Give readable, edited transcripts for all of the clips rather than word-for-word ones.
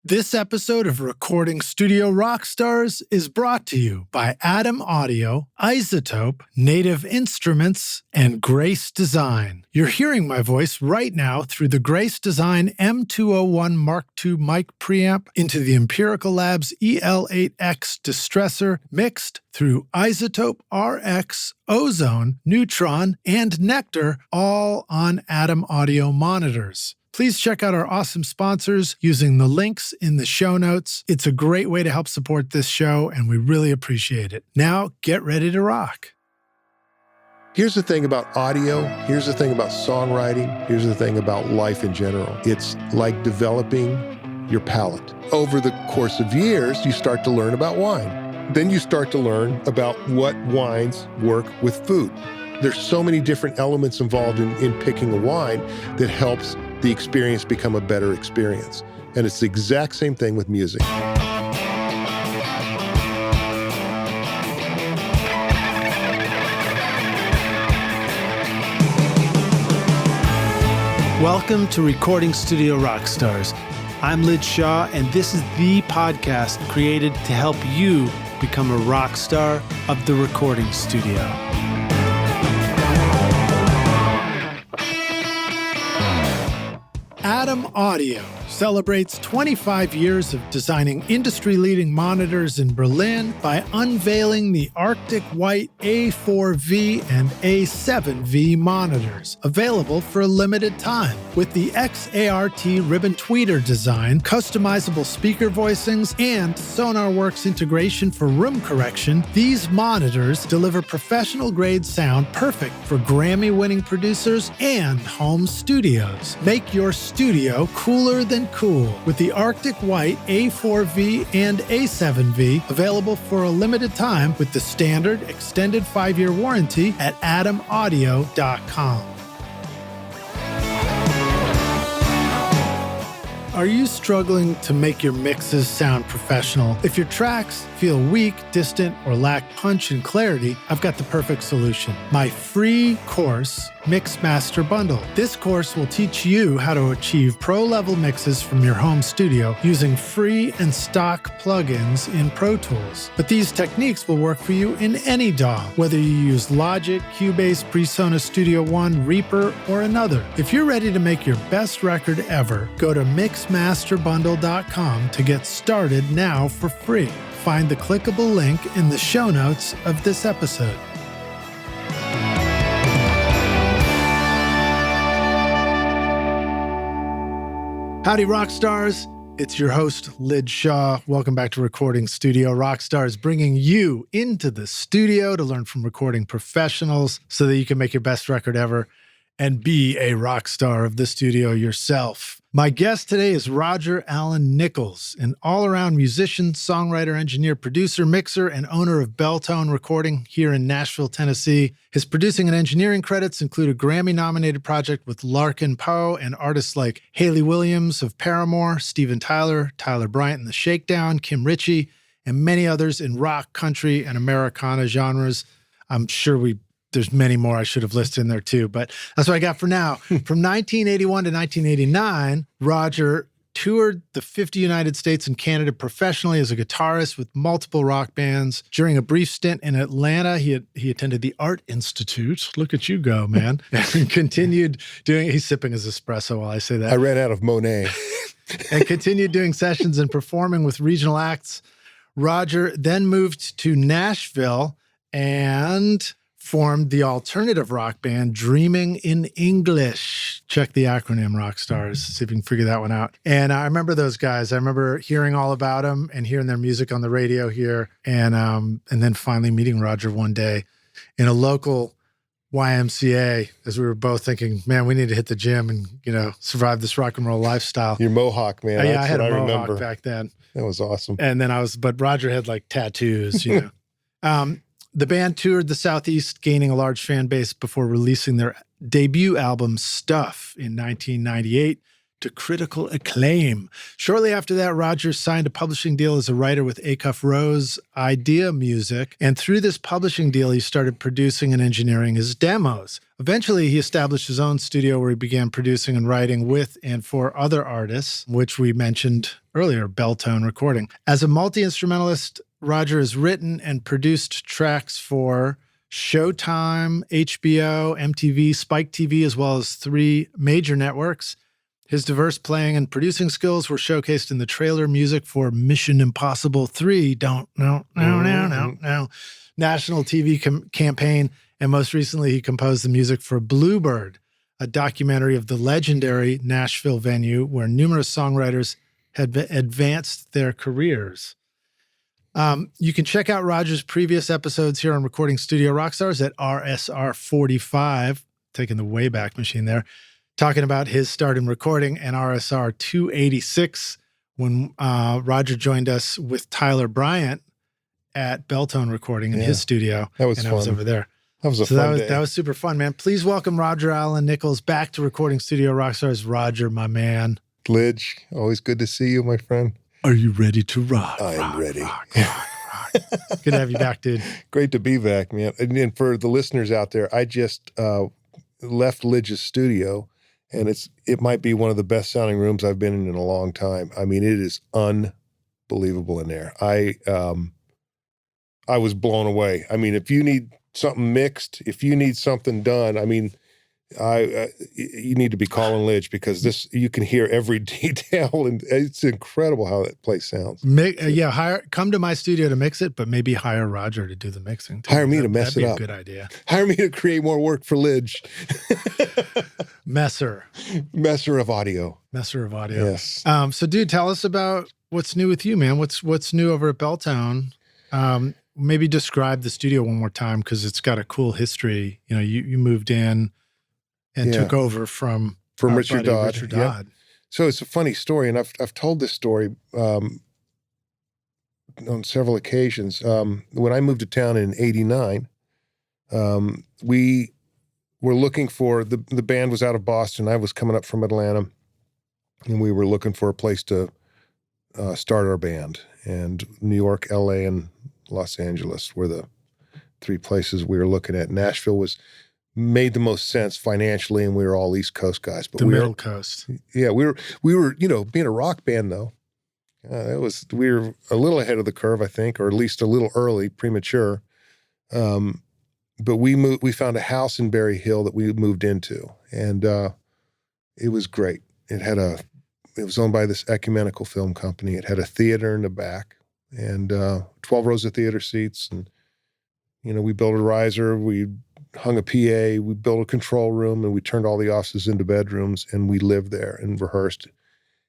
This episode of Recording Studio Rockstars is brought to you by Adam Audio, Isotope, Native Instruments, and Grace Design. You're hearing my voice right now through the Grace Design M201 Mark II mic preamp into the Empirical Labs EL8X distressor mixed through Isotope RX, Ozone, Neutron, and Nectar, all on Adam Audio monitors. Please check out our awesome sponsors using the links in the show notes. It's a great way to help support this show, and we really appreciate it. Now, get ready to rock. Here's the thing about audio. Here's the thing about songwriting. Here's the thing about life in general. It's like developing your palate. Over the course of years, you start to learn about wine. Then you start to learn about what wines work with food. There's so many different elements involved in picking a wine that helps the experience become a better experience. And it's the exact same thing with music. Welcome to Recording Studio Rockstars. I'm Lid Shaw, and this is the podcast created to help you become a rock star of the recording studio. Adam Audio celebrates 25 years of designing industry-leading monitors in Berlin by unveiling the Arctic White A4V and A7V monitors, available for a limited time. With the XART ribbon tweeter design, customizable speaker voicings, and SonarWorks integration for room correction, these monitors deliver professional-grade sound perfect for Grammy-winning producers and home studios. Make your studio cooler than cool with the Arctic White A4V and A7V, available for a limited time with the standard extended 5-year warranty at adamaudio.com. Are you struggling to make your mixes sound professional? If your tracks feel weak, distant, or lack punch and clarity, I've got the perfect solution. My free course, Mix Master Bundle. This course will teach you how to achieve pro-level mixes from your home studio using free and stock plugins in Pro Tools. But these techniques will work for you in any DAW, whether you use Logic, Cubase, PreSonus Studio One, Reaper, or another. If you're ready to make your best record ever, go to mixmasterbundle.com to get started now for free. Find the clickable link in the show notes of this episode. Howdy, rock stars. It's your host, Lid Shaw. Welcome back to Recording Studio Rockstars, bringing you into the studio to learn from recording professionals so that you can make your best record ever and be a rock star of the studio yourself. My guest today is Roger Alan Nichols, an all-around musician, songwriter, engineer, producer, mixer, and owner of Belltone Recording here in Nashville, Tennessee. His producing and engineering credits include a Grammy-nominated project with Larkin Poe and artists like Hayley Williams of Paramore, Steven Tyler, Bryant and The Shakedown, Richey, and many others in rock, country, and Americana genres. I'm sure there's many more I should have listed in there too, but that's what I got for now. From 1981 to 1989, Roger toured the 50 United States and Canada professionally as a guitarist with multiple rock bands. During a brief stint in Atlanta, he attended the Art Institute. Look at you go, man. And continued he's sipping his espresso while I say that. I ran out of Monet. And continued doing sessions and performing with regional acts. Roger then moved to Nashville and formed the alternative rock band Dreaming in English. Check the acronym, Rockstars, see if you can figure that one out. And I remember those guys. I remember hearing all about them and hearing their music on the radio here. And then finally meeting Roger one day in a local YMCA as we were both thinking, man, we need to hit the gym and, survive this rock and roll lifestyle. Your mohawk, man. Yeah, I had a mohawk back then. That was awesome. And then but Roger had like tattoos, The band toured the Southeast, gaining a large fan base before releasing their debut album, Stuff, in 1998. to critical acclaim. Shortly after that, Roger signed a publishing deal as a writer with Acuff-Rose Idea Music, and through this publishing deal, he started producing and engineering his demos. Eventually, he established his own studio where he began producing and writing with and for other artists, which we mentioned earlier, Belltone Recording. As a multi-instrumentalist, Roger has written and produced tracks for Showtime, HBO, MTV, Spike TV, as well as 3 major networks. His diverse playing and producing skills were showcased in the trailer music for Mission Impossible 3, national TV campaign, and most recently he composed the music for Bluebird, a documentary of the legendary Nashville venue where numerous songwriters had advanced their careers. You can check out Roger's previous episodes here on Recording Studio Rockstars at RSR45, taking the Wayback Machine there, talking about his start in recording, and RSR286 when Roger joined us with Tyler Bryant at Belltone Recording in his studio. That was fun. I was over there. That was a fun day. That was super fun, man. Please welcome Roger Alan Nichols back to Recording Studio Rockstars. Roger, my man. Lidge, always good to see you, my friend. Are you ready to rock? I am ready. Rock. Good to have you back, dude. Great to be back, man. And for the listeners out there, I just left Lidge's studio, and it might be one of the best sounding rooms I've been in a long time. I mean, it is unbelievable in there. I was blown away. I mean, if you need something mixed, if you need something done, I mean, you need to be calling Lidge, because you can hear every detail, and it's incredible how that place sounds. Come to my studio to mix it, but maybe hire Roger to do the mixing too. Hire me to mess it up. That'd be a good idea. Hire me to create more work for Lidge. Messer of audio. Yes. Yes. So, dude, tell us about what's new with you, man. What's new over at Belltone? Maybe describe the studio one more time, because it's got a cool history. You know, you moved in and took over from Richard Dodd. Dodd. So it's a funny story, and I've told this story on several occasions. When I moved to town in '89, we were looking for the band was out of Boston. I was coming up from Atlanta, and we were looking for a place to start our band. And New York, LA, and Los Angeles were the 3 places we were looking at. Nashville made the most sense financially, and we were all East Coast guys. But Middle Coast. Yeah, we were, being a rock band though, we were a little ahead of the curve, I think, or at least a little early, premature. But we found a house in Berry Hill that we moved into, and it was great. It was owned by this ecumenical film company. It had a theater in the back, and 12 rows of theater seats, and we built a riser, we hung a PA, we built a control room, and we turned all the offices into bedrooms, and we lived there and rehearsed.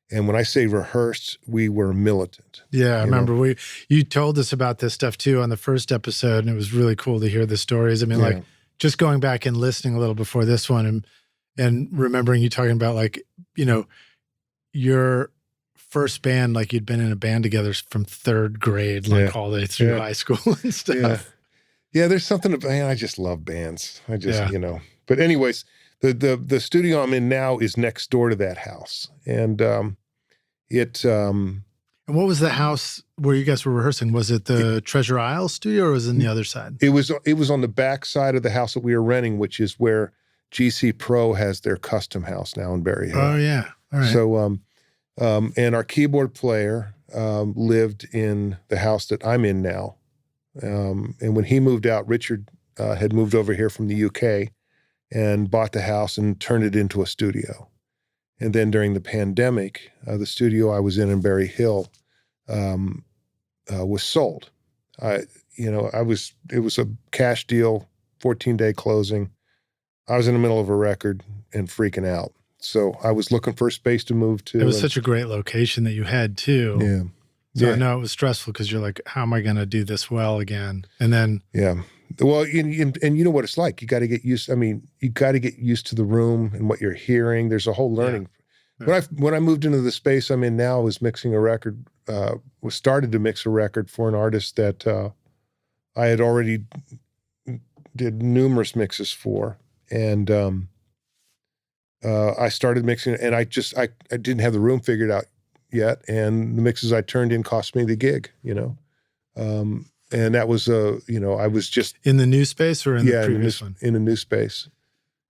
And when I say rehearsed, we were militant. Yeah, I remember you told us about this stuff too on the first episode, and it was really cool to hear the stories. I mean, like just going back and listening a little before this one, and remembering you talking about, like, your first band, like you'd been in a band together from 3rd grade, like all the way through high school and stuff. Yeah, there's something about, I just love bands. I just, But anyways, the studio I'm in now is next door to that house. And And what was the house where you guys were rehearsing? Was it the Treasure Isle studio, or was it on the other side? It was on the back side of the house that we were renting, which is where GC Pro has their custom house now in Berry Hill. Oh, yeah. All right. So, and our keyboard player lived in the house that I'm in now. And when he moved out, Richard had moved over here from the UK and bought the house and turned it into a studio. And then during the pandemic, the studio I was in Berry Hill was sold. It was a cash deal, 14-day closing. I was in the middle of a record and freaking out. So I was looking for a space to move to. It was such a great location that you had too. Yeah. So I know it was stressful because you're like, how am I going to do this well again? And then. Yeah. Well, and you know what it's like. You got to get used. You got to get used to the room and what you're hearing. There's a whole learning. Yeah. When I moved into the space I'm in now, I was mixing a record, started to mix a record for an artist that I had already did numerous mixes for. And I started mixing, and I didn't have the room figured out yet, and the mixes I turned in cost me the gig, and that was I was just in the new space or in the previous one? In a new space.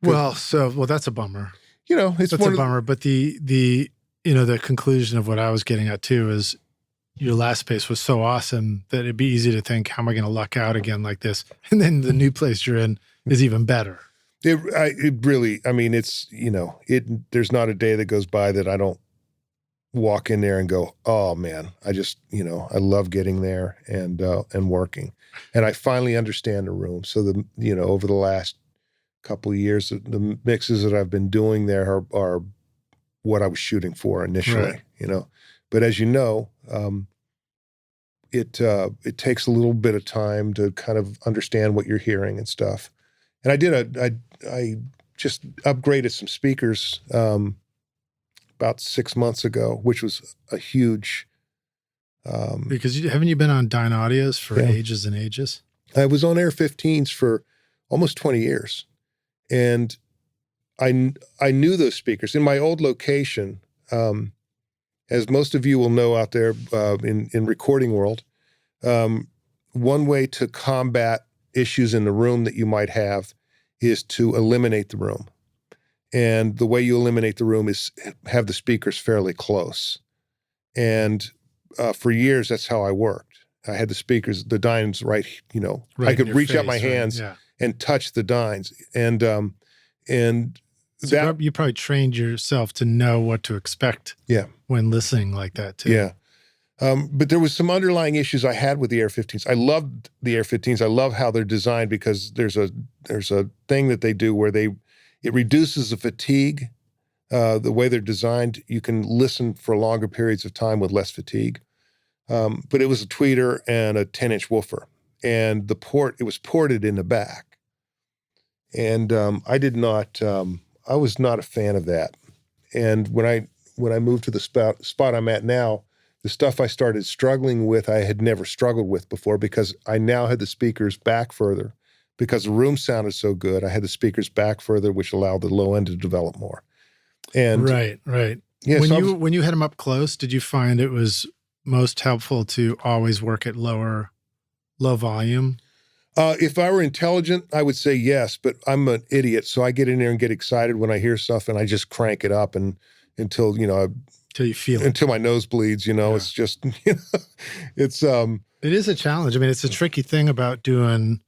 Well, that's a bummer. It's that's a bummer. But the conclusion of what I was getting at too is your last space was so awesome that it'd be easy to think, how am I going to luck out again like this? And then the new place you're in is even better. It really, I mean, it's, there's not a day that goes by that I don't walk in there and go, oh man, I just, I love getting there and working. And I finally understand the room. So over the last couple of years, the mixes that I've been doing there are what I was shooting for initially, right. But as you know, it takes a little bit of time to kind of understand what you're hearing and stuff. And I just upgraded some speakers about 6 months ago, which was a huge. Because haven't you been on Dynaudios for ages and ages? I was on Air-15s for almost 20 years, and I knew those speakers in my old location. As most of you will know out there in recording world, one way to combat issues in the room that you might have is to eliminate the room. And the way you eliminate the room is have the speakers fairly close. And for years, that's how I worked. I had the speakers, the dynes right I could reach out my hands and touch the dynes. And so you probably trained yourself to know what to expect when listening like that too. Yeah. But there was some underlying issues I had with the Air-15s. I loved the Air-15s. I love how they're designed because there's a thing that they do where it reduces the fatigue. The way they're designed, you can listen for longer periods of time with less fatigue. But it was a tweeter and a 10-inch woofer, and it was ported in the back. And I was not a fan of that. And when I moved to the spot I'm at now, the stuff I started struggling with, I had never struggled with before because I now had the speakers back further. Because the room sounded so good, I had the speakers back further, which allowed the low end to develop more. And right. Yeah, when you had them up close, did you find it was most helpful to always work at low volume? If I were intelligent, I would say yes, but I'm an idiot, so I get in there and get excited when I hear stuff, and I just crank it up until you feel it. Until my nose bleeds, It's just, it's it is a challenge. I mean, it's a tricky thing about doing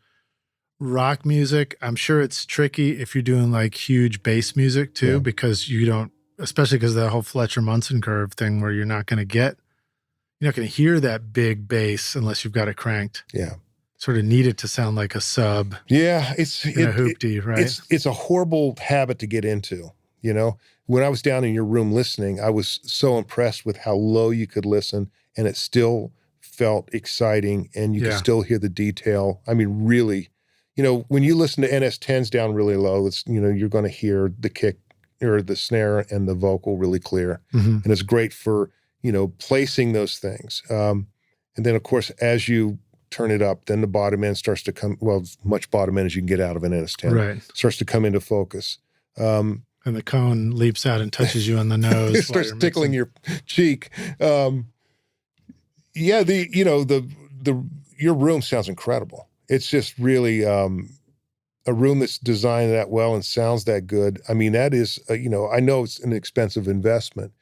rock music. I'm sure it's tricky if you're doing like huge bass music too, because you don't, especially because of that whole Fletcher Munson curve thing where you're not going to hear that big bass unless you've got it cranked. Yeah. Sort of need it to sound like a sub. Yeah. A hoopty, right? It's a horrible habit to get into, When I was down in your room listening, I was so impressed with how low you could listen and it still felt exciting and you could still hear the detail. I mean, really, when you listen to NS10s down really low, it's, you're going to hear the kick or the snare and the vocal really clear. Mm-hmm. And it's great for, placing those things. And then of course, as you turn it up, then the bottom end starts to come, as much bottom end as you can get out of an NS10. Right. Starts to come into focus. And the cone leaps out and touches you on the nose. It starts tickling your cheek. Your room sounds incredible. It's just really a room that's designed that well and sounds that good. I mean, that is, I know it's an expensive investment,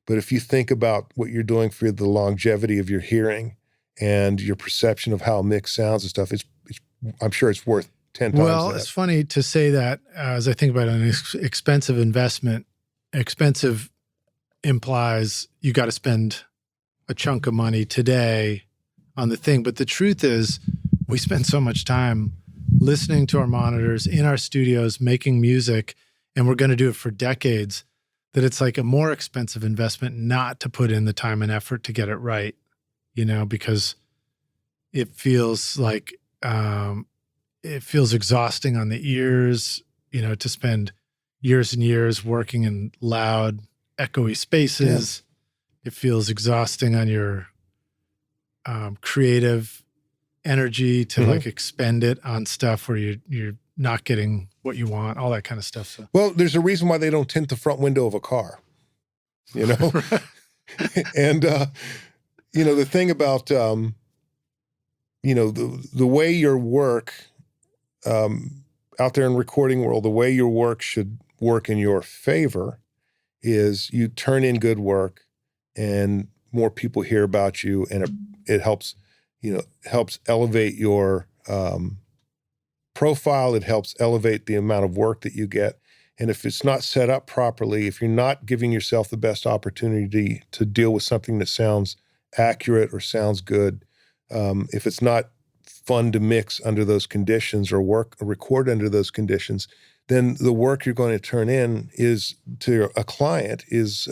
but if you think about what you're doing for the longevity of your hearing and your perception of how a mix sounds and stuff, I'm sure it's worth 10 times Well, that. It's funny to say that as I think about an expensive investment. Expensive implies you got to spend a chunk of money today on the thing. But the truth is we spend so much time listening to our monitors in our studios, making music, and we're going to do it for decades, that it's like a more expensive investment not to put in the time and effort to get it right, because it feels like, it feels exhausting on the ears, to spend years and years working in loud, echoey spaces. Yeah. It feels exhausting on your creative energy to like expend it on stuff where you're not getting what you want, all that kind of stuff. So. Well, there's a reason why they don't tint the front window of a car, you know? And, you know, the thing about, you know, the way your work out there in recording world, the way your work should work in your favor is you turn in good work and more people hear about you, and it helps, you know, helps elevate your profile. It helps elevate the amount of work that you get. And if it's not set up properly, if you're not giving yourself the best opportunity to deal with something that sounds accurate or sounds good, if it's not fun to mix under those conditions or record under those conditions, then the work you're going to turn in is to a client is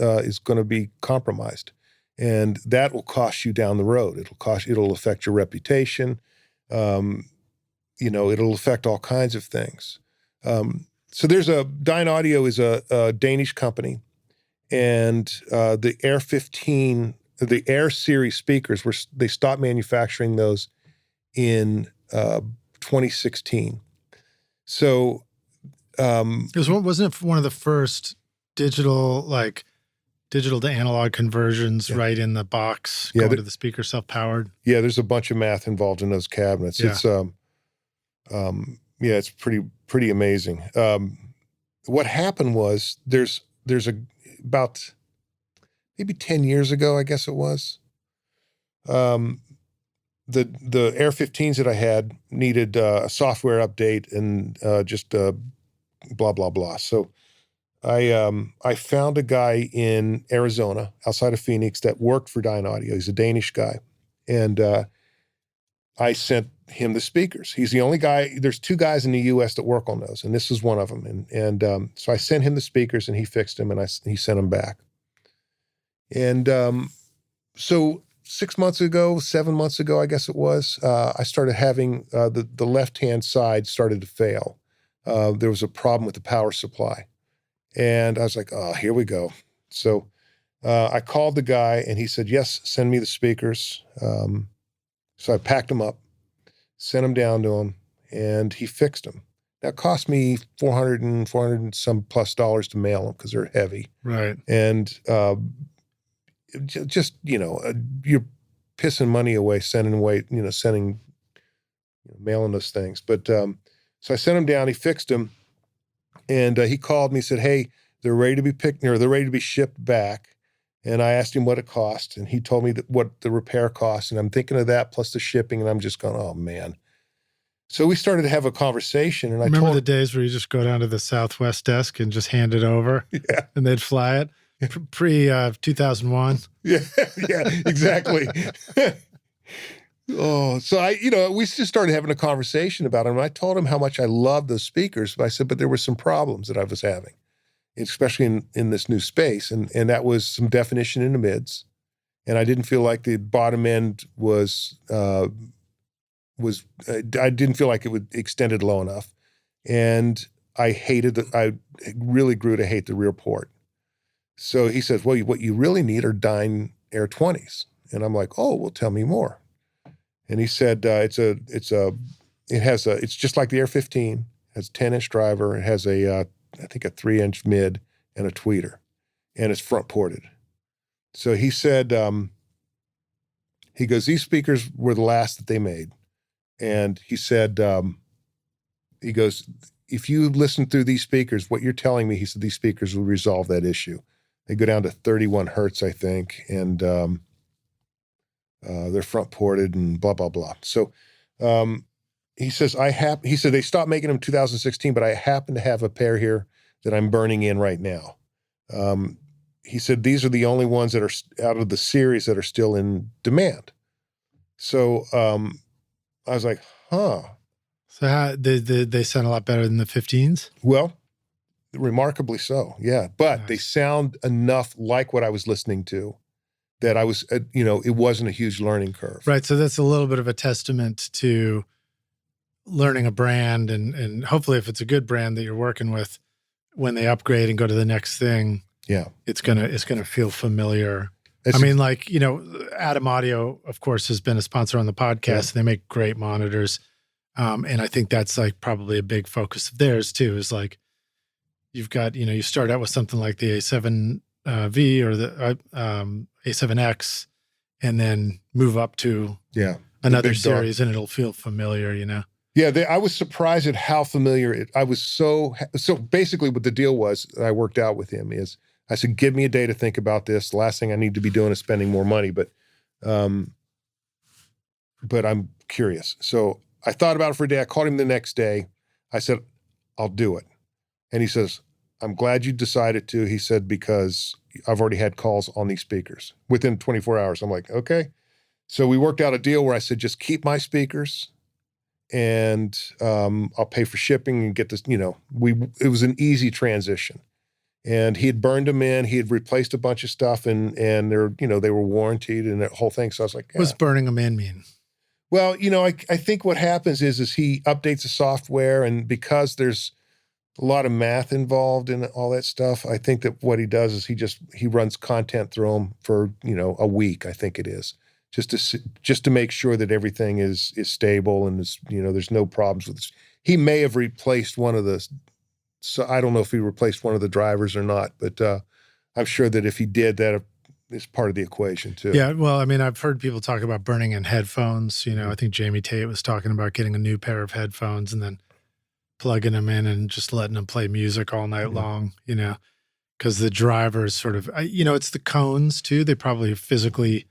going to be compromised, and that will cost you down the road. It'll affect your reputation. You know, it'll affect all kinds of things. So Dyne Audio is a Danish company, and the Air 15, the Air series speakers they stopped manufacturing those in 2016. So wasn't it one of the first digital to analog conversions right in the box going to the speaker, self-powered? Yeah, there's a bunch of math involved in those cabinets. Yeah. It's pretty amazing. What happened was there's about maybe 10 years ago, I guess it was, the Air 15s that I had needed a software update and just blah, blah, blah. So I found a guy in Arizona outside of Phoenix that worked for Dyne Audio. He's a Danish guy. And I sent him the speakers. He's the only guy. There's 2 guys in the U.S. that work on those, and this is one of them. And so I sent him the speakers, and he fixed them, and he sent them back. And so 7 months ago, I guess it was, I started having the left-hand side started to fail. There was a problem with the power supply. And I was like, oh, here we go. So I called the guy, and he said, yes, send me the speakers. So I packed them up, sent them down to him, and he fixed them. Now, it cost me $400 and some plus dollars to mail them because they're heavy. Right. And just, you know, you're pissing money away, mailing those things. But so I sent him down, he fixed them, and he called me, said, hey, they're ready to be picked, or they're ready to be shipped back. And I asked him what it cost, and he told me what the repair cost. And I'm thinking of that plus the shipping, and I'm just going, oh, man. So we started to have a conversation, and Remember the days where you just go down to the Southwest desk and just hand it over? Yeah. And they'd fly it? Pre-2001? Yeah, exactly. So we just started having a conversation about it, and I told him how much I loved those speakers. But I said, but there were some problems that I was having, especially in this new space, and that was some definition in the mids, and I didn't feel like the bottom end I didn't feel like it would extended low enough, and I really grew to hate the rear port. So he says, well, what you really need are Dyne Air 20s, and I'm like, oh, well, tell me more. And he said it's just like the Air 15, has a 10-inch driver, it has I think a 3-inch mid and a tweeter, and it's front ported. So he said, he goes, these speakers were the last that they made. And he said, he goes, if you listen through these speakers, what you're telling me, he said, these speakers will resolve that issue. They go down to 31 hertz, I think, and they're front ported and blah, blah, blah. So he says, he said, they stopped making them in 2016, but I happen to have a pair here that I'm burning in right now. He said, these are the only ones that are out of the series that are still in demand. So I was like, huh. So how they sound a lot better than the 15s? Well, remarkably so, yeah. But nice. They sound enough like what I was listening to that I was, it wasn't a huge learning curve. Right, so that's a little bit of a testament to learning a brand, and hopefully if it's a good brand that you're working with, when they upgrade and go to the next thing, yeah, it's gonna feel familiar. Adam Audio, of course, has been a sponsor on the podcast. Yeah. They make great monitors. And I think that's like probably a big focus of theirs too, is like, you've got, you start out with something like the A7V or the A7X, and then move up to another series, and it'll feel familiar, Yeah, I was surprised at how familiar I was. So basically what the deal was that I worked out with him is I said, give me a day to think about this. The last thing I need to be doing is spending more money, but I'm curious. So I thought about it for a day. I called him the next day. I said, I'll do it. And he says, I'm glad you decided to. He said, because I've already had calls on these speakers within 24 hours. I'm like, okay. So we worked out a deal where I said, just keep my speakers and I'll pay for shipping and get this, it was an easy transition. And he had burned them in. He had replaced a bunch of stuff and they're, they were warranted and that whole thing. So I was like, What does burning them in mean? Well, I think what happens is he updates the software, and because there's a lot of math involved in all that stuff, I think that what he does is he runs content through them for, a week, I think it is, just to make sure that everything is stable and is, there's no problems with this. He may have replaced one of the, so I don't know if he replaced one of the drivers or not, but I'm sure that if he did, that is part of the equation too. Yeah, well, I mean, I've heard people talk about burning in headphones. I think Jamie Tate was talking about getting a new pair of headphones and then plugging them in and just letting them play music all night long, because the drivers sort of, it's the cones too. They probably physically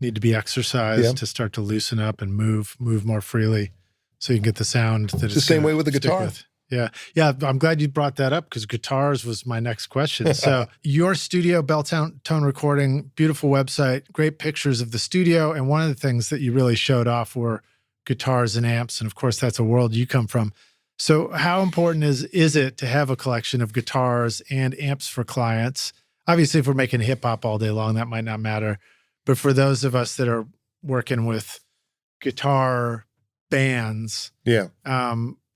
need to be exercised to start to loosen up and move more freely so you can get the sound that it's the same way with the guitar. Yeah. Yeah. I'm glad you brought that up because guitars was my next question. So your studio, Belltone Recording, beautiful website, great pictures of the studio. And one of the things that you really showed off were guitars and amps. And of course, that's a world you come from. So how important is it to have a collection of guitars and amps for clients? Obviously, if we're making hip hop all day long, that might not matter. But for those of us that are working with guitar bands,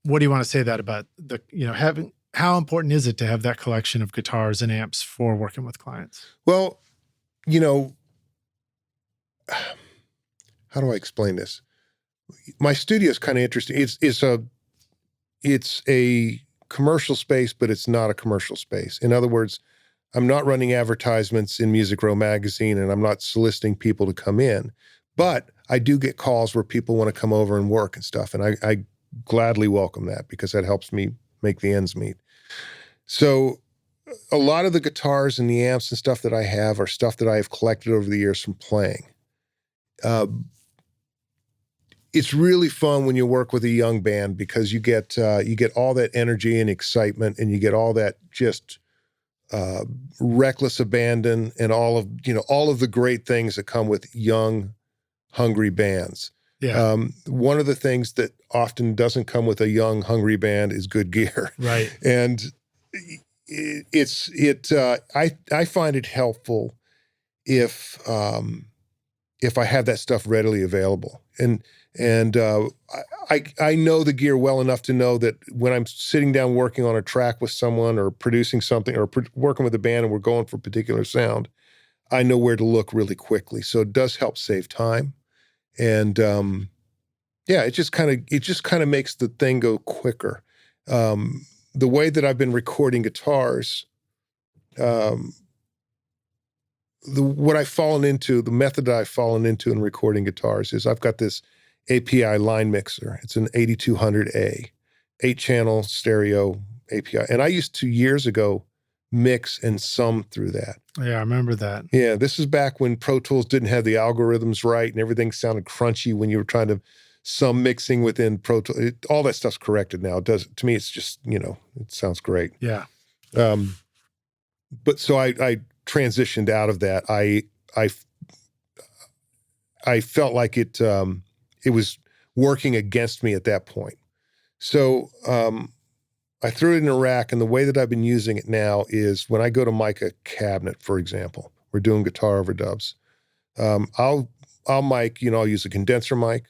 what do you want to say that about how important is it to have that collection of guitars and amps for working with clients? Well, how do I explain this? My studio is kind of interesting. It's a commercial space, but it's not a commercial space. In other words, I'm not running advertisements in Music Row magazine and I'm not soliciting people to come in, but I do get calls where people want to come over and work and stuff. And I gladly welcome that because that helps me make the ends meet. So a lot of the guitars and the amps and stuff that I have are stuff that I have collected over the years from playing. It's really fun when you work with a young band because you get all that energy and excitement, and you get all that just reckless abandon and all of the great things that come with young, hungry bands. Yeah. One of the things that often doesn't come with a young, hungry band is good gear. Right. And I find it helpful if I have that stuff readily available. And I know the gear well enough to know that when I'm sitting down working on a track with someone or producing something or working with a band and we're going for a particular sound, I know where to look really quickly. So it does help save time. And it just kind of makes the thing go quicker. The way that I've been recording guitars, the method that I've fallen into in recording guitars is I've got this API line mixer. It's an 8200A, 8-channel stereo API. And I used to years ago mix and sum through that. Yeah, I remember that. Yeah, this is back when Pro Tools didn't have the algorithms right and everything sounded crunchy when you were trying to sum mixing within Pro Tools. All that stuff's corrected now. It does, to me, it's just, it sounds great. Yeah. But so I transitioned out of that. I felt like it was working against me at that point. So I threw it in a rack, and the way that I've been using it now is when I go to mic a cabinet, for example, we're doing guitar overdubs. I'll mic, I'll use a condenser mic,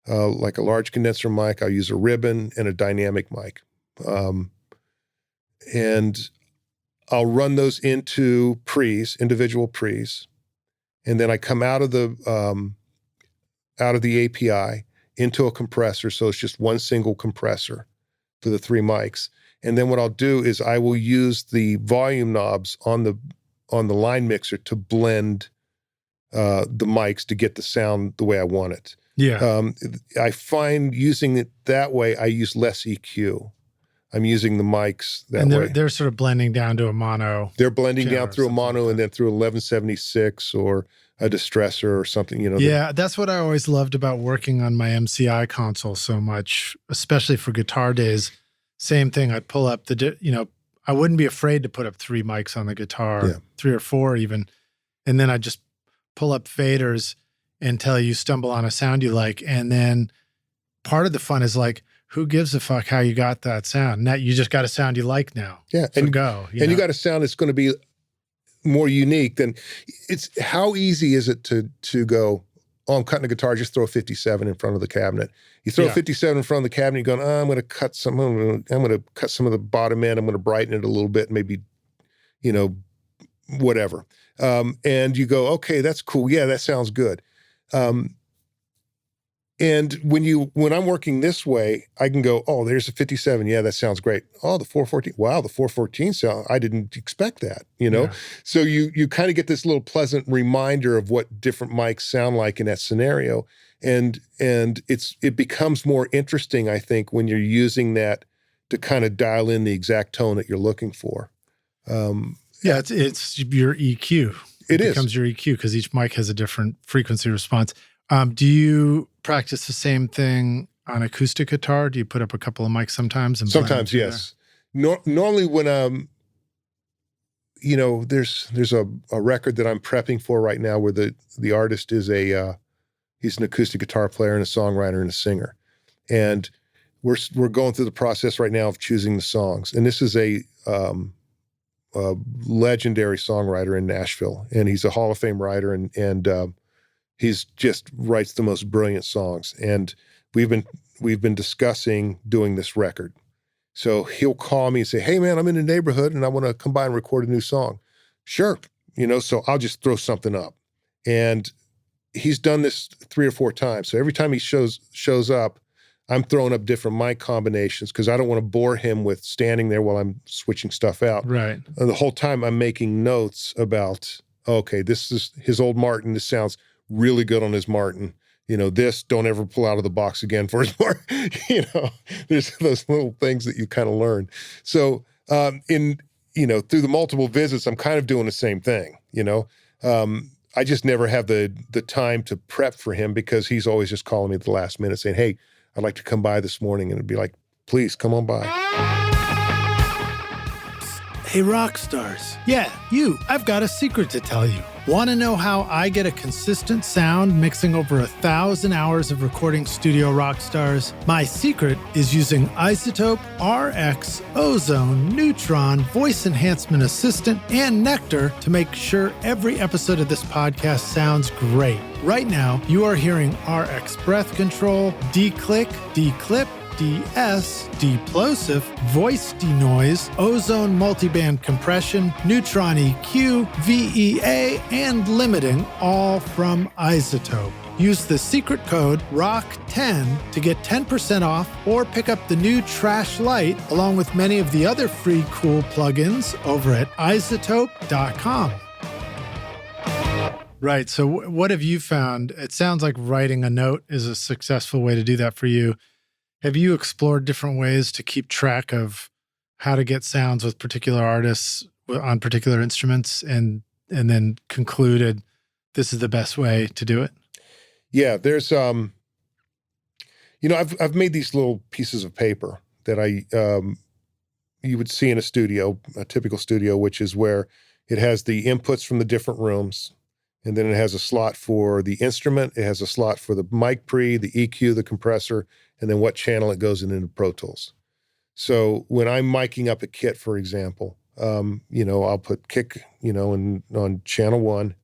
like a large condenser mic. I'll use a ribbon and a dynamic mic. And I'll run those into individual pre's. And then I come out of the API into a compressor. So it's just one single compressor for the 3 mics. And then what I'll do is I will use the volume knobs on the line mixer to blend the mics to get the sound the way I want it. Yeah. I find using it that way, I use less EQ. I'm using the mics that way. And they're sort of blending down to a mono. They're blending down through a mono and then through 1176 or a distressor or something, you know. Yeah, that's what I always loved about working on my MCI console so much, especially for guitar days. Same thing. I'd pull up I wouldn't be afraid to put up 3 mics on the guitar, 3 or 4 even. And then I'd just pull up faders until you stumble on a sound you like. And then part of the fun is like, who gives a fuck how you got that sound? Now you just got a sound you like now. Yeah. So and go. You got a sound that's going to be more unique than it's. How easy is it to go, oh, I'm cutting a guitar, just throw a 57 in front of the cabinet. You throw a 57 in front of the cabinet, you're going, I'm going to cut some of the bottom end, I'm going to brighten it a little bit, maybe, whatever. And you go, okay, that's cool. Yeah, that sounds good. And when I'm working this way, I can go, oh, there's a 57. Yeah, that sounds great. Oh, the 414. Wow, the 414 sound. I didn't expect that, Yeah. So you kind of get this little pleasant reminder of what different mics sound like in that scenario. And it becomes more interesting, I think, when you're using that to kind of dial in the exact tone that you're looking for. It's your EQ. It becomes your EQ because each mic has a different frequency response. Do you practice the same thing on acoustic guitar? Do you put up a couple of mics sometimes? Sometimes, yes. Normally when, there's a record that I'm prepping for right now where the artist is he's an acoustic guitar player and a songwriter and a singer. And we're going through the process right now of choosing the songs. And this is a legendary songwriter in Nashville. And he's a Hall of Fame writer and he's just writes the most brilliant songs. And we've been discussing doing this record. So he'll call me and say, hey man, I'm in the neighborhood and I want to come by and record a new song. Sure. So I'll just throw something up. And he's done this 3 or 4 times. So every time he shows up, I'm throwing up different mic combinations because I don't want to bore him with standing there while I'm switching stuff out. Right. And the whole time I'm making notes about, okay, this is his old Martin. This sounds really good on his Martin. This, don't ever pull out of the box again for his Martin. There's those little things that you kind of learn. So through the multiple visits, I'm kind of doing the same thing, I just never have the time to prep for him because he's always just calling me at the last minute saying, hey, I'd like to come by this morning. And it'd be like, please come on by. Hey, rock stars. Yeah, you. I've got a secret to tell you. Want to know how I get a consistent sound mixing over 1,000 hours of recording studio rock stars? My secret is using iZotope, RX, Ozone, Neutron, Voice Enhancement Assistant, and Nectar to make sure every episode of this podcast sounds great. Right now, you are hearing RX Breath Control, D-Click, D-Clip, DS, Deplosive, Voice Denoise, Ozone Multiband Compression, Neutron EQ, VEA, and Limiting, all from iZotope. Use the secret code ROCK10 to get 10% off or pick up the new Trash Light along with many of the other free cool plugins over at iZotope.com. Right. So what have you found? It sounds like writing a note is a successful way to do that for you. Have you explored different ways to keep track of how to get sounds with particular artists on particular instruments and then concluded this is the best way to do it? Yeah, there's I've made these little pieces of paper that you would see in a studio, a typical studio, which is where it has the inputs from the different rooms. And then it has a slot for the instrument. It has a slot for the mic pre, the EQ, the compressor, and then what channel it goes into Pro Tools. So when I'm miking up a kit, for example, I'll put kick, on channel 1.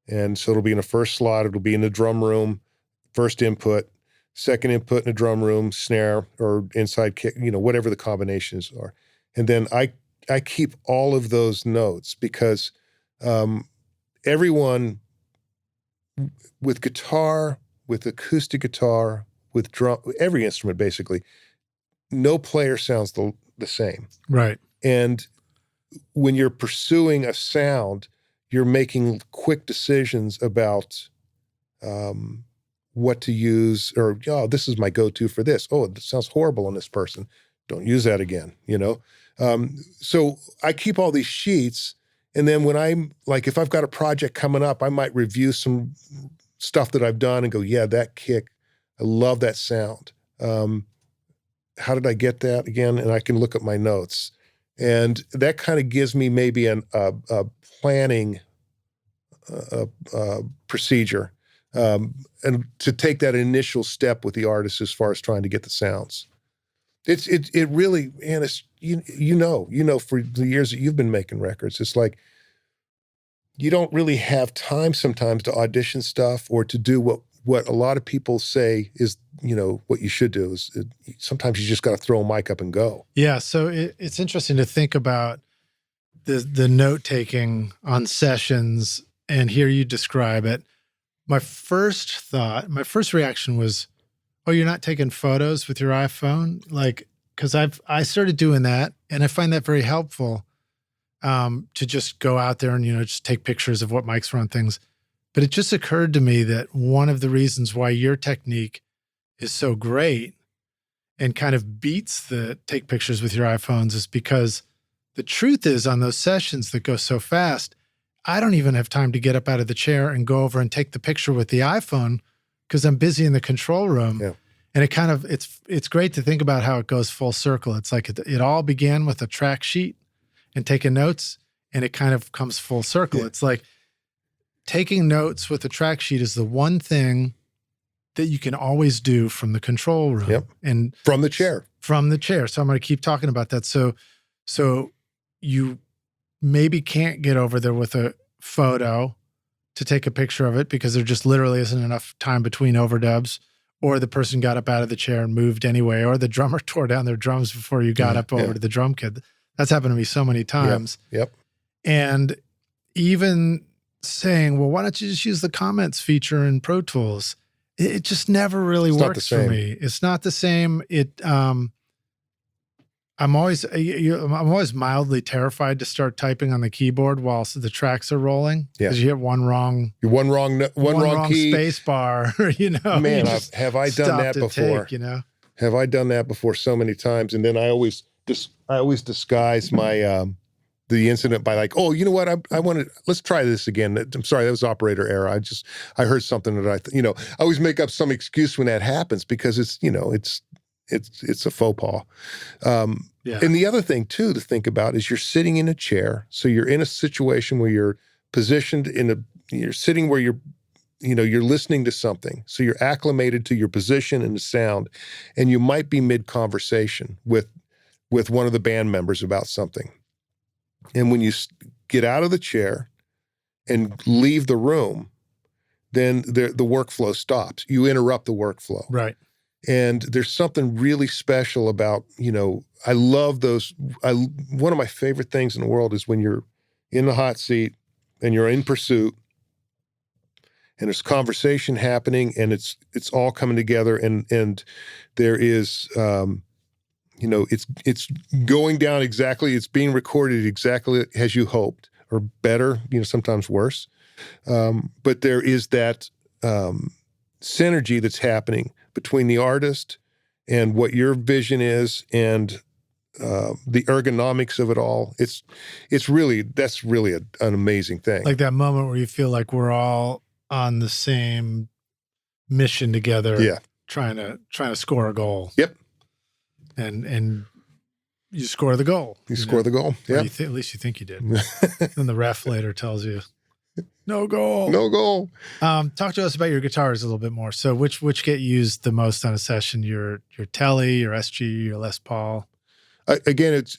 And so it'll be in the first slot. It'll be in the drum room, first input, second input in the drum room, snare or inside kick, whatever the combinations are. And then I keep all of those notes because everyone with guitar, with acoustic guitar, with drum, every instrument basically, no player sounds the same. Right. And when you're pursuing a sound, you're making quick decisions about what to use, or, oh, this is my go-to for this. Oh, it sounds horrible on this person. Don't use that again, you know? So I keep all these sheets, and then when I'm, like, if I've got a project coming up, I might review some stuff that I've done and go, yeah, that kick, I love that sound. How did I get that again? And I can look at my notes. And that kind of gives me maybe a planning procedure, and to take that initial step with the artist as far as trying to get the sounds. It really, man, it's, you know, for the years that you've been making records, it's like you don't really have time sometimes to audition stuff or to do what a lot of people say is, you know, what you should do is sometimes you just got to throw a mic up and go. Yeah. So it's interesting to think about the note taking on sessions and hear you describe it. My first reaction was, oh, you're not taking photos with your iPhone? Like, because I started doing that, and I find that very helpful, to just go out there and, you know, just take pictures of what mics are on things. But it just occurred to me that one of the reasons why your technique is so great and kind of beats the take pictures with your iPhones is because the truth is, on those sessions that go so fast, I don't even have time to get up out of the chair and go over and take the picture with the iPhone because I'm busy in the control room. Yeah. And it kind of, it's great to think about how it goes full circle. It's like it all began with a track sheet and taking notes, and it kind of comes full circle. Yeah. It's like taking notes with a track sheet is the one thing that you can always do from the control room. Yep. And from the chair. From the chair. So I'm going to keep talking about that. So you maybe can't get over there with a photo to take a picture of it because there just literally isn't enough time between overdubs, or the person got up out of the chair and moved anyway, or the drummer tore down their drums before you got up over to the drum kit. That's happened to me so many times. Yep. And even saying, well, why don't you just use the comments feature in Pro Tools? It just never really works for me. It's not the same. I'm always mildly terrified to start typing on the keyboard while the tracks are rolling, because you hit one wrong key, space bar. You know, man, have I done that before? You know, have I done that before so many times? And then I always disguise my the incident by like, oh, you know what? I wanted, let's try this again. I'm sorry, that was operator error. I heard something that I always make up some excuse when that happens because it's a faux pas. And the other thing too to think about is you're sitting in a chair. So you're in a situation where you're positioned you're sitting where you're listening to something. So you're acclimated to your position and the sound, and you might be mid-conversation with one of the band members about something. And when you get out of the chair and leave the room, then the workflow stops. You interrupt the workflow. Right. And there's something really special about, I love those. One of my favorite things in the world is when you're in the hot seat and you're in pursuit and there's conversation happening and it's all coming together and there is, it's going down exactly, it's being recorded exactly as you hoped, or better, sometimes worse. But there is that synergy that's happening between the artist and what your vision is and the ergonomics of it all. That's really an amazing thing. Like that moment where you feel like we're all on the same mission together. Yeah. Trying to score a goal. Yep. And you score the goal. You score the goal. Yeah. At least you think you did. Then the ref later tells you, no goal. No goal. Talk to us about your guitars a little bit more. So which get used the most on a session? Your Tele, your SG, your Les Paul? Again, it's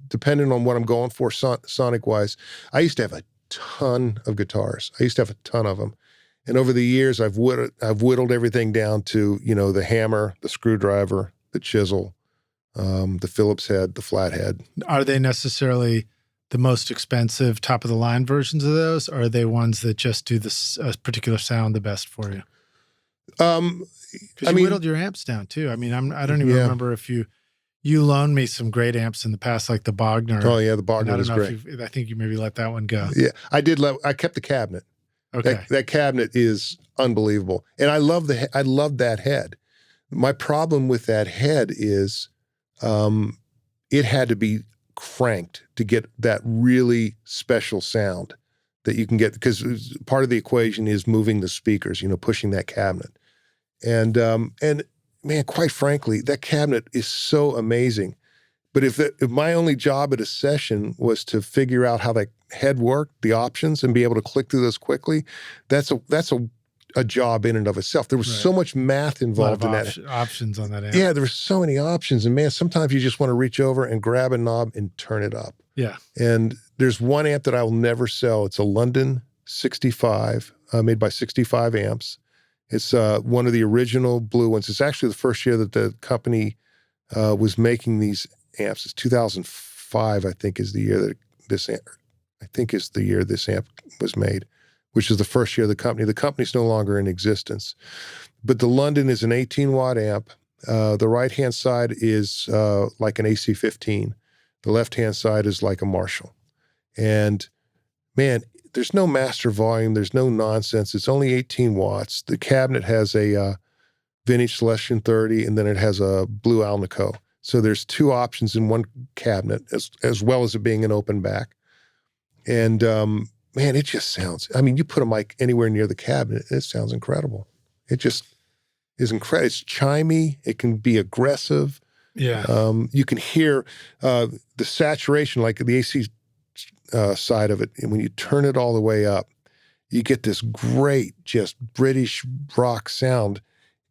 dependent on what I'm going for sonic wise. I used to have a ton of guitars. I used to have a ton of them. And over the years, I've whittled everything down to, the hammer, the screwdriver, the chisel, the Phillips head, the flathead. Are they necessarily the most expensive, top-of-the-line versions of those, or are they ones that just do this particular sound the best for you? Because you whittled your amps down too. I mean, I don't even remember if you loaned me some great amps in the past, like the Bogner. Oh yeah, the Bogner was great. I think you maybe let that one go. Yeah, I kept the cabinet. Okay. That cabinet is unbelievable, and I love that head. My problem with that head is, it had to be cranked to get that really special sound that you can get, because part of the equation is moving the speakers, pushing that cabinet. And man, quite frankly, that cabinet is so amazing. But if my only job at a session was to figure out how that head worked, the options, and be able to click through those quickly, that's a job in and of itself. There was so much math involved in that. Options on that amp. Yeah, there were so many options. And man, sometimes you just want to reach over and grab a knob and turn it up. Yeah. And there's one amp that I will never sell. It's a London 65, made by 65 Amps. It's one of the original blue ones. It's actually the first year that the company was making these amps. It's 2005, I think, is the year that this amp was made, which is the first year of the company. The company's no longer in existence. But the London is an 18-watt amp. The right-hand side is like an AC-15. The left-hand side is like a Marshall. And, man, there's no master volume. There's no nonsense. It's only 18 watts. The cabinet has a vintage Celestion 30, and then it has a blue Alnico. So there's two options in one cabinet, as well as it being an open back. And, man, it just sounds, I mean, you put a mic anywhere near the cabinet, it sounds incredible. It just is incredible. It's chimey. It can be aggressive. Yeah. You can hear the saturation, like the AC side of it. And when you turn it all the way up, you get this great, just British rock sound.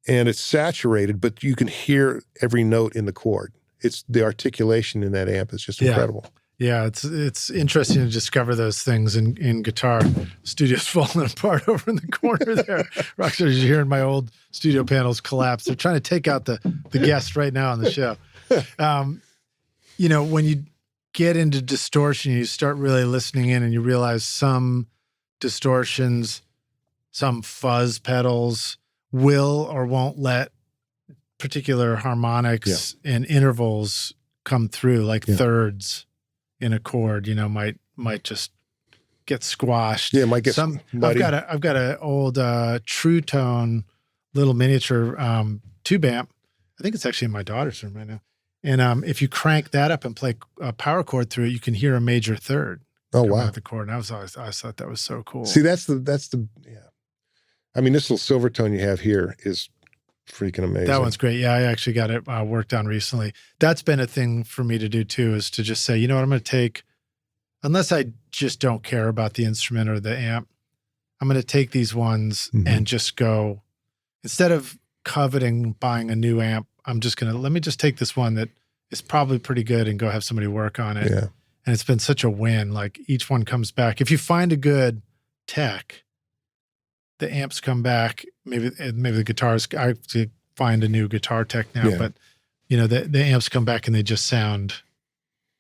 And it's saturated, but you can hear every note in the chord. It's the articulation in that amp is just incredible. Yeah, it's interesting to discover those things in guitar. Studio's falling apart over in the corner there. Rockstars, you're hearing my old studio panels collapse. They're trying to take out the guest right now on the show. When you get into distortion, you start really listening in and you realize some distortions, some fuzz pedals will or won't let particular harmonics and intervals come through, like thirds in a chord, might just get squashed. Yeah, it might get muddy. I've got an old True Tone little miniature tube amp. I think it's actually in my daughter's room right now. And if you crank that up and play a power chord through it, you can hear a major third. Oh wow! Out the chord, and I thought that was so cool. See, that's the. I mean, this little Silvertone you have here is freaking amazing. That one's great. Yeah, I actually got it worked on recently. That's been a thing for me to do too, is to just say, you know what, I'm going to take, unless I just don't care about the instrument or the amp, I'm going to take these ones and just go, instead of coveting buying a new amp, I'm just going to, let me just take this one that is probably pretty good and go have somebody work on it. Yeah. And it's been such a win. Like each one comes back. If you find a good tech, the amps come back. Maybe the guitars. I have to find a new guitar tech now, but the amps come back and they just sound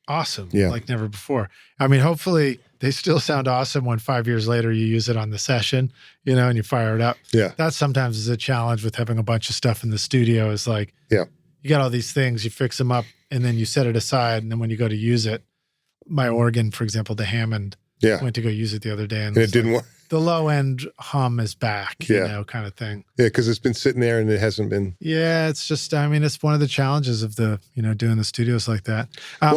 awesome, like never before. I mean, hopefully they still sound awesome when 5 years later you use it on the session, and you fire it up. Yeah, that sometimes is a challenge with having a bunch of stuff in the studio. Is like, you got all these things, you fix them up, and then you set it aside, and then when you go to use it, my organ, for example, the Hammond, went to go use it the other day, and it didn't work. The low end hum is back, kind of thing. Yeah, because it's been sitting there and it hasn't been. Yeah, it's just, I mean, it's one of the challenges of the, doing the studios like that.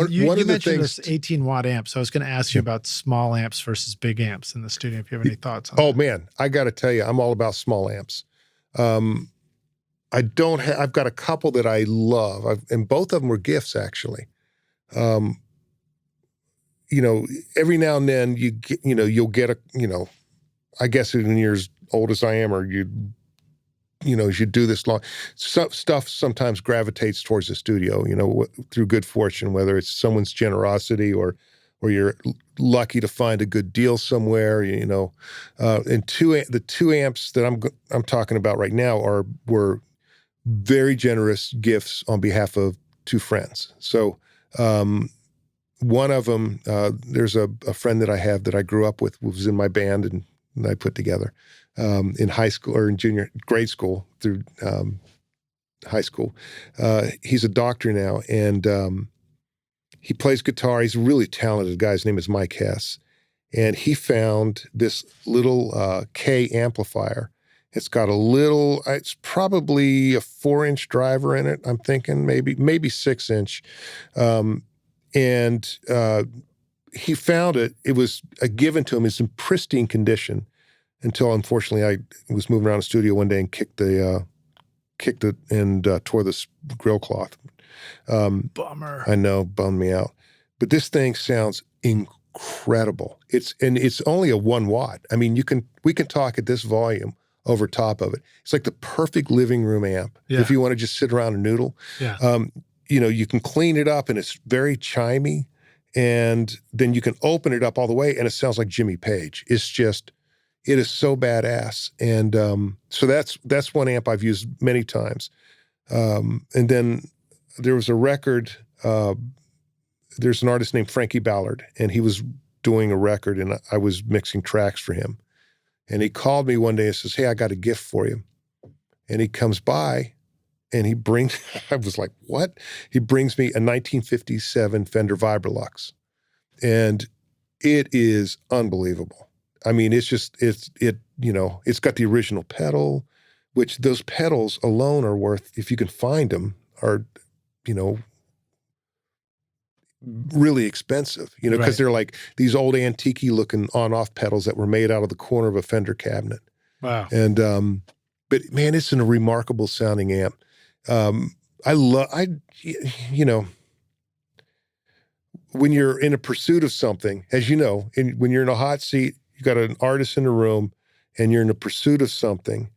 You mentioned this 18-watt amp, so I was going to ask you about small amps versus big amps in the studio, if you have any thoughts on that. Oh, man, I got to tell you, I'm all about small amps. I've got a couple that I love, and both of them were gifts, actually. Every now and then you'll get a, I guess when you're as old as I am, or you do this long, stuff sometimes gravitates towards the studio, through good fortune, whether it's someone's generosity or you're lucky to find a good deal somewhere, and the two amps that I'm talking about right now were very generous gifts on behalf of two friends. So, one of them, there's a friend that I have that I grew up with, was in my band and I put together. in high school or in grade school through high school. He's a doctor now, and he plays guitar. He's a really talented guy. His name is Mike Hess. And he found this little K amplifier. It's got it's probably a 4-inch driver in it, I'm thinking, maybe 6-inch. And he found it. It was given to him. It's in pristine condition until, unfortunately, I was moving around the studio one day and kicked it and tore the grill cloth. Bummer. I know, bummed me out. But this thing sounds incredible. It's only a 1 watt. I mean, we can talk at this volume over top of it. It's like the perfect living room amp. Yeah. If you want to just sit around and noodle. Yeah. You can clean it up and it's very chimey, and then you can open it up all the way and it sounds like Jimmy Page. It is so badass. And so that's one amp I've used many times. And then there was a record, there's an artist named Frankie Ballard, and he was doing a record, and I was mixing tracks for him. And he called me one day and says, "Hey, I got a gift for you." And he comes by, and he brings, I was like, what? He brings me a 1957 Fender Vibrolux. And it is unbelievable. I mean, it's got the original pedal, which those pedals alone are worth, if you can find them, are, really expensive, because Right. they're like these old antique-y looking on-off pedals that were made out of the corner of a Fender cabinet. Wow. And, but man, it's a remarkable sounding amp. When you're in a pursuit of something, as you know, when you're in a hot seat, you got an artist in the room and you're in a pursuit of something.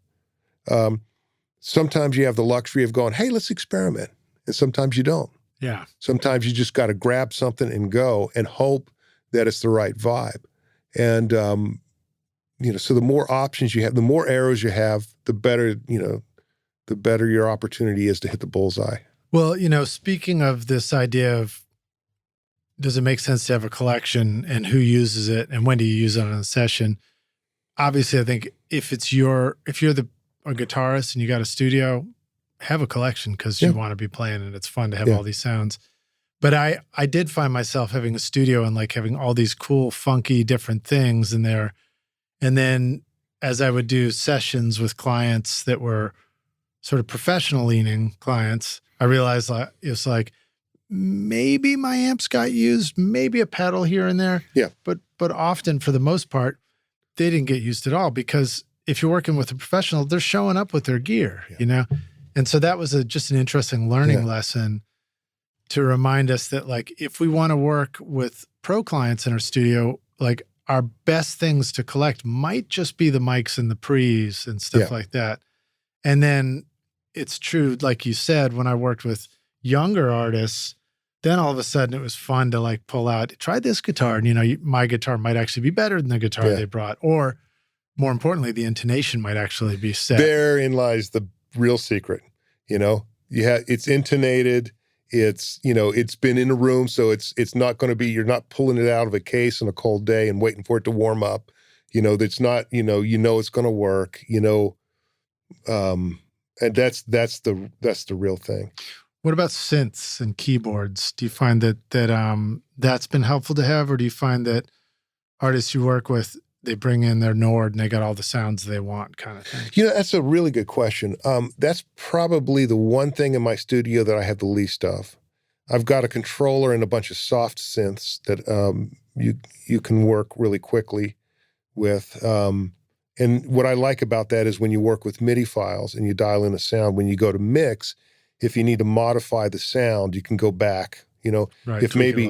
Sometimes you have the luxury of going, hey, let's experiment. And sometimes you don't. Yeah. Sometimes you just got to grab something and go and hope that it's the right vibe. And, so the more options you have, the more arrows you have, the better your opportunity is to hit the bullseye. Well, speaking of this idea of, does it make sense to have a collection and who uses it and when do you use it on a session? Obviously, I think if you're a guitarist and you got a studio, have a collection because you want to be playing and it's fun to have all these sounds. But I did find myself having a studio and like having all these cool, funky, different things in there. And then as I would do sessions with clients that were sort of professional leaning clients, I realized it's like, maybe my amps got used, maybe a pedal here and there. Yeah. But often, for the most part, they didn't get used at all, because if you're working with a professional, they're showing up with their gear, And so that was just an interesting learning lesson to remind us that, like, if we want to work with pro clients in our studio, like, our best things to collect might just be the mics and the pre's and stuff like that. And then it's true, like you said, when I worked with younger artists, then all of a sudden it was fun to like pull out, try this guitar. And, my guitar might actually be better than the guitar they brought. Or more importantly, the intonation might actually be set. Therein lies the real secret. It's intonated. It's, it's been in a room. So it's not going to be, you're not pulling it out of a case on a cold day and waiting for it to warm up. That's not, it's going to work, and that's the real thing. What about synths and keyboards? Do you find that's been helpful to have, or do you find that artists you work with, they bring in their Nord and they got all the sounds they want, kind of thing? That's a really good question. That's probably the one thing in my studio that I have the least of. I've got a controller and a bunch of soft synths that you can work really quickly with. And what I like about that is when you work with MIDI files and you dial in a sound, when you go to mix, if you need to modify the sound, you can go back, Right, if maybe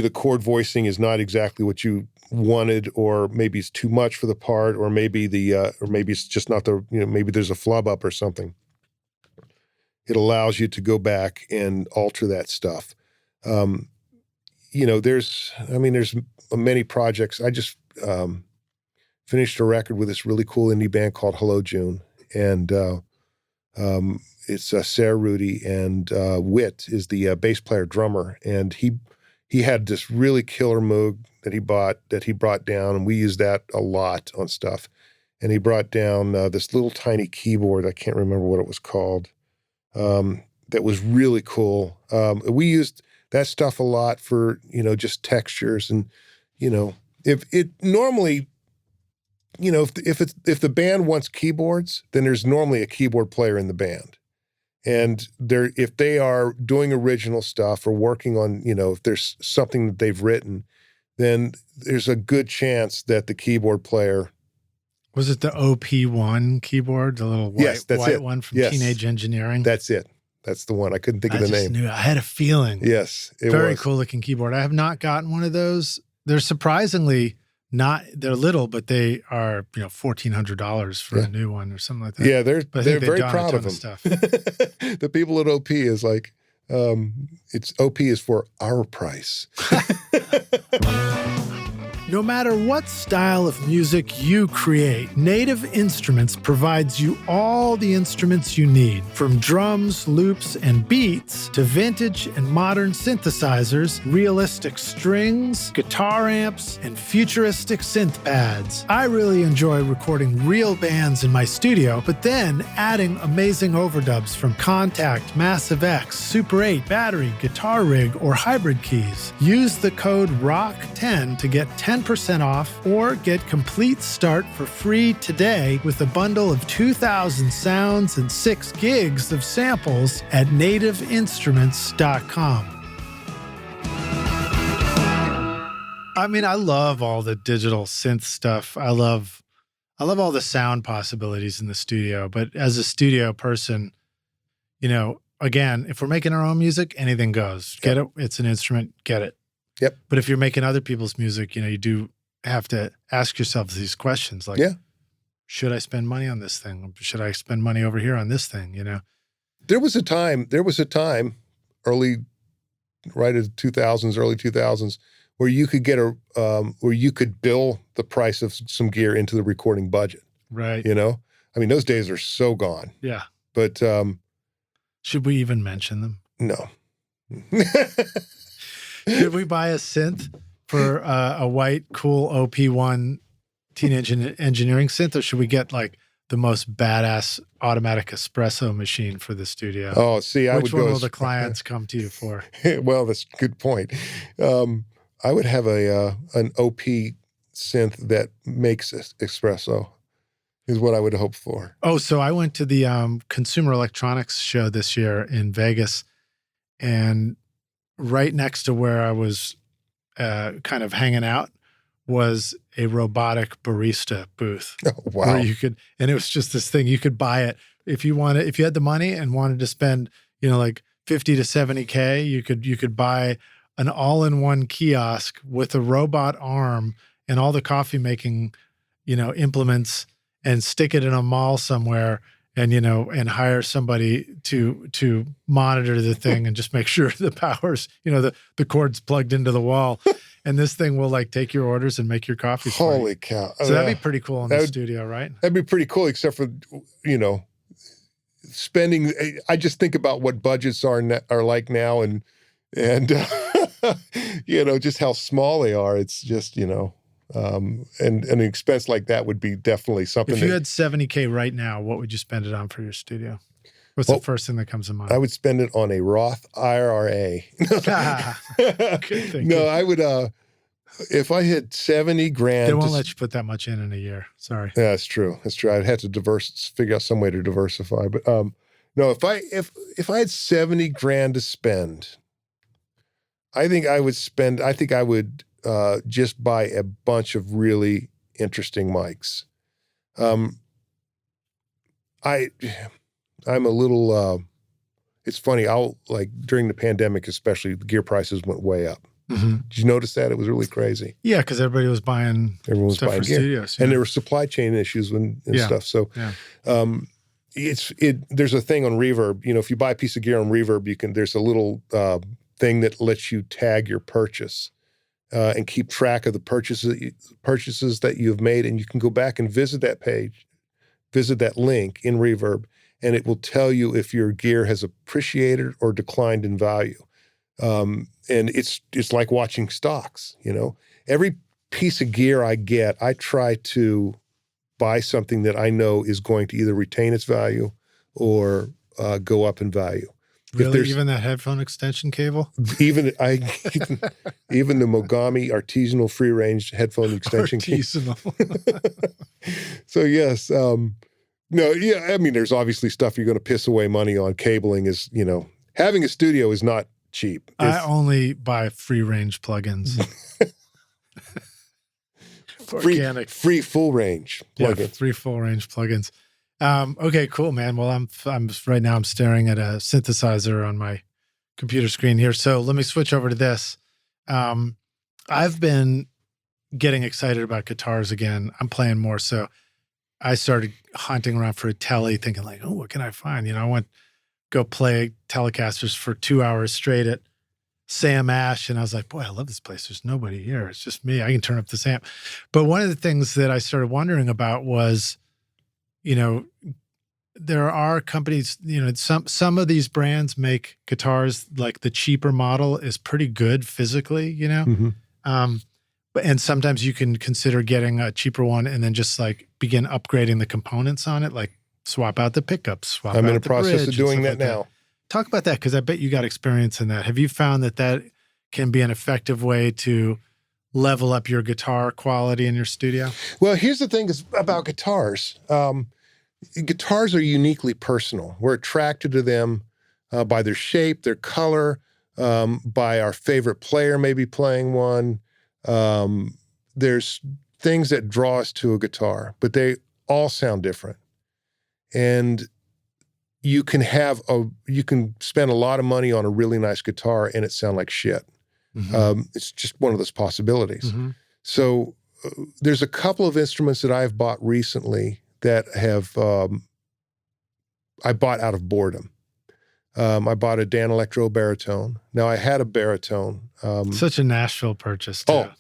the chord voicing is not exactly what you wanted, or maybe it's too much for the part, or maybe it's just not maybe there's a flub up or something. It allows you to go back and alter that stuff. There's many projects. I just finished a record with this really cool indie band called Hello June, and it's Sarah Rudy, and Whit is the bass player drummer, and he had this really killer Moog that he brought down, and we used that a lot on stuff. and he brought down this little tiny keyboard. I can't remember what it was called. That was really cool. We used that stuff a lot for, just textures and, if it normally, if the band wants keyboards, then there's normally a keyboard player in the band. And if they are doing original stuff or working on, if there's something that they've written, then there's a good chance that the keyboard player. Was it the OP1 keyboard, the little white one from Teenage Engineering? That's it. That's the one. I couldn't think of the name. Knew it. I had a feeling. Yes, it was. Very cool looking keyboard. I have not gotten one of those. They're surprisingly they're little, but they are, $1,400 for a new one or something like that. Yeah, they're very proud of them. Stuff. The people at OP is like, OP is for our price. No matter what style of music you create, Native Instruments provides you all the instruments you need, from drums, loops, and beats to vintage and modern synthesizers, realistic strings, guitar amps, and futuristic synth pads. I really enjoy recording real bands in my studio, but then adding amazing overdubs from Contact, Massive X, Super 8, Battery, Guitar Rig, or Hybrid keys. Use the code ROCK10 to get 10% off or get complete start for free today with a bundle of 2,000 sounds and 6 gigs of samples at nativeinstruments.com. I mean, I love all the digital synth stuff. I love all the sound possibilities in the studio, but as a studio person, again, if we're making our own music, anything goes. Get it? It's an instrument, get it. Yep. But if you're making other people's music, you do have to ask yourself these questions like, should I spend money on this thing? Should I spend money over here on this thing? There was a time, early 2000s, where you could get where you could bill the price of some gear into the recording budget. Right. I mean, those days are so gone. Yeah. But should we even mention them? No. Should we buy a synth for a white, cool OP1 Teenage Engineering synth, or should we get like the most badass automatic espresso machine for the studio? Oh, see, Which one will the clients come to you for? Well, that's a good point. I would have an OP synth that makes espresso is what I would hope for. Oh, so I went to the Consumer Electronics show this year in Vegas, and right next to where I was kind of hanging out was a robotic barista booth. Oh, wow. Where you could, and it was just this thing, you could buy it. If you had the money and wanted to spend, like 50 to 70K, you could buy an all-in-one kiosk with a robot arm and all the coffee making, implements, and stick it in a mall somewhere and, and hire somebody to monitor the thing and just make sure the power's, the cord's plugged into the wall. And this thing will like take your orders and make your coffee. Holy cow. So that'd be pretty cool in the studio, right? That'd be pretty cool, except for, spending. I just think about what budgets are like now and just how small they are. It's just, and an expense like that would be definitely something. If you had 70K right now, what would you spend it on for your studio? What's the first thing that comes to mind? I would spend it on a Roth IRA. Good thinking. No, I would, if I had 70 grand. They won't let you put that much in a year. Sorry. Yeah, that's true. That's true. I'd have to figure out some way to diversify. But no, if I had 70 grand to spend, I think I would just buy a bunch of really interesting mics. I'm a little, it's funny, during the pandemic especially, the gear prices went way up. Mm-hmm. Did you notice that? It was really crazy. Yeah, because everybody was buying stuff for gear. Studios. And there were supply chain issues and stuff. So there's a thing on Reverb. If you buy a piece of gear on Reverb, there's a little thing that lets you tag your purchase and keep track of the purchases that you've made. And you can go back and visit that page, visit that link in Reverb, and it will tell you if your gear has appreciated or declined in value. And it's like watching stocks, Every piece of gear I get, I try to buy something that I know is going to either retain its value or go up in value. Really, even that headphone extension cable? Even the Mogami artisanal free range headphone extension artisanal. cable. So yes, no, yeah. I mean, there's obviously stuff you're going to piss away money on. Cabling is, having a studio is not cheap. I only buy free range plugins. free full range plugins. Yeah, free full range plugins. Okay, cool, man. Well, I'm right now I'm staring at a synthesizer on my computer screen here. So let me switch over to this. I've been getting excited about guitars again. I'm playing more. So I started hunting around for a Tele, thinking like, oh, what can I find? I went go play Telecasters for 2 hours straight at Sam Ash. And I was like, boy, I love this place. There's nobody here. It's just me. I can turn up this amp. But one of the things that I started wondering about was, there are companies, some of these brands make guitars, like the cheaper model is pretty good physically, Mm-hmm. And sometimes you can consider getting a cheaper one and then just like begin upgrading the components on it, like swap out the pickups, I'm in the process of doing that now. Talk about that, because I bet you got experience in that. Have you found that can be an effective way to level up your guitar quality in your studio? Well, here's the thing about guitars. Guitars are uniquely personal. We're attracted to them by their shape, their color, by our favorite player maybe playing one. There's things that draw us to a guitar, but they all sound different. And you can spend a lot of money on a really nice guitar and it sound like shit. Mm-hmm. It's just one of those possibilities. Mm-hmm. So there's a couple of instruments that I've bought recently that have, I bought out of boredom. I bought a Dan Electro baritone. Now I had a baritone. Such a Nashville purchase too. Oh,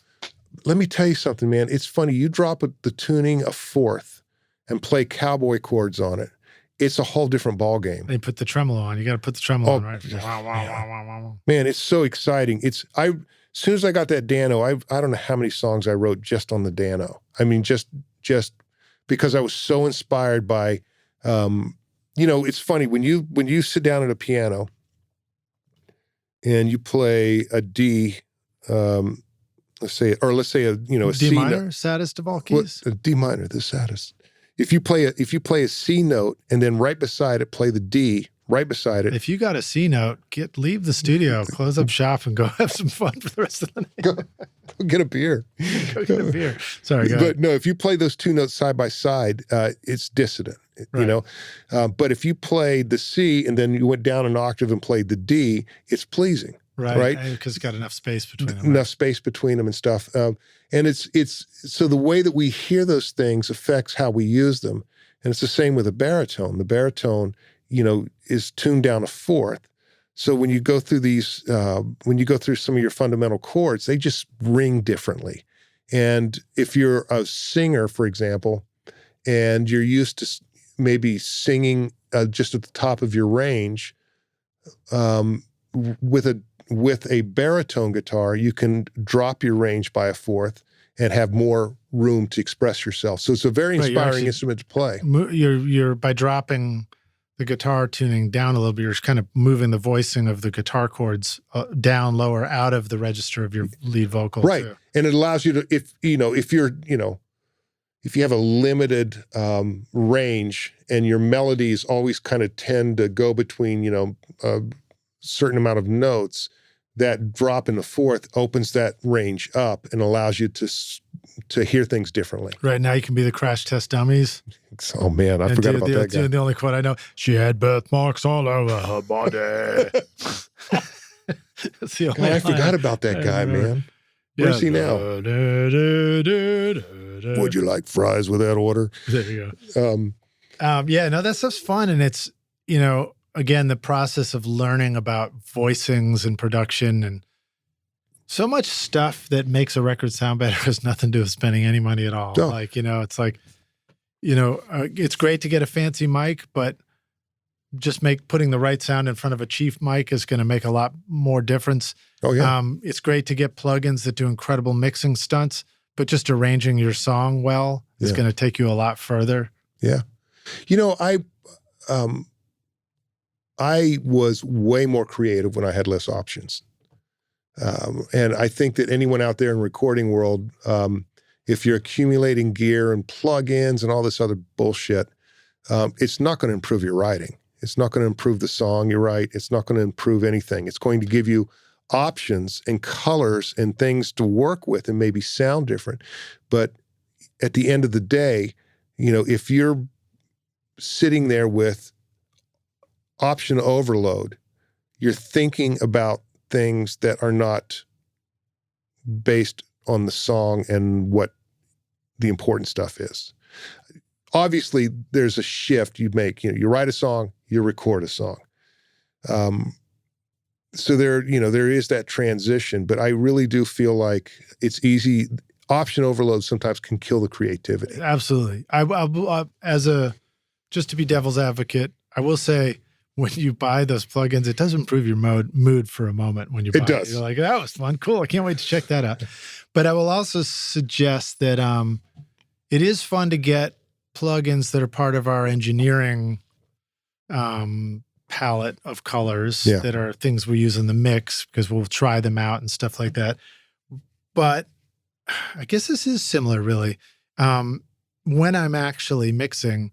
let me tell you something, man. It's funny. You drop the tuning a fourth and play cowboy chords on it. It's a whole different ball game. They put the tremolo on. You got to put the tremolo on, right? Wow, wow, wow, wow, wow. Man, it's so exciting. As soon as I got that Dano, I don't know how many songs I wrote just on the Dano. I mean, just because I was so inspired by, it's funny when you sit down at a piano and you play a D, let's say a D C minor, saddest of all keys. A D minor, the saddest. If you play a C note and then right beside it play the D, right beside it. If you got a C note, leave the studio, close up shop, and go have some fun for the rest of the night. Go get a beer. Go get a beer. Sorry, go ahead. No, if you play those two notes side by side, it's dissonant. Right. But if you played the C and then you went down an octave and played the D, it's pleasing. Right? Because it's got enough space between them. Enough space between them and stuff. And it's so the way that we hear those things affects how we use them. And it's the same with a baritone. The baritone, is tuned down a fourth. So when you go through some of your fundamental chords, they just ring differently. And if you're a singer, for example, and you're used to maybe singing just at the top of your range, with a baritone guitar, you can drop your range by a fourth and have more room to express yourself. So it's a very inspiring instrument to play. You're by dropping the guitar tuning down a little bit, you're kind of moving the voicing of the guitar chords down lower out of the register of your lead vocal. Right. Too. And it allows you to, if you have a limited range and your melodies always kind of tend to go between, a certain amount of notes, that drop in the fourth opens that range up and allows you to hear things differently. Right, now you can be the Crash Test Dummies. Oh man, I forgot about that guy. The only quote I know, she had birthmarks all over her body. That's the only I forgot about that guy, man. Where's he now? Would you like fries with that order? There you go. That stuff's fun. And it's, again, the process of learning about voicings and production and so much stuff that makes a record sound better has nothing to do with spending any money at all. No. It's like, it's great to get a fancy mic, but just putting the right sound in front of a cheap mic is going to make a lot more difference. Oh yeah. It's great to get plugins that do incredible mixing stunts, but just arranging your song well is going to take you a lot further. Yeah. You know, I was way more creative when I had less options. And I think that anyone out there in recording world, if you're accumulating gear and plugins and all this other bullshit, it's not going to improve your writing. It's not going to improve the song you write. It's not going to improve anything. It's going to give you options and colors and things to work with and maybe sound different. But at the end of the day, you know, if you're sitting there with option overload, you're thinking about things that are not based on the song and what the important stuff is. Obviously, there's a shift you make. You know, you write a song, you record a song. So there is that transition, but I really do feel like it's easy. Option overload sometimes can kill the creativity. Absolutely. Just to be devil's advocate, I will say when you buy those plugins, it does improve your mood for a moment when you buy it. Does. You're like, that was fun. Cool. I can't wait to check that out. But I will also suggest that it is fun to get plugins that are part of our engineering palette of colors that are things we use in the mix because we'll try them out and stuff like that. But I guess this is similar, really. When I'm actually mixing,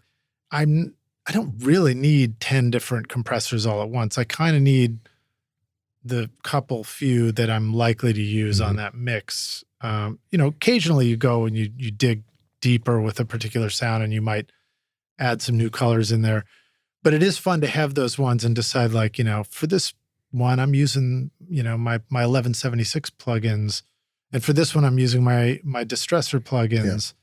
I don't really need 10 different compressors all at once. I kind of need the few that I'm likely to use on that mix. You know, occasionally you go and you dig deeper with a particular sound and you might add some new colors in there. But it is fun to have those ones and decide, like, you know, for this one, I'm using, you know, my 1176 plugins. And for this one, I'm using my distressor plugins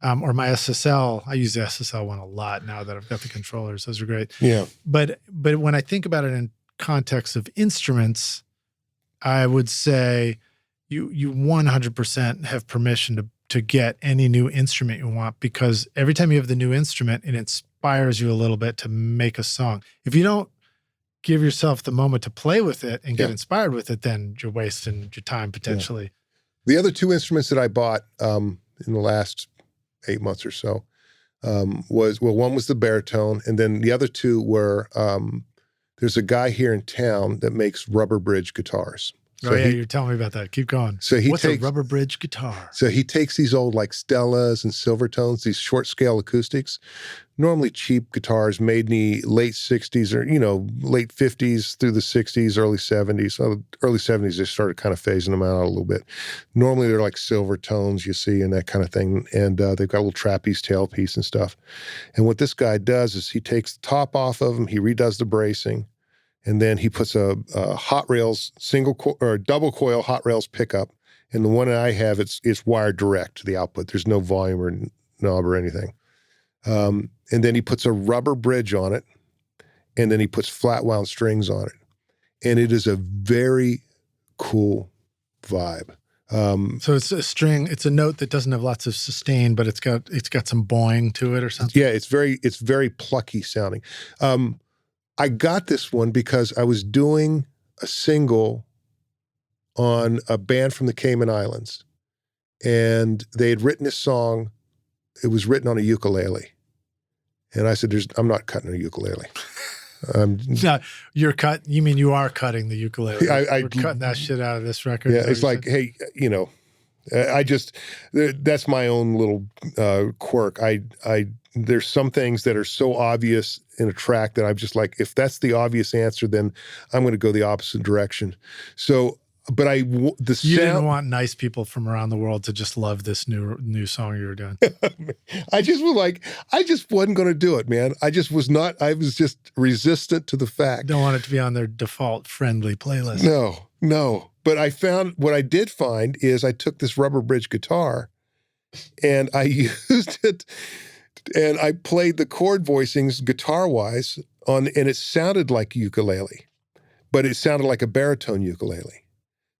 or my SSL. I use the SSL one a lot now that I've got the controllers. Those are great. Yeah. But when I think about it in context of instruments, I would say you 100% have permission to get any new instrument you want, because every time you have the new instrument, it inspires you a little bit to make a song. If you don't give yourself the moment to play with it and get inspired with it, then you're wasting your time potentially. Yeah. The other two instruments that I bought in the last 8 months or so one was the baritone, and then the other two were there's a guy here in town that makes rubber bridge guitars. So you're telling me about that. Keep going. So What's a rubber bridge guitar? So he takes these old like Stellas and Silvertones, these short scale acoustics, normally cheap guitars made in the late 60s or, you know, late 50s through the 60s, early 70s. So early 70s, they started kind of phasing them out a little bit. Normally they're like Silvertones you see and that kind of thing. And they've got a little trapeze tailpiece and stuff. And what this guy does is he takes the top off of them, he redoes the bracing, and then he puts a Hot Rails double coil Hot Rails pickup. And the one that I have, it's wired direct to the output. There's no volume or knob or anything. And then he puts a rubber bridge on it, and then he puts flat wound strings on it. And it is a very cool vibe. So it's a string, it's a note that doesn't have lots of sustain, but it's got some boing to it or something. Yeah, it's very plucky sounding. I got this one because I was doing a single on a band from the Cayman Islands, and they had written this song. It was written on a ukulele, and I said, "I'm not cutting a ukulele." No, you mean you are cutting the ukulele? We're cutting that shit out of this record. Yeah, it's like, hey, you know, that's my own little quirk. There's some things that are so obvious in a track that I'm just like, if that's the obvious answer, then I'm going to go the opposite direction. So, but you didn't want nice people from around the world to just love this new song you were doing. I just wasn't going to do it, man. I was just resistant to the fact. Don't want it to be on their default friendly playlist. No. But what I did find is I took this rubber bridge guitar and I used it and I played the chord voicings guitar-wise and it sounded like ukulele, but it sounded like a baritone ukulele.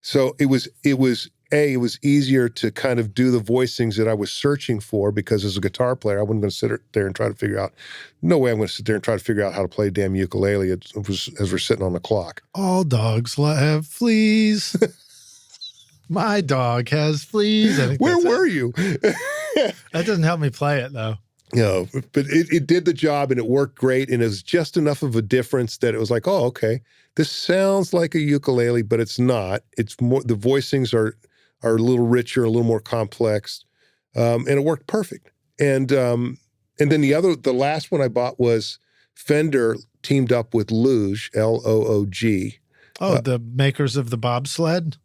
So it was easier to kind of do the voicings that I was searching for, because as a guitar player, I wasn't going to sit there and try to figure out, no way I'm going to sit there and try to figure out how to play a damn ukulele as we're sitting on the clock. All dogs have fleas. My dog has fleas. I think Where were you? That doesn't help me play it, though. No, but it did the job and it worked great. And it was just enough of a difference that it was like, oh, okay, this sounds like a ukulele, but it's not. It's more, the voicings are a little richer, a little more complex. And it worked perfect. And then the last one I bought was Fender teamed up with Loog, L-O-O-G. Oh, the makers of the bobsled?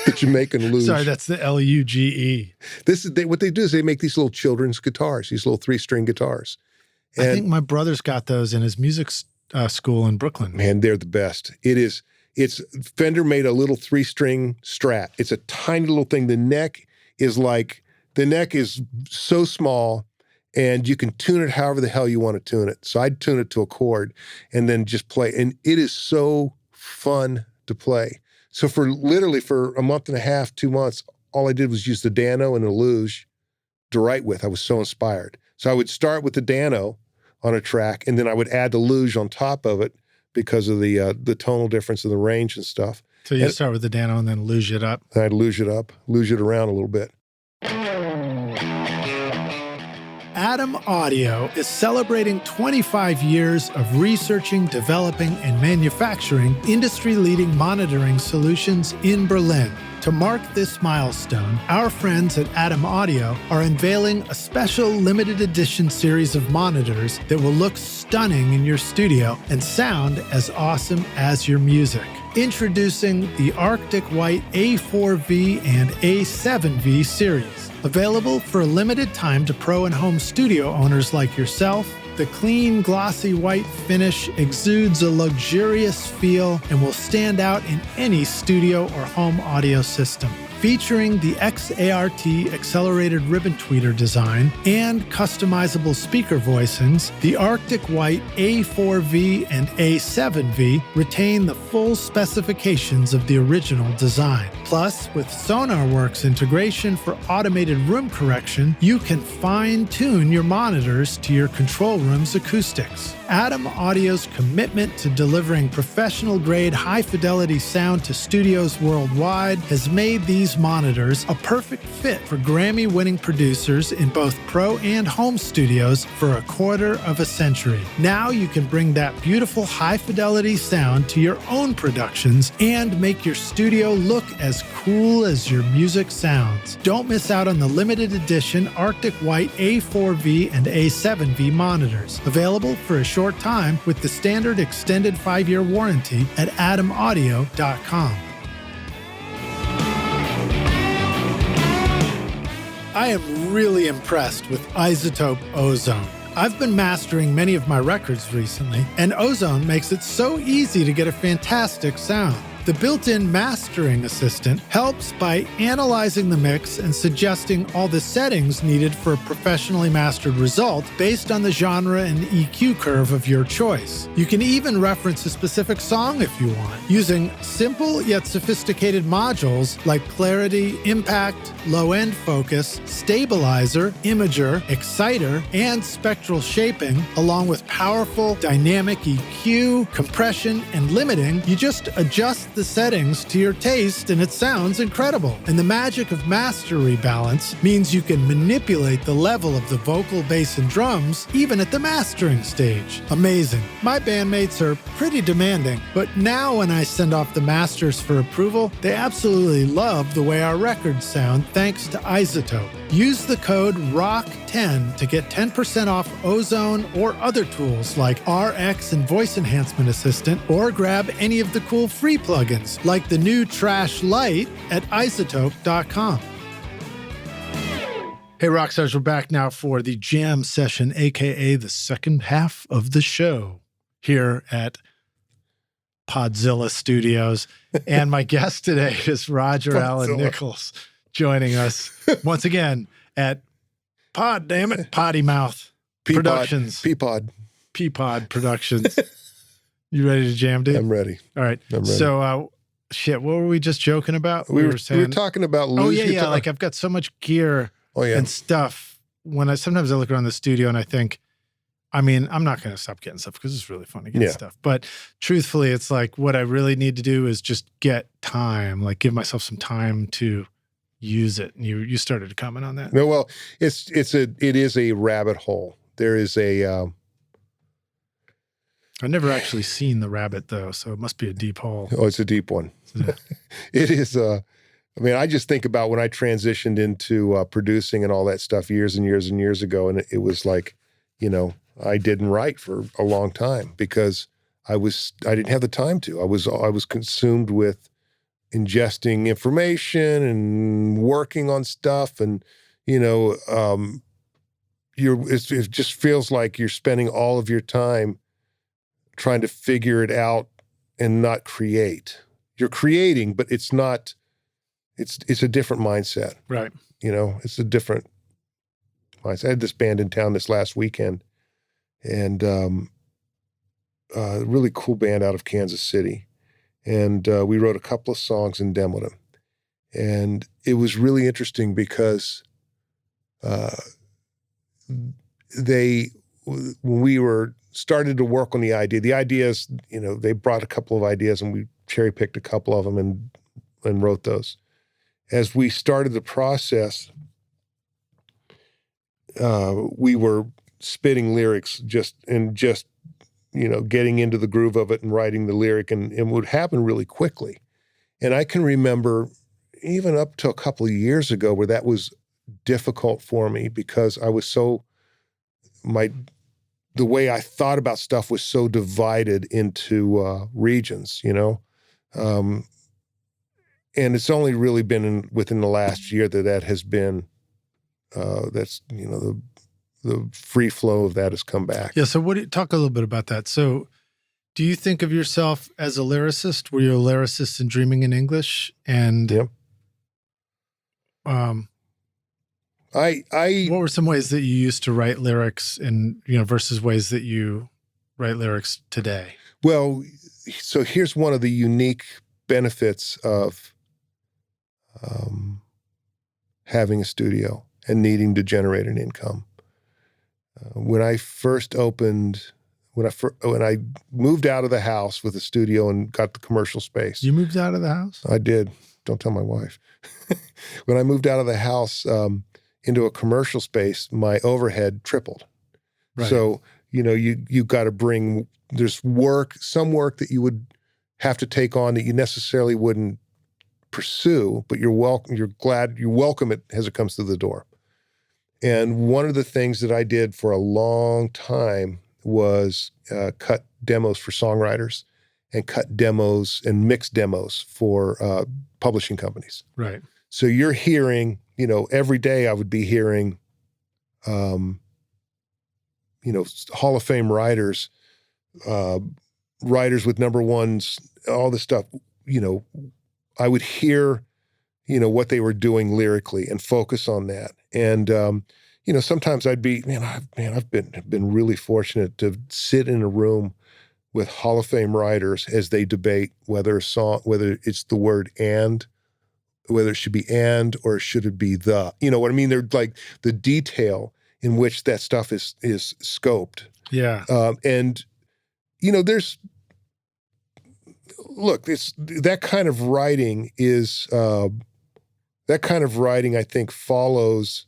The Jamaican Loog. Sorry, that's the L-U-G-E. What they do is they make these little children's guitars, these little 3-string guitars. And I think my brother's got those in his music school in Brooklyn. Man, they're the best. It's Fender made a little 3-string Strat. It's a tiny little thing. The neck is so small, and you can tune it however the hell you want to tune it. So I'd tune it to a chord and then just play. And it is so fun to play. So for a month and a half, 2 months, all I did was use the Dano and the Loog to write with. I was so inspired. So I would start with the Dano on a track, and then I would add the Loog on top of it because of the tonal difference and the range and stuff. So you start with the Dano and then Loog it up? I'd Loog it around a little bit. Adam Audio is celebrating 25 years of researching, developing, and manufacturing industry-leading monitoring solutions in Berlin. To mark this milestone, our friends at Adam Audio are unveiling a special limited edition series of monitors that will look stunning in your studio and sound as awesome as your music. Introducing the Arctic White A4V and A7V series. Available for a limited time to pro and home studio owners like yourself, the clean, glossy white finish exudes a luxurious feel and will stand out in any studio or home audio system. Featuring the XART accelerated ribbon tweeter design and customizable speaker voicings, the Arctic White A4V and A7V retain the full specifications of the original design. Plus, with SonarWorks integration for automated room correction, you can fine-tune your monitors to your control room's acoustics. Adam Audio's commitment to delivering professional-grade, high-fidelity sound to studios worldwide has made these monitors a perfect fit for Grammy-winning producers in both pro and home studios for a quarter of a century. Now you can bring that beautiful high-fidelity sound to your own productions and make your studio look as cool as your music sounds. Don't miss out on the limited edition Arctic White A4V and A7V monitors, available for a short time with the standard extended 5-year warranty at adamaudio.com. I am really impressed with iZotope Ozone. I've been mastering many of my records recently, and Ozone makes it so easy to get a fantastic sound. The built-in mastering assistant helps by analyzing the mix and suggesting all the settings needed for a professionally mastered result based on the genre and EQ curve of your choice. You can even reference a specific song if you want, using simple yet sophisticated modules like clarity, impact, low-end focus, stabilizer, imager, exciter, and spectral shaping, along with powerful dynamic EQ, compression, and limiting. You just adjust the settings to your taste and it sounds incredible. And the magic of master rebalance means you can manipulate the level of the vocal, bass, and drums even at the mastering stage. Amazing. My bandmates are pretty demanding, but now when I send off the masters for approval, they absolutely love the way our records sound thanks to iZotope. Use the code ROCK10 to get 10% off Ozone or other tools like RX and Voice Enhancement Assistant, or grab any of the cool free plugins like the new Trash Light at iZotope.com. Hey Rockstars, we're back now for the jam session, aka the second half of the show here at Podzilla Studios. And my guest today is Roger Alan Nichols, joining us once again at Potty Mouth Productions. Peapod Productions. You ready to jam, dude? I'm ready. All right. I'm ready. So, what were we just joking about? We were talking about Loog. Oh, yeah. Like, I've got so much gear and stuff. Sometimes I look around the studio and I think, I mean, I'm not going to stop getting stuff because it's really fun to get stuff. But truthfully, it's like what I really need to do is just get time, like give myself some time to use it. And you started to comment on that. No, well, it is a rabbit hole. There is a. I've never actually seen the rabbit though, so it must be a deep hole. Oh, it's a deep one. It is. I mean, I just think about when I transitioned into producing and all that stuff years and years and years ago, and it was like, I didn't write for a long time because I didn't have the time to. I was consumed with ingesting information and working on stuff, and it just feels like you're spending all of your time trying to figure it out and not create. You're creating, but it's not. It's a different mindset, right? It's a different mindset. I had this band in town this last weekend. And a really cool band out of Kansas City. And we wrote a couple of songs and demoed them. And it was really interesting because when we started to work on the ideas, they brought a couple of ideas and we cherry-picked a couple of them and wrote those. As we started the process, we were spitting lyrics just getting into the groove of it and writing the lyric, and it would happen really quickly. And I can remember even up to a couple of years ago where that was difficult for me because I was the way I thought about stuff was so divided into regions, and it's only really been within the last year that has been the free flow of that has come back. Yeah. So talk a little bit about that. So do you think of yourself as a lyricist? Were you a lyricist in Dreaming in English? And yep. What were some ways that you used to write lyrics and, versus ways that you write lyrics today? Well, so here's one of the unique benefits of having a studio and needing to generate an income. When I moved out of the house with a studio and got the commercial space. You moved out of the house? I did. Don't tell my wife. When I moved out of the house into a commercial space, my overhead tripled. Right. So, you got to bring, there's some work that you would have to take on that you necessarily wouldn't pursue, but you're glad, you welcome it as it comes through the door. And one of the things that I did for a long time was cut demos for songwriters and cut demos and mix demos for publishing companies. Right. So you're hearing, every day I would be hearing, Hall of Fame writers, writers with number ones, all this stuff, I would hear, what they were doing lyrically and focus on that. And, sometimes I'd be, I've been really fortunate to sit in a room with Hall of Fame writers as they debate whether it's the word and, whether it should be and or should it be the. You know what I mean? They're like the detail in which that stuff is scoped. Yeah. That kind of writing I think follows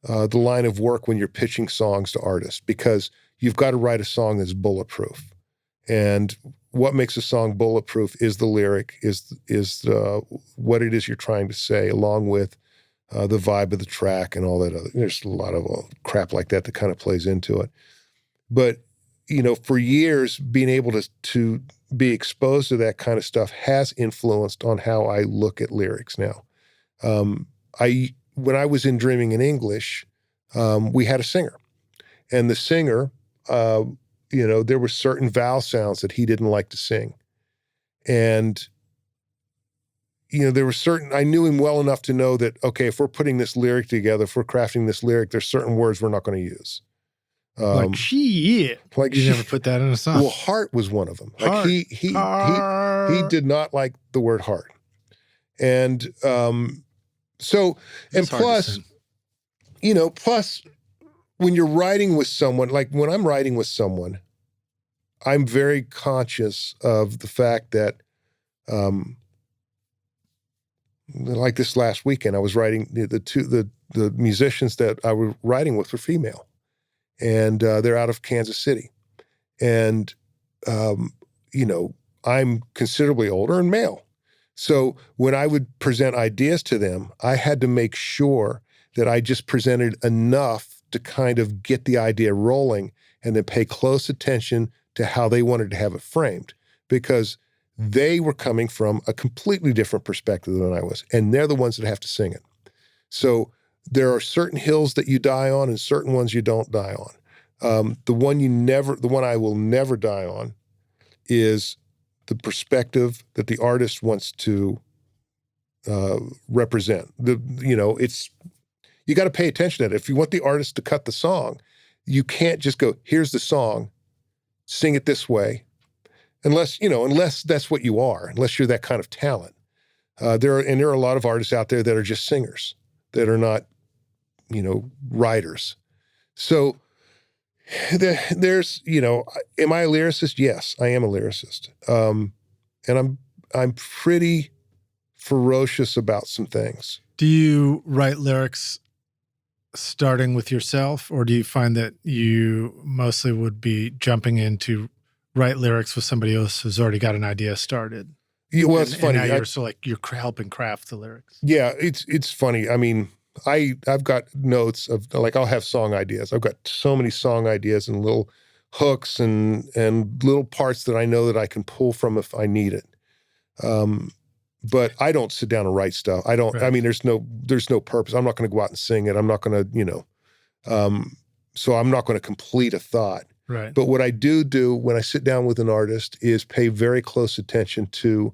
the line of work when you're pitching songs to artists, because you've got to write a song that's bulletproof. And what makes a song bulletproof is the lyric, is what it is you're trying to say, along with the vibe of the track and all that other. There's a lot of crap like that kind of plays into it. But, for years, being able to be exposed to that kind of stuff has influenced on how I look at lyrics now. When I was in Dreaming in English, we had a singer. And the singer, there were certain vowel sounds that he didn't like to sing. And, there were I knew him well enough to know that, okay, if we're putting this lyric together, if we're crafting this lyric, there's certain words we're not going to use. Like shit. Like you never put that in a song. Well, heart was one of them. Heart. Like he did not like the word heart. And plus when you're writing with someone, like when I'm writing with someone, I'm very conscious of the fact that, like this last weekend, I was writing the musicians that I was writing with were female, and they're out of Kansas City, and I'm considerably older and male. So when I would present ideas to them, I had to make sure that I just presented enough to kind of get the idea rolling and then pay close attention to how they wanted to have it framed, because they were coming from a completely different perspective than I was, and they're the ones that have to sing it. So there are certain hills that you die on and certain ones you don't die on. The one I will never die on is the perspective that the artist wants to represent. You got to pay attention to that. If you want the artist to cut the song, you can't just go, here's the song, sing it this way, unless that's what you are, unless you're that kind of talent. There are a lot of artists out there that are just singers, that are not, writers. So there's, am I a lyricist? Yes, I am a lyricist. And I'm pretty ferocious about some things. Do you write lyrics starting with yourself, or do you find that you mostly would be jumping in to write lyrics with somebody else who's already got an idea started? Well, it's funny. And now you're helping craft the lyrics. Yeah, it's funny. I mean, I've got notes of, like, I'll have song ideas. I've got so many song ideas and little hooks and little parts that I know that I can pull from if I need it. But I don't sit down and write stuff. I don't. Right. I mean, there's no purpose. I'm not going to go out and sing it. I'm not going to, so I'm not going to complete a thought. Right. But what I do when I sit down with an artist is pay very close attention to.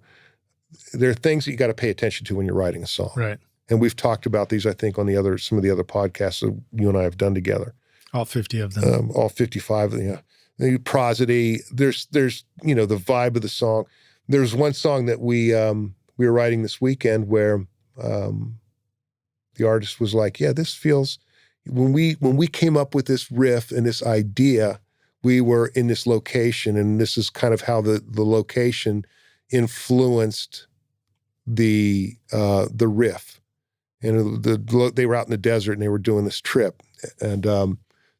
There are things that you got to pay attention to when you're writing a song. Right. And we've talked about these, I think, on some of the other podcasts that you and I have done together. All 50 of them. All 55. Yeah. The prosody. There's the vibe of the song. There's one song that we were writing this weekend where the artist was like, yeah, this feels, when we came up with this riff and this idea, we were in this location, and this is kind of how the location influenced the riff. And they were out in the desert and they were doing this trip. And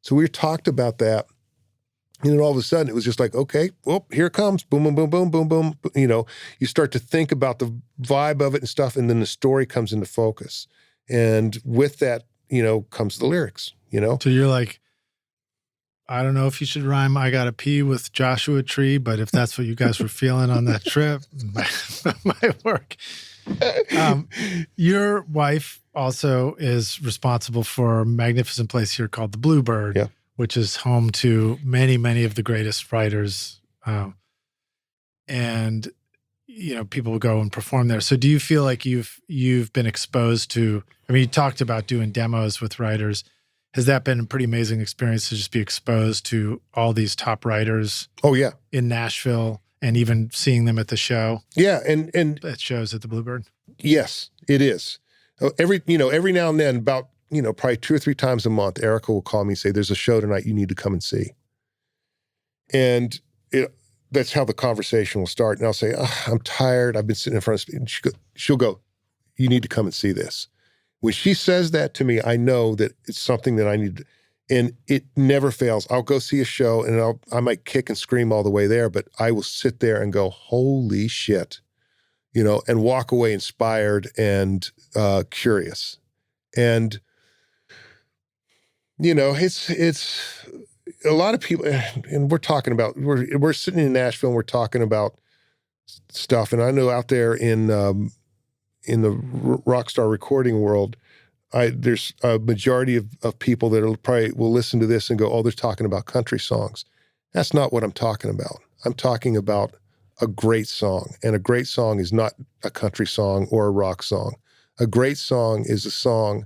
so we talked about that. And then all of a sudden it was just like, okay, well, here it comes. Boom, boom, boom, boom, boom, boom. You start to think about the vibe of it and stuff, and then the story comes into focus. And with that, comes the lyrics, So you're like, I don't know if you should rhyme I Gotta Pee with Joshua Tree, but if that's what you guys were feeling on that trip, might work. Your wife also is responsible for a magnificent place here called the Bluebird. Yeah. Which is home to many, many of the greatest writers. And, people will go and perform there. So do you feel like you've been exposed to, you talked about doing demos with writers. Has that been a pretty amazing experience to just be exposed to all these top writers? Oh, yeah. In Nashville, and even seeing them at the show? Yeah. And at shows at the Bluebird? Yes, it is. Every now and then, about, probably 2 or 3 times a month, Erica will call me and say, there's a show tonight you need to come and see. And that's how the conversation will start. And I'll say, I'm tired. I've been sitting in front of and she'll go, you need to come and see this. When she says that to me, I know that it's something that I need. And it never fails. I'll go see a show and I might kick and scream all the way there, but I will sit there and go, holy shit, and walk away inspired and curious. And it's a lot of people, and we're sitting in Nashville and we're talking about stuff. And I know out there in the rock star recording world, there's a majority of people that probably will listen to this and go, oh, they're talking about country songs. That's not what I'm talking about. I'm talking about a great song. And a great song is not a country song or a rock song. A great song is a song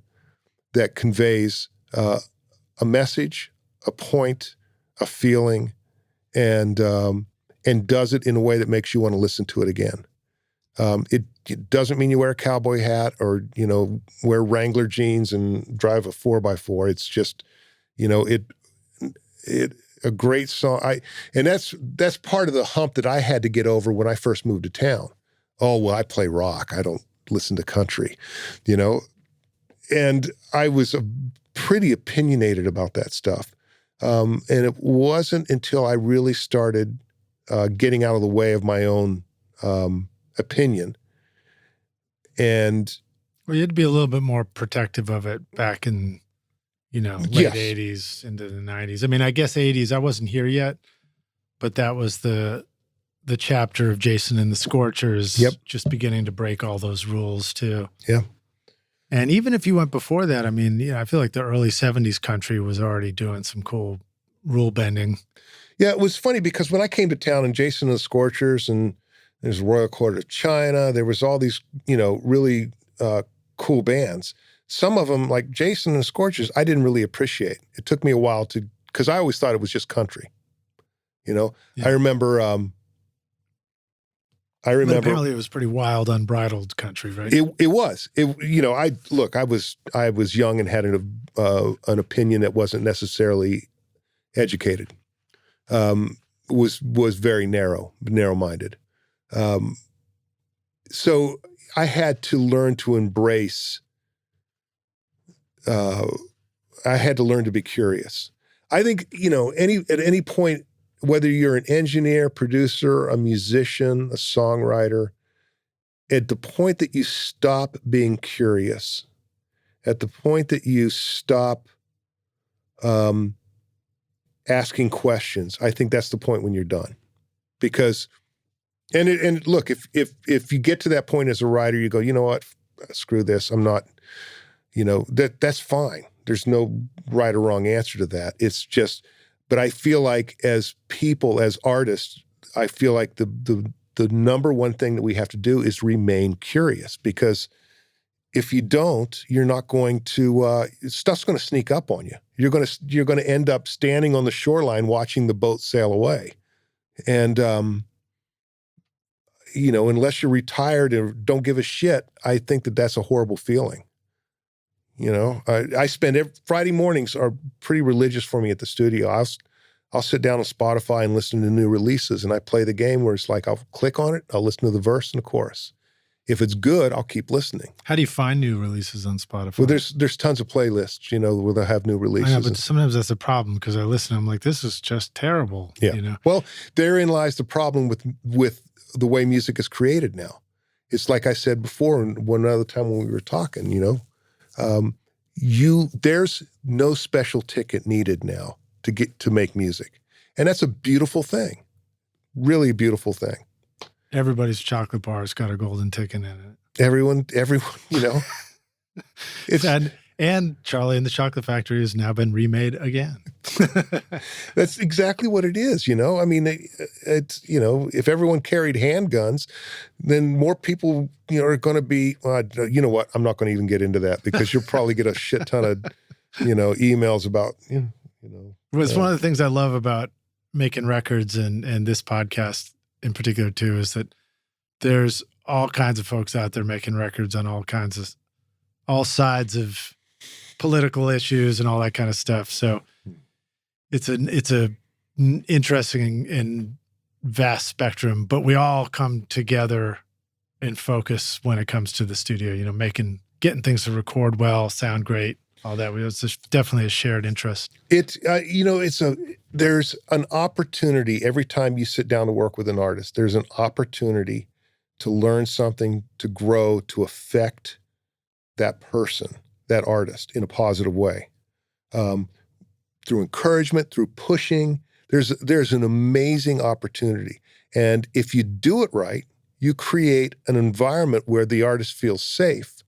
that conveys a message, a point, a feeling, and does it in a way that makes you want to listen to it again. It doesn't mean you wear a cowboy hat or, wear Wrangler jeans and drive a 4x4. It's just, a great song. And that's part of the hump that I had to get over when I first moved to town. Oh, well, I play rock. I don't listen to country, And I was pretty opinionated about that stuff. And it wasn't until I really started getting out of the way of my own opinion. And well, you had to be a little bit more protective of it back in, late Yes. 80s into the 90s. I mean, I guess 80s, I wasn't here yet, but that was the chapter of Jason and the Scorchers just beginning to break all those rules too. Yeah. And even if you went before that, I mean, I feel like the early 70s country was already doing some cool rule bending. Yeah, it was funny because when I came to town and Jason and the Scorchers and there's Royal Court of China, there was all these, really cool bands. Some of them, like Jason and the Scorchers, I didn't really appreciate. It took me a while because I always thought it was just country. Yeah. I remember. But apparently it was pretty wild, unbridled country, right? It was. I was young and had an opinion that wasn't necessarily educated. Was very narrow-minded. So I had to learn to embrace. I had to learn to be curious. I think at any point, whether you're an engineer, producer, a musician, a songwriter, at the point that you stop being curious, at the point that you stop asking questions, I think that's the point when you're done. Because, and look, if you get to that point as a writer, you go, you know what, screw this, I'm not, that's fine. There's no right or wrong answer to that. It's just, but I feel like as people, as artists, I feel like the number one thing that we have to do is remain curious, because if you don't, you're not going to, stuff's going to sneak up on you. You're going to end up standing on the shoreline watching the boat sail away. And, unless you're retired and don't give a shit, I think that that's a horrible feeling. I spend Friday mornings are pretty religious for me at the studio. I'll sit down on Spotify and listen to new releases, and I play the game where it's like I'll click on it, I'll listen to the verse and the chorus. If it's good, I'll keep listening. How do you find new releases on Spotify? Well, there's tons of playlists, where they'll have new releases. I know, but sometimes that's a problem because I listen, I'm like, this is just terrible. Yeah. Well, therein lies the problem with the way music is created now. It's like I said before, and one other time when we were talking, there's no special ticket needed now to make music. And that's a beautiful thing. Really a beautiful thing. Everybody's chocolate bar's got a golden ticket in it. Everyone, it's and Charlie and the Chocolate Factory has now been remade again. That's exactly what it is. I mean, it's if everyone carried handguns, then more people are going to be. You know what? I'm not going to even get into that because you'll probably get a shit ton of emails about Well, it's one of the things I love about making records and this podcast in particular too, is that there's all kinds of folks out there making records on all sides of political issues and all that kind of stuff. So it's a interesting and vast spectrum, but we all come together and focus when it comes to the studio, getting things to record well, sound great, all that. It's definitely a shared interest. There's an opportunity every time you sit down to work with an artist. There's an opportunity to learn something, to grow, to affect that person, that artist, in a positive way. Through encouragement, through pushing, there's an amazing opportunity. And if you do it right, you create an environment where the artist feels safe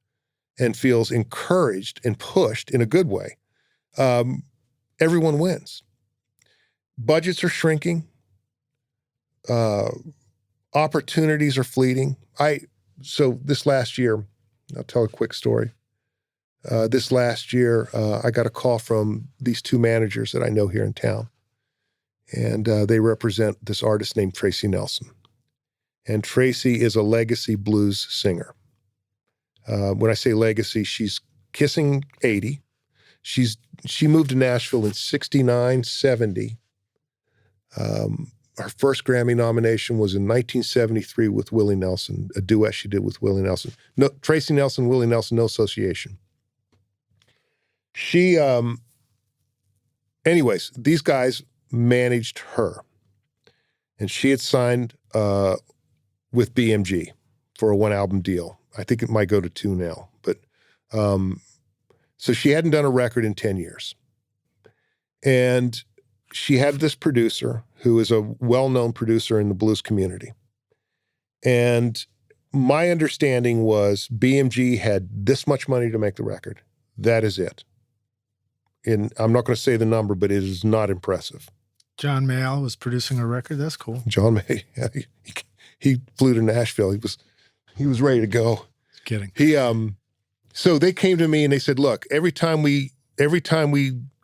and feels encouraged and pushed in a good way. Everyone wins. Budgets are shrinking. Opportunities are fleeting. So this last year, I'll tell a quick story. This last year, I got a call from these two managers that I know here in town. And they represent this artist named Tracy Nelson. And Tracy is a legacy blues singer. When I say legacy, she's kissing 80. She moved to Nashville in 69, 70. Her first Grammy nomination was in 1973 with Willie Nelson, a duet she did with Willie Nelson. No, Tracy Nelson, Willie Nelson, no association. She, anyways, these guys managed her. And she had signed with BMG for a 1-album deal. I think it might go to 2 now. But so she hadn't done a record in 10 years. And she had this producer who is a well-known producer in the blues community. And my understanding was BMG had this much money to make the record. That is it. And I'm not going to say the number, but it is not impressive. John Mayall was producing a record. That's cool. John May, he flew to Nashville. He was ready to go. Just kidding. So they came to me and they said, look, every time we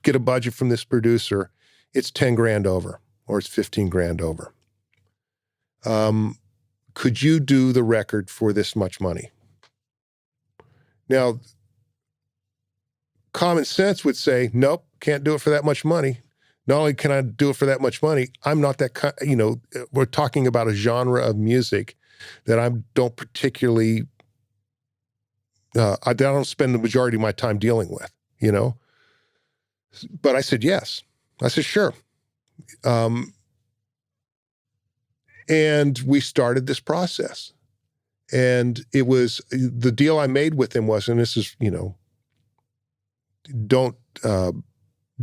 get a budget from this producer, it's 10 grand over, or it's 15 grand over. Could you do the record for this much money? Now, common sense would say, nope, can't do it for that much money. Not only can I do it for that much money, I'm not that kind, we're talking about a genre of music that I don't particularly, I don't spend the majority of my time dealing with, But I said, yes. I said, sure. And we started this process. And it was, the deal I made with him was, and this is,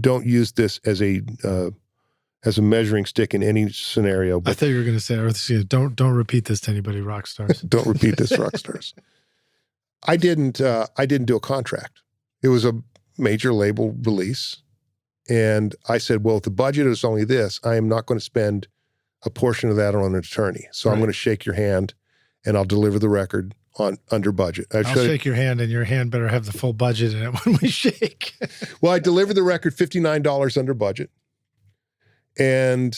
don't use this as a measuring stick in any scenario. But I thought you were going to say, don't repeat this to anybody, rock stars. Don't repeat this, rock stars. I didn't do a contract. It was a major label release. And I said, well, if the budget is only this, I am not going to spend a portion of that on an attorney. So I'm going to shake your hand and I'll deliver the record under budget. I'll shake your hand and your hand better have the full budget in it when we shake. Well, I delivered the record $59 under budget. And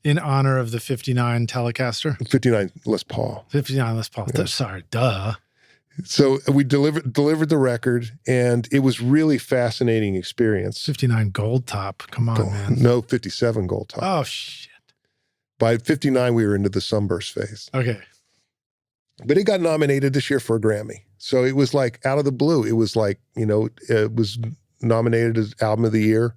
in honor of the 59 Telecaster? 59 Les Paul. 59 Les Paul. Yeah. Sorry, duh. So we delivered the record, and it was really fascinating experience. 59 Gold Top. Come on, man. No, 57 Gold Top. Oh, shit. By 59, we were into the Sunburst phase. Okay. But it got nominated this year for a Grammy. So it was like out of the blue. It was like, it was nominated as Album of the Year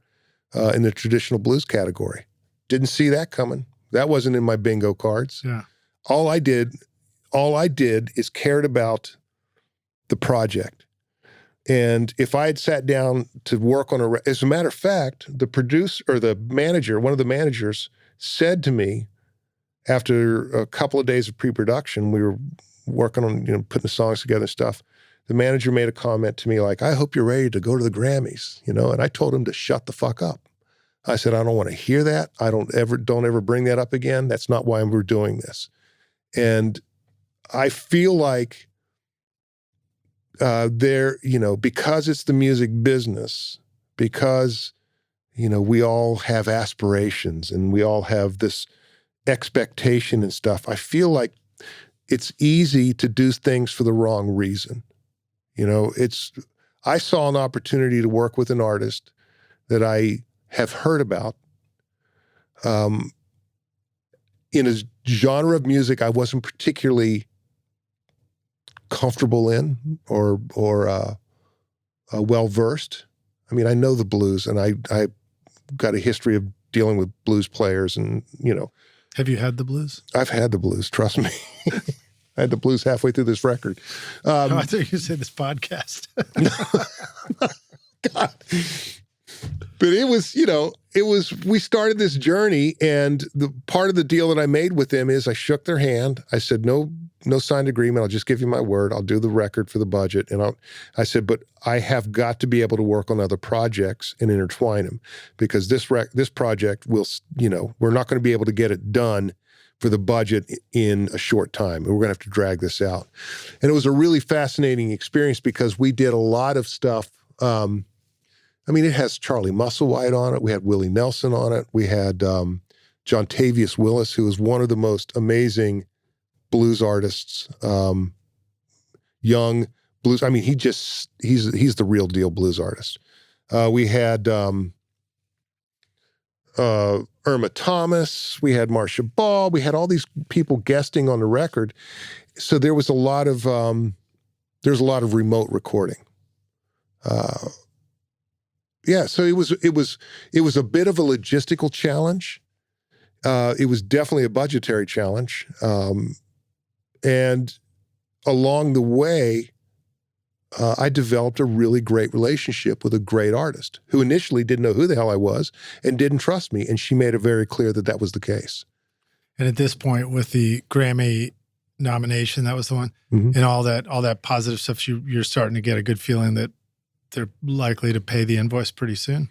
in the traditional blues category. Didn't see that coming. That wasn't in my bingo cards. Yeah. All I did is cared about the project. And if I had sat down to work on as a matter of fact, the producer or the manager, one of the managers said to me after a couple of days of pre-production, we were working on, putting the songs together and stuff. The manager made a comment to me like, I hope you're ready to go to the Grammys, and I told him to shut the fuck up. I said, I don't want to hear that. Don't ever bring that up again. That's not why we're doing this. And I feel like because it's the music business, because, we all have aspirations and we all have this expectation and stuff. I feel like it's easy to do things for the wrong reason. I saw an opportunity to work with an artist that I have heard about in a genre of music I wasn't particularly comfortable in or well-versed. I mean, I know the blues, and I got a history of dealing with blues players and, Have you had the blues? I've had the blues, trust me. I had the blues halfway through this record. I thought you were going to say this podcast. God. But it was, we started this journey, and the part of the deal that I made with them is I shook their hand. I said, no signed agreement. I'll just give you my word. I'll do the record for the budget. And I said, but I have got to be able to work on other projects and intertwine them, because this project will, we're not going to be able to get it done for the budget in a short time. And we're going to have to drag this out. And it was a really fascinating experience because we did a lot of stuff. It has Charlie Musselwhite on it. We had Willie Nelson on it. We had John Tavius Willis, who is one of the most amazing blues artists, young blues. He's the real deal blues artist. We had Irma Thomas, we had Marcia Ball, we had all these people guesting on the record. So there was a lot of remote recording. So it was a bit of a logistical challenge. It was definitely a budgetary challenge. And along the way, I developed a really great relationship with a great artist who initially didn't know who the hell I was and didn't trust me. And she made it very clear that that was the case. And at this point, with the Grammy nomination, that was the one, and all that positive stuff, you're starting to get a good feeling that they're likely to pay the invoice pretty soon.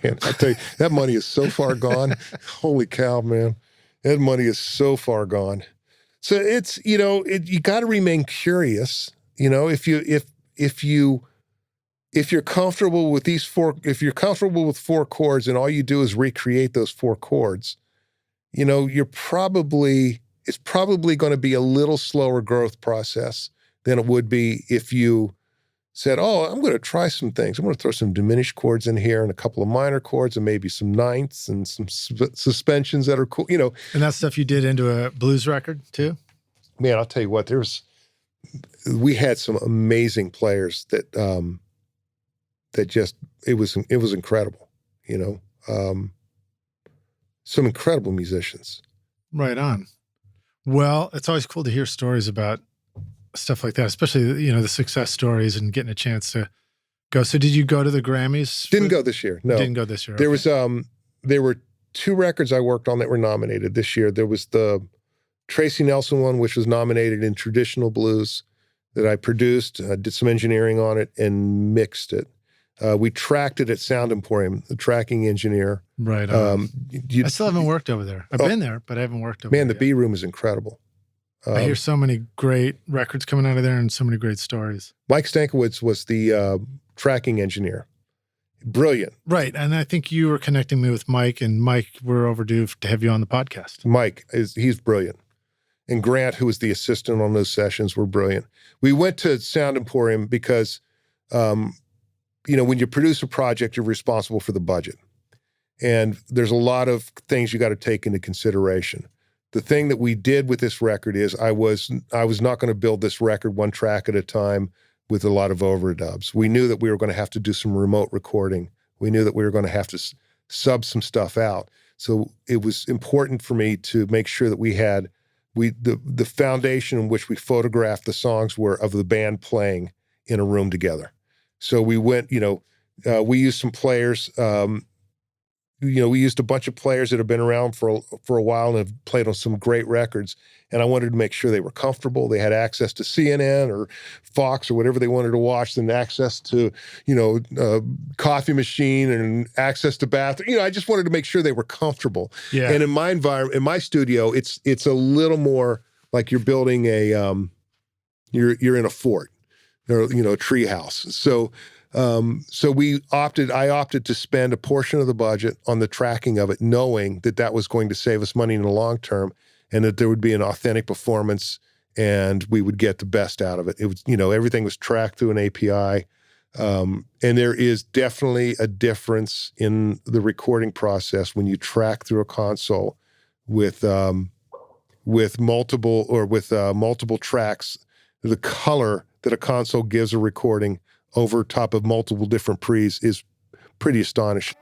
Man, I tell you, that money is so far gone. Holy cow, man. That money is so far gone. So it's, you got to remain curious. If you're comfortable with if you're comfortable with 4 chords and all you do is recreate those 4 chords, it's probably going to be a little slower growth process than it would be if you said, oh, I'm going to try some things. I'm going to throw some diminished chords in here and a couple of minor chords and maybe some ninths and some suspensions that are cool, And that stuff you did into a blues record too? Man, I'll tell you what, we had some amazing players that just, it was incredible, some incredible musicians. Right on. Well, it's always cool to hear stories about stuff like that, especially, the success stories and getting a chance to go. So did you go to the Grammys? Didn't go this year. No. Didn't go this year. There was, there were 2 records I worked on that were nominated this year. There was the Tracy Nelson one, which was nominated in traditional blues, that I produced, did some engineering on it and mixed it. We tracked it at Sound Emporium, the tracking engineer. Right. I still haven't worked over there. I've been there, but I haven't worked over there. Man, the B Room is incredible. I hear so many great records coming out of there and so many great stories. Mike Stankiewicz was the tracking engineer. Brilliant. Right. And I think you were connecting me with Mike, and Mike, we're overdue to have you on the podcast. Mike, he's brilliant. And Grant, who was the assistant on those sessions, were brilliant. We went to Sound Emporium because, when you produce a project, you're responsible for the budget. And there's a lot of things you got to take into consideration. The thing that we did with this record is I was not going to build this record 1 track at a time with a lot of overdubs. We knew that we were going to have to do some remote recording. We knew that we were going to have to sub some stuff out. So it was important for me to make sure that we had the foundation in which we photographed the songs were of the band playing in a room together. So we went, we used some players. We used a bunch of players that have been around for a while and have played on some great records. And I wanted to make sure they were comfortable. They had access to CNN or Fox or whatever they wanted to watch, and access to, coffee machine and access to bathroom. I just wanted to make sure they were comfortable. Yeah. And in my environment, in my studio, it's a little more like you're building a, you're in a fort or, a tree house. So I opted to spend a portion of the budget on the tracking of it, knowing that that was going to save us money in the long term and that there would be an authentic performance and we would get the best out of it. It was, everything was tracked through an API. And there is definitely a difference in the recording process when you track through a console with multiple tracks. The color that a console gives a recording over top of multiple different pre's is pretty astonishing.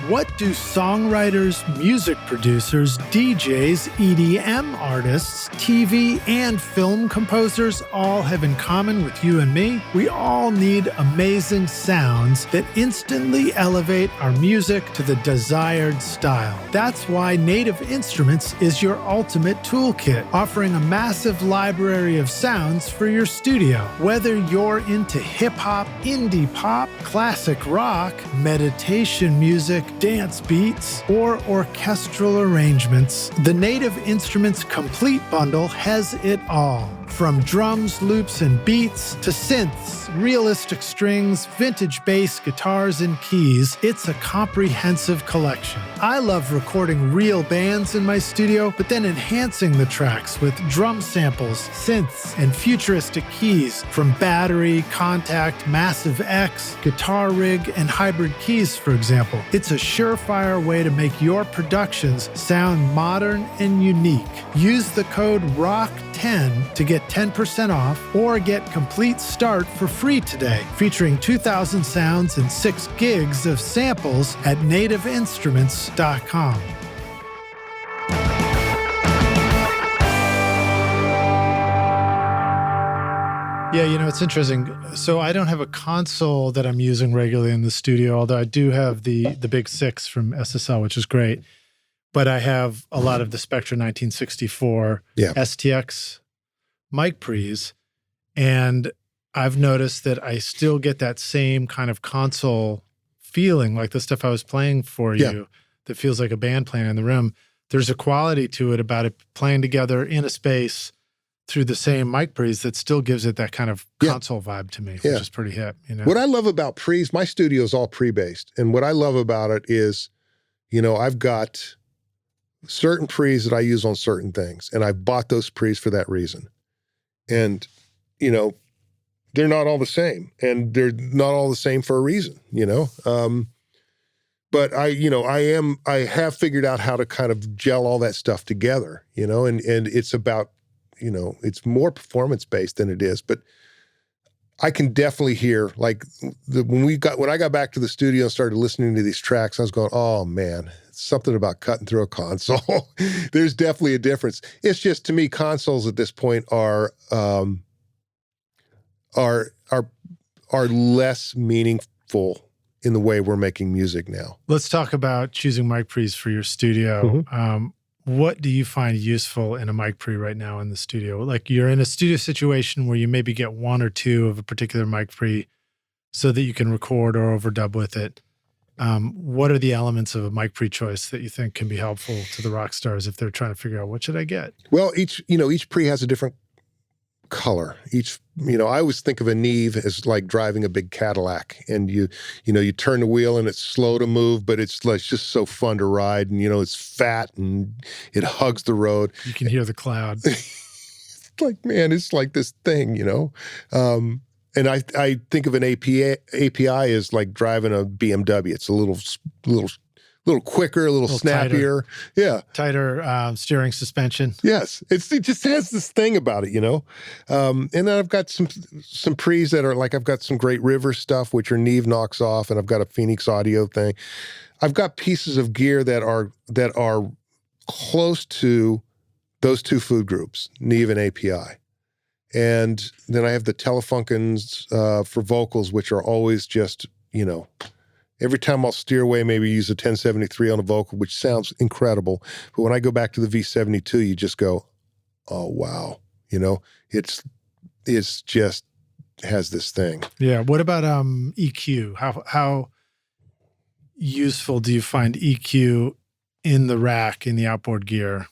What do songwriters, music producers, DJs, EDM artists, TV and film composers all have in common with you and me? We all need amazing sounds that instantly elevate our music to the desired style. That's why Native Instruments is your ultimate toolkit, offering a massive library of sounds for your studio. Whether you're into hip-hop, indie pop, classic rock, meditation music, dance beats, or orchestral arrangements, the Native Instruments Complete Bundle has it all. From drums, loops, and beats to synths, realistic strings, vintage bass, guitars, and keys, it's a comprehensive collection. I love recording real bands in my studio, but then enhancing the tracks with drum samples, synths, and futuristic keys from battery, contact, Massive X, guitar rig, and hybrid keys, for example. It's a surefire way to make your productions sound modern and unique. Use the code ROCK10 to get 10% off or get Complete Start for free today, featuring 2,000 sounds and 6 gigs of samples at nativeinstruments.com. Yeah, it's interesting. So I don't have a console that I'm using regularly in the studio, although I do have the Big 6 from SSL, which is great. But I have a lot of the Spectra 1964 STX mic pre's, and I've noticed that I still get that same kind of console feeling, like the stuff I was playing for you, that feels like a band playing in the room. There's a quality to it about it playing together in a space through the same mic pre's that still gives it that kind of console vibe to me, which is pretty hip. What I love about pre's, my studio is all pre-based, and what I love about it is, I've got certain pre's that I use on certain things, and I bought those pre's for that reason. And, they're not all the same, and they're not all the same for a reason, but I have figured out how to kind of gel all that stuff together, and it's about, it's more performance-based than it is, but I can definitely hear, like, when I got back to the studio and started listening to these tracks, I was going, oh man, something about cutting through a console. There's definitely a difference. It's just, to me, consoles at this point are less meaningful in the way we're making music now. Let's talk about choosing mic pre's for your studio. Mm-hmm. What do you find useful in a mic pre right now in the studio? Like, you're in a studio situation where you maybe get one or two of a particular mic pre so that you can record or overdub with it. What are the elements of a mic pre choice that you think can be helpful to the rock stars if they're trying to figure out what should I get? Well, each pre has a different color. I always think of a Neve as like driving a big Cadillac, and you turn the wheel and it's slow to move, but it's like just so fun to ride, and it's fat and it hugs the road. You can hear the cloud. It's like, man, it's like this thing, and I think of an API as like driving a BMW. It's a little quicker, a little snappier. Tighter steering suspension. Yes. It just has this thing about it, and then I've got some pre's that are like, I've got some great River stuff, which are Neve knocks off, and I've got a Phoenix Audio thing. I've got pieces of gear that are close to those two food groups, Neve and API. And then I have the Telefunkens for vocals, which are always just, every time I'll steer away, maybe use a 1073 on a vocal, which sounds incredible. But when I go back to the V72, you just go, oh, wow. It's just has this thing. Yeah. What about EQ? How useful do you find EQ in the rack, in the outboard gear,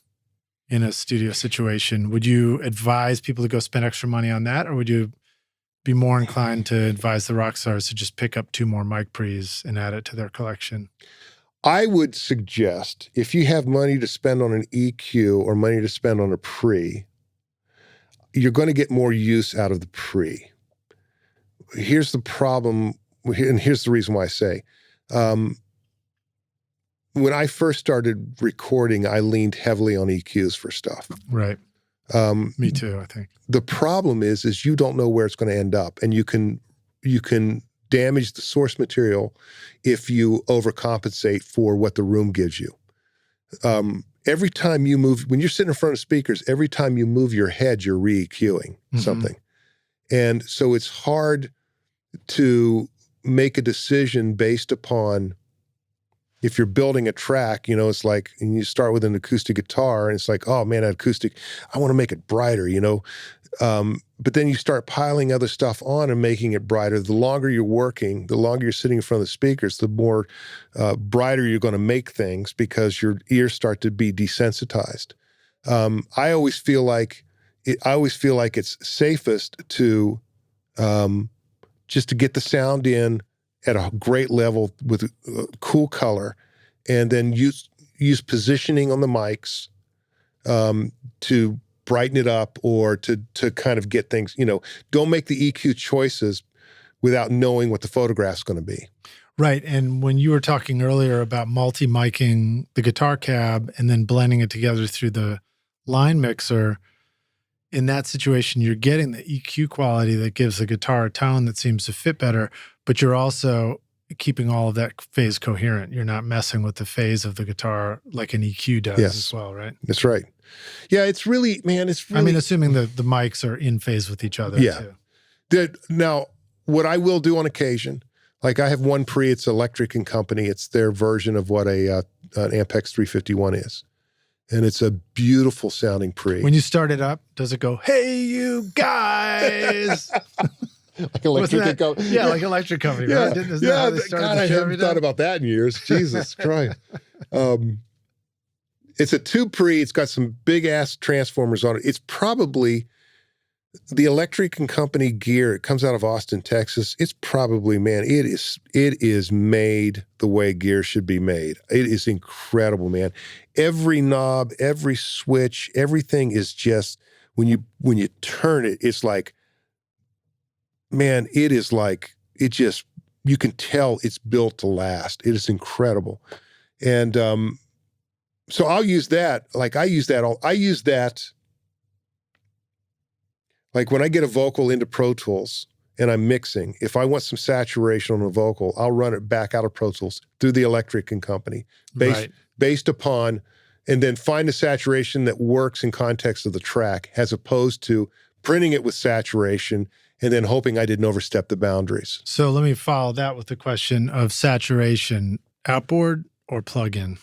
in a studio situation? Would you advise people to go spend extra money on that, or would you be more inclined to advise the rock stars to just pick up 2 more mic pre's and add it to their collection? I would suggest, if you have money to spend on an EQ or money to spend on a pre, you're going to get more use out of the pre. Here's the problem, and here's the reason why I say, when I first started recording, I leaned heavily on EQs for stuff. Right. Me too, I think. The problem is you don't know where it's going to end up, and you can damage the source material if you overcompensate for what the room gives you. Every time you move, when you're sitting in front of speakers, every time you move your head, you're re-EQing something. And so it's hard to make a decision based upon, if you're building a track, it's like, and you start with an acoustic guitar, and it's like, oh man, that acoustic, I want to make it brighter, but then you start piling other stuff on and making it brighter. The longer you're working, the longer you're sitting in front of the speakers, the more brighter you're going to make things, because your ears start to be desensitized. I always feel like I always feel like it's safest to just to get the sound in at a great level with cool color, and then use positioning on the mics to brighten it up or to kind of get things, don't make the EQ choices without knowing what the photograph's going to be. Right. And when you were talking earlier about multi-miking the guitar cab and then blending it together through the line mixer, in that situation, you're getting the EQ quality that gives the guitar a tone that seems to fit better, but you're also keeping all of that phase coherent. You're not messing with the phase of the guitar like an EQ does as well, right? That's right. Yeah, it's really, man, it's really... I mean, assuming the mics are in phase with each other, too. Now, what I will do on occasion, like I have one pre, it's Electric and Company. It's their version of what an Ampex 351 is. And it's a beautiful sounding pre. When you start it up, does it go, "Hey, you guys"? Like Electric Company. Yeah, like Electric Company, yeah. right? Isn't yeah, that God, I haven't thought about that in years. Jesus Christ. It's a 2 pre. It's got some big-ass transformers on it. It's probably the Electric and Company gear. It comes out of Austin, Texas. It's probably, man, it is made the way gear should be made. It is incredible, man. Every knob, every switch, everything is just, when you turn it, it's like, man, it is like, you can tell it's built to last. It is incredible. And so I'll use that. Like I use that. Like when I get a vocal into Pro Tools and I'm mixing, if I want some saturation on a vocal, I'll run it back out of Pro Tools through the Electric and Company based upon, and then find a saturation that works in context of the track, as opposed to printing it with saturation and then hoping I didn't overstep the boundaries. So let me follow that with the question of saturation, outboard or plug-in?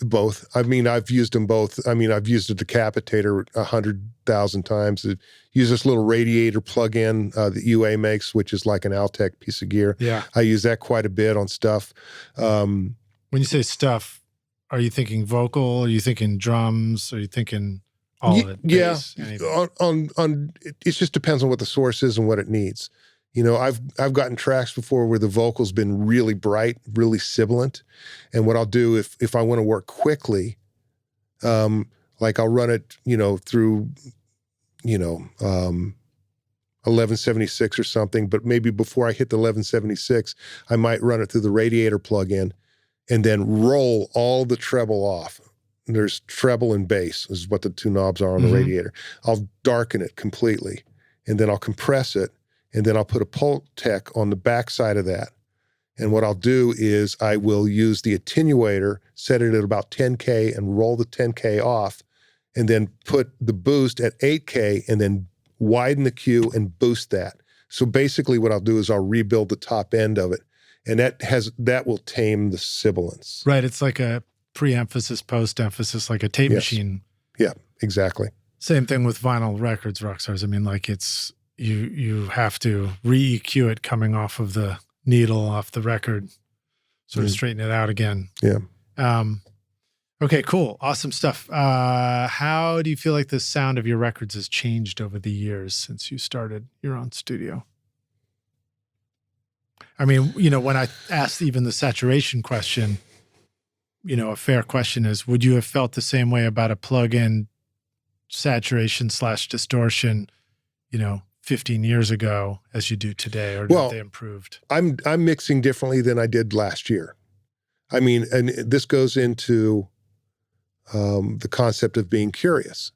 Both. I mean, I've used them both. I mean, I've used a decapitator 100,000 times. Use this little radiator plug-in that UA makes, which is like an Altec piece of gear. Yeah. I use that quite a bit on stuff. When you say stuff, are you thinking vocal? Are you thinking drums? Are you thinking all of it? Bass, it just depends on what the source is and what it needs. I've gotten tracks before where the vocal's been really bright, really sibilant. And what I'll do if I want to work quickly, like I'll run it, through, 1176 or something, but maybe before I hit the 1176, I might run it through the radiator plug-in and then roll all the treble off. There's treble and bass is what the 2 knobs are on the radiator. I'll darken it completely, and then I'll compress it. And then I'll put a Pultec on the back side of that. And what I'll do is I will use the attenuator, set it at about 10K and roll the 10K off, and then put the boost at 8K and then widen the Q and boost that. So basically what I'll do is I'll rebuild the top end of it. And that will tame the sibilance. Right. It's like a pre-emphasis, post-emphasis, like a tape machine. Yeah, exactly. Same thing with vinyl records, Rockstars. I mean, like it's... You have to re-EQ it coming off of the needle, off the record, sort of straighten it out again. Yeah. Okay, cool. Awesome stuff. How do you feel like the sound of your records has changed over the years since you started your own studio? I mean, when I asked even the saturation question, a fair question is, would you have felt the same way about a plug-in saturation / distortion, 15 years ago as you do today, or have they improved? I'm mixing differently than I did last year. I mean, and this goes into the concept of being curious.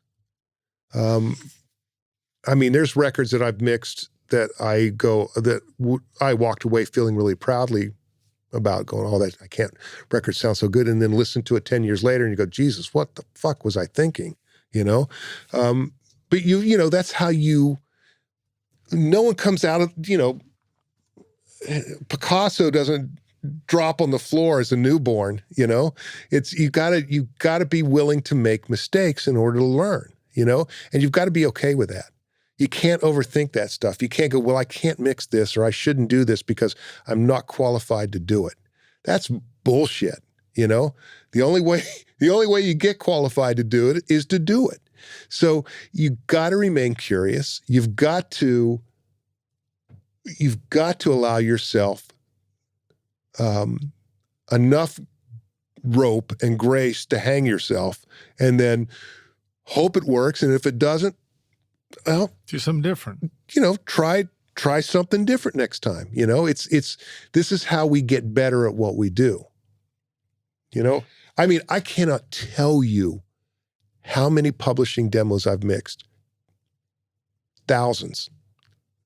I mean, there's records that I've mixed that I walked away feeling really proudly about, going, "Oh, that record sounds so good," and then listen to it 10 years later and you go, "Jesus, what the fuck was I thinking?" But that's how no one comes out of, Picasso doesn't drop on the floor as a newborn, It's, you gotta be willing to make mistakes in order to learn, and you've got to be okay with that. You can't overthink that stuff. You can't go, "Well, I can't mix this," or "I shouldn't do this because I'm not qualified to do it." That's bullshit, The only way you get qualified to do it is to do it. So you got to remain curious. You've got to allow yourself enough rope and grace to hang yourself, and then hope it works. And if it doesn't, well, do something different. Try something different next time. This is how we get better at what we do. I mean, I cannot tell you how many publishing demos I've mixed. Thousands.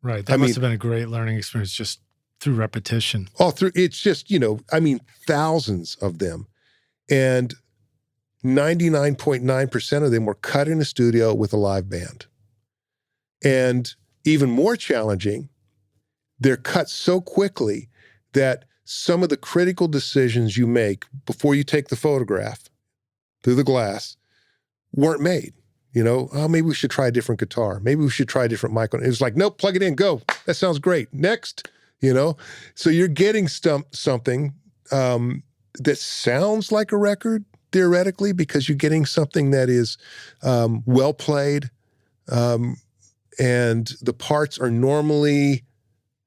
Right. That must have been a great learning experience just through repetition. It's just, thousands of them. And 99.9% of them were cut in a studio with a live band. And even more challenging, they're cut so quickly that some of the critical decisions you make before you take the photograph through the glass weren't made. Maybe we should try a different guitar. Maybe we should try a different mic. It was like, nope, plug it in, go. That sounds great. Next, So you're getting something that sounds like a record, theoretically, because you're getting something that is well played, and the parts are normally,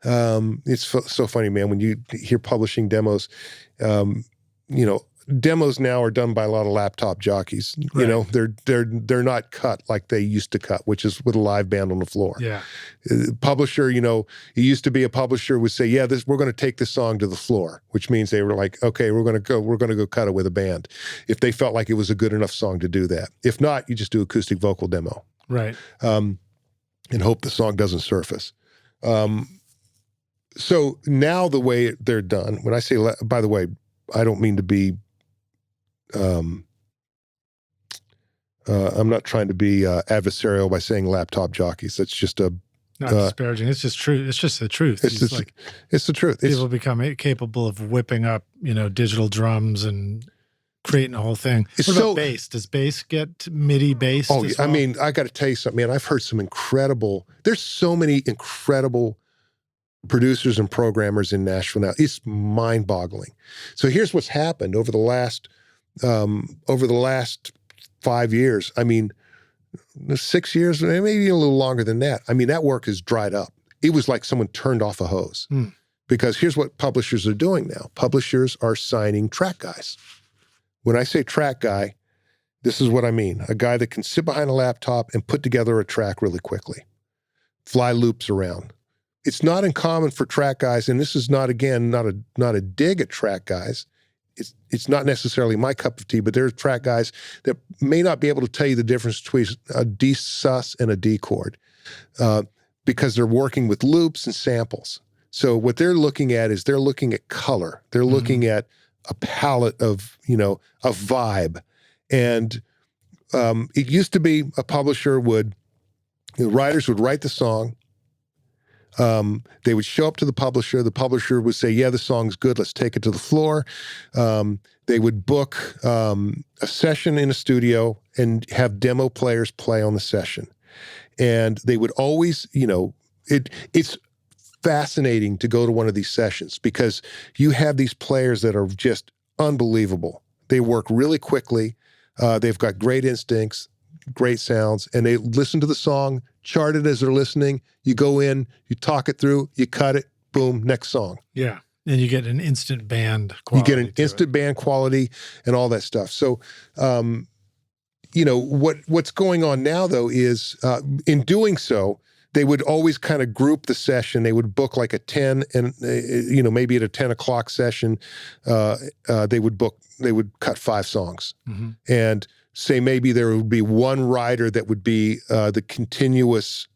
it's so funny, man, when you hear publishing demos, demos now are done by a lot of laptop jockeys. Right. They're not cut like they used to cut, which is with a live band on the floor. Yeah. Publisher, it used to be a publisher would say, yeah, we're going to take this song to the floor, which means they were like, okay, we're going to go cut it with a band if they felt like it was a good enough song to do that. If not, you just do acoustic vocal demo. Right. And hope the song doesn't surface. So now the way they're done, when I say, by the way, I don't mean to be, I'm not trying to be adversarial by saying laptop jockeys. That's just not disparaging. It's just true. It's just the truth. It's the truth. People become capable of whipping up, digital drums and creating a whole thing. What about bass? Does bass get MIDI bass? Oh, I mean, I got to tell you something, man. I've heard there's so many incredible producers and programmers in Nashville now. It's mind-boggling. So here's what's happened over the last 5 years. I mean, 6 years, maybe a little longer than that. I mean, that work has dried up. It was like someone turned off a hose. Because here's what publishers are doing now. Publishers are signing track guys. When I say track guy, this is what I mean. A guy that can sit behind a laptop and put together a track really quickly. Fly loops around. It's not uncommon for track guys, and this is not a dig at track guys. It's not necessarily my cup of tea, but there are track guys that may not be able to tell you the difference between a D sus and a D chord because they're working with loops and samples. So what they're looking at is they're looking at color. They're looking at a palette of, a vibe. And it used to be a publisher the writers would write the song. They would show up to the publisher. The publisher would say, yeah, the song's good. Let's take it to the floor. They would book a session in a studio and have demo players play on the session. And they would always, it's fascinating to go to one of these sessions because you have these players that are just unbelievable. They work really quickly. They've got great instincts, great sounds, and they listen to the song, chart it as they're listening. You go in, you talk it through, you cut it, boom, next song. Yeah. And you get an instant band quality. You get an instant band quality and all that stuff. So, what's going on now, though, is in doing so, they would always kind of group the session. They would book like a 10 and, maybe at a 10 o'clock session, they would cut 5 songs. And say maybe there would be one writer that would be the continuous,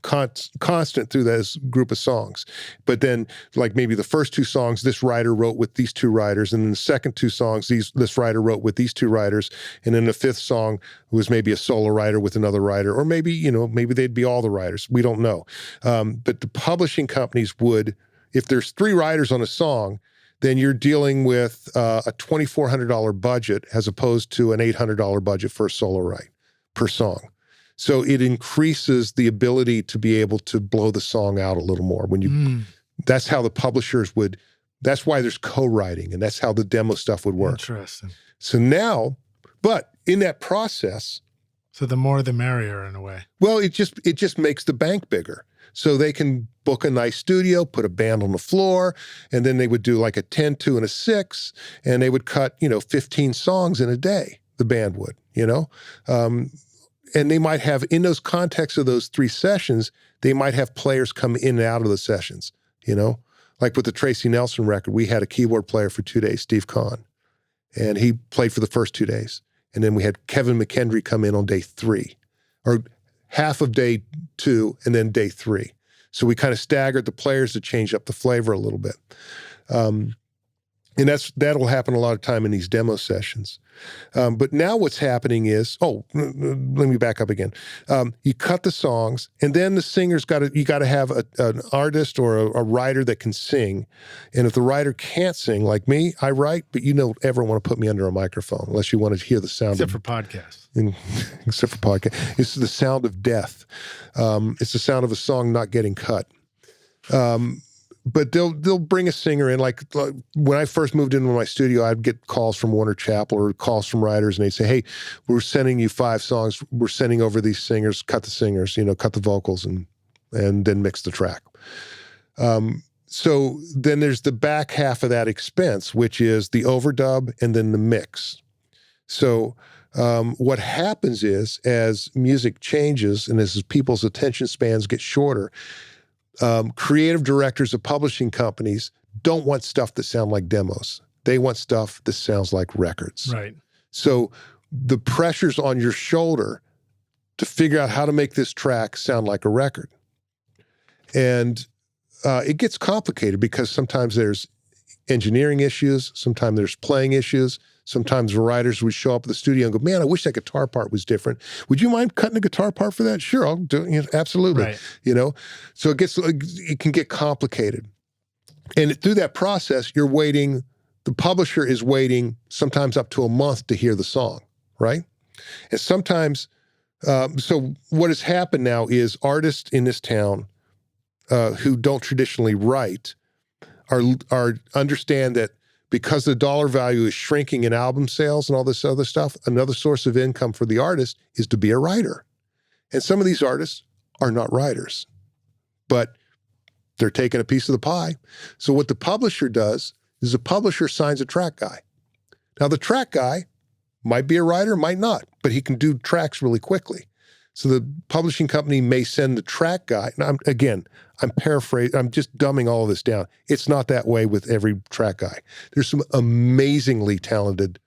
constant through this group of songs. But then like maybe the first 2 songs, this writer wrote with these 2 writers. And then the second 2 songs, this writer wrote with these 2 writers. And then the 5th song was maybe a solo writer with another writer, or maybe, maybe they'd be all the writers. We don't know. But the publishing companies would, if there's 3 writers on a song, then you're dealing with a $2,400 budget as opposed to an $800 budget for a solo write per song. So it increases the ability to be able to blow the song out a little more. That's how the publishers would, that's why there's co-writing, and that's how the demo stuff would work. Interesting. So now, but in that process, So the more the merrier in a way. well, it just makes the bank bigger. So they can book a nice studio, put a band on the floor, and then they would do like a 10, 2, and a 6, and they would cut, 15 songs in a day, the band would, and they might have, in those contexts of those 3 sessions, they might have players come in and out of the sessions, Like with the Tracy Nelson record, we had a keyboard player for 2 days, Steve Kahn, and he played for the first 2 days. And then we had Kevin McKendry come in on day 3, or half of day 2 and then day 3. So we kind of staggered the players to change up the flavor a little bit. And that'll happen a lot of time in these demo sessions. But now what's happening is, let me back up again. You cut the songs, and then the singer's you got to have an artist or a writer that can sing. And if the writer can't sing, like me, I write, but you don't ever want to put me under a microphone unless you want to hear the sound. Except for podcasts. Except for podcasts. It's the sound of death. It's the sound of a song not getting cut. But they'll bring a singer in. Like when I first moved into my studio, I'd get calls from Warner Chappell or calls from writers, and they'd say, "Hey, we're sending you 5 songs. We're sending over these singers. Cut the singers, cut the vocals, and then mix the track." So then there's the back half of that expense, which is the overdub and then the mix. So what happens is, as music changes and as people's attention spans get shorter, creative directors of publishing companies don't want stuff that sound like demos. They want stuff that sounds like records. Right. So the pressure's on your shoulder to figure out how to make this track sound like a record. And it gets complicated because sometimes there's engineering issues, sometimes there's playing issues. Sometimes the writers would show up at the studio and go, "Man, I wish that guitar part was different. Would you mind cutting a guitar part for that?" "Sure, I'll do it." Absolutely. Right. So it can get complicated. And through that process, you're waiting, the publisher is waiting sometimes up to a month to hear the song, right? And sometimes, so what has happened now is artists in this town who don't traditionally write are understand that because the dollar value is shrinking in album sales and all this other stuff, another source of income for the artist is to be a writer. And some of these artists are not writers, but they're taking a piece of the pie. So what the publisher does is the publisher signs a track guy. Now the track guy might be a writer, might not, but he can do tracks really quickly. So the publishing company may send the track guy. Now, I'm paraphrasing. I'm just dumbing all of this down. It's not that way with every track guy. There's some amazingly talented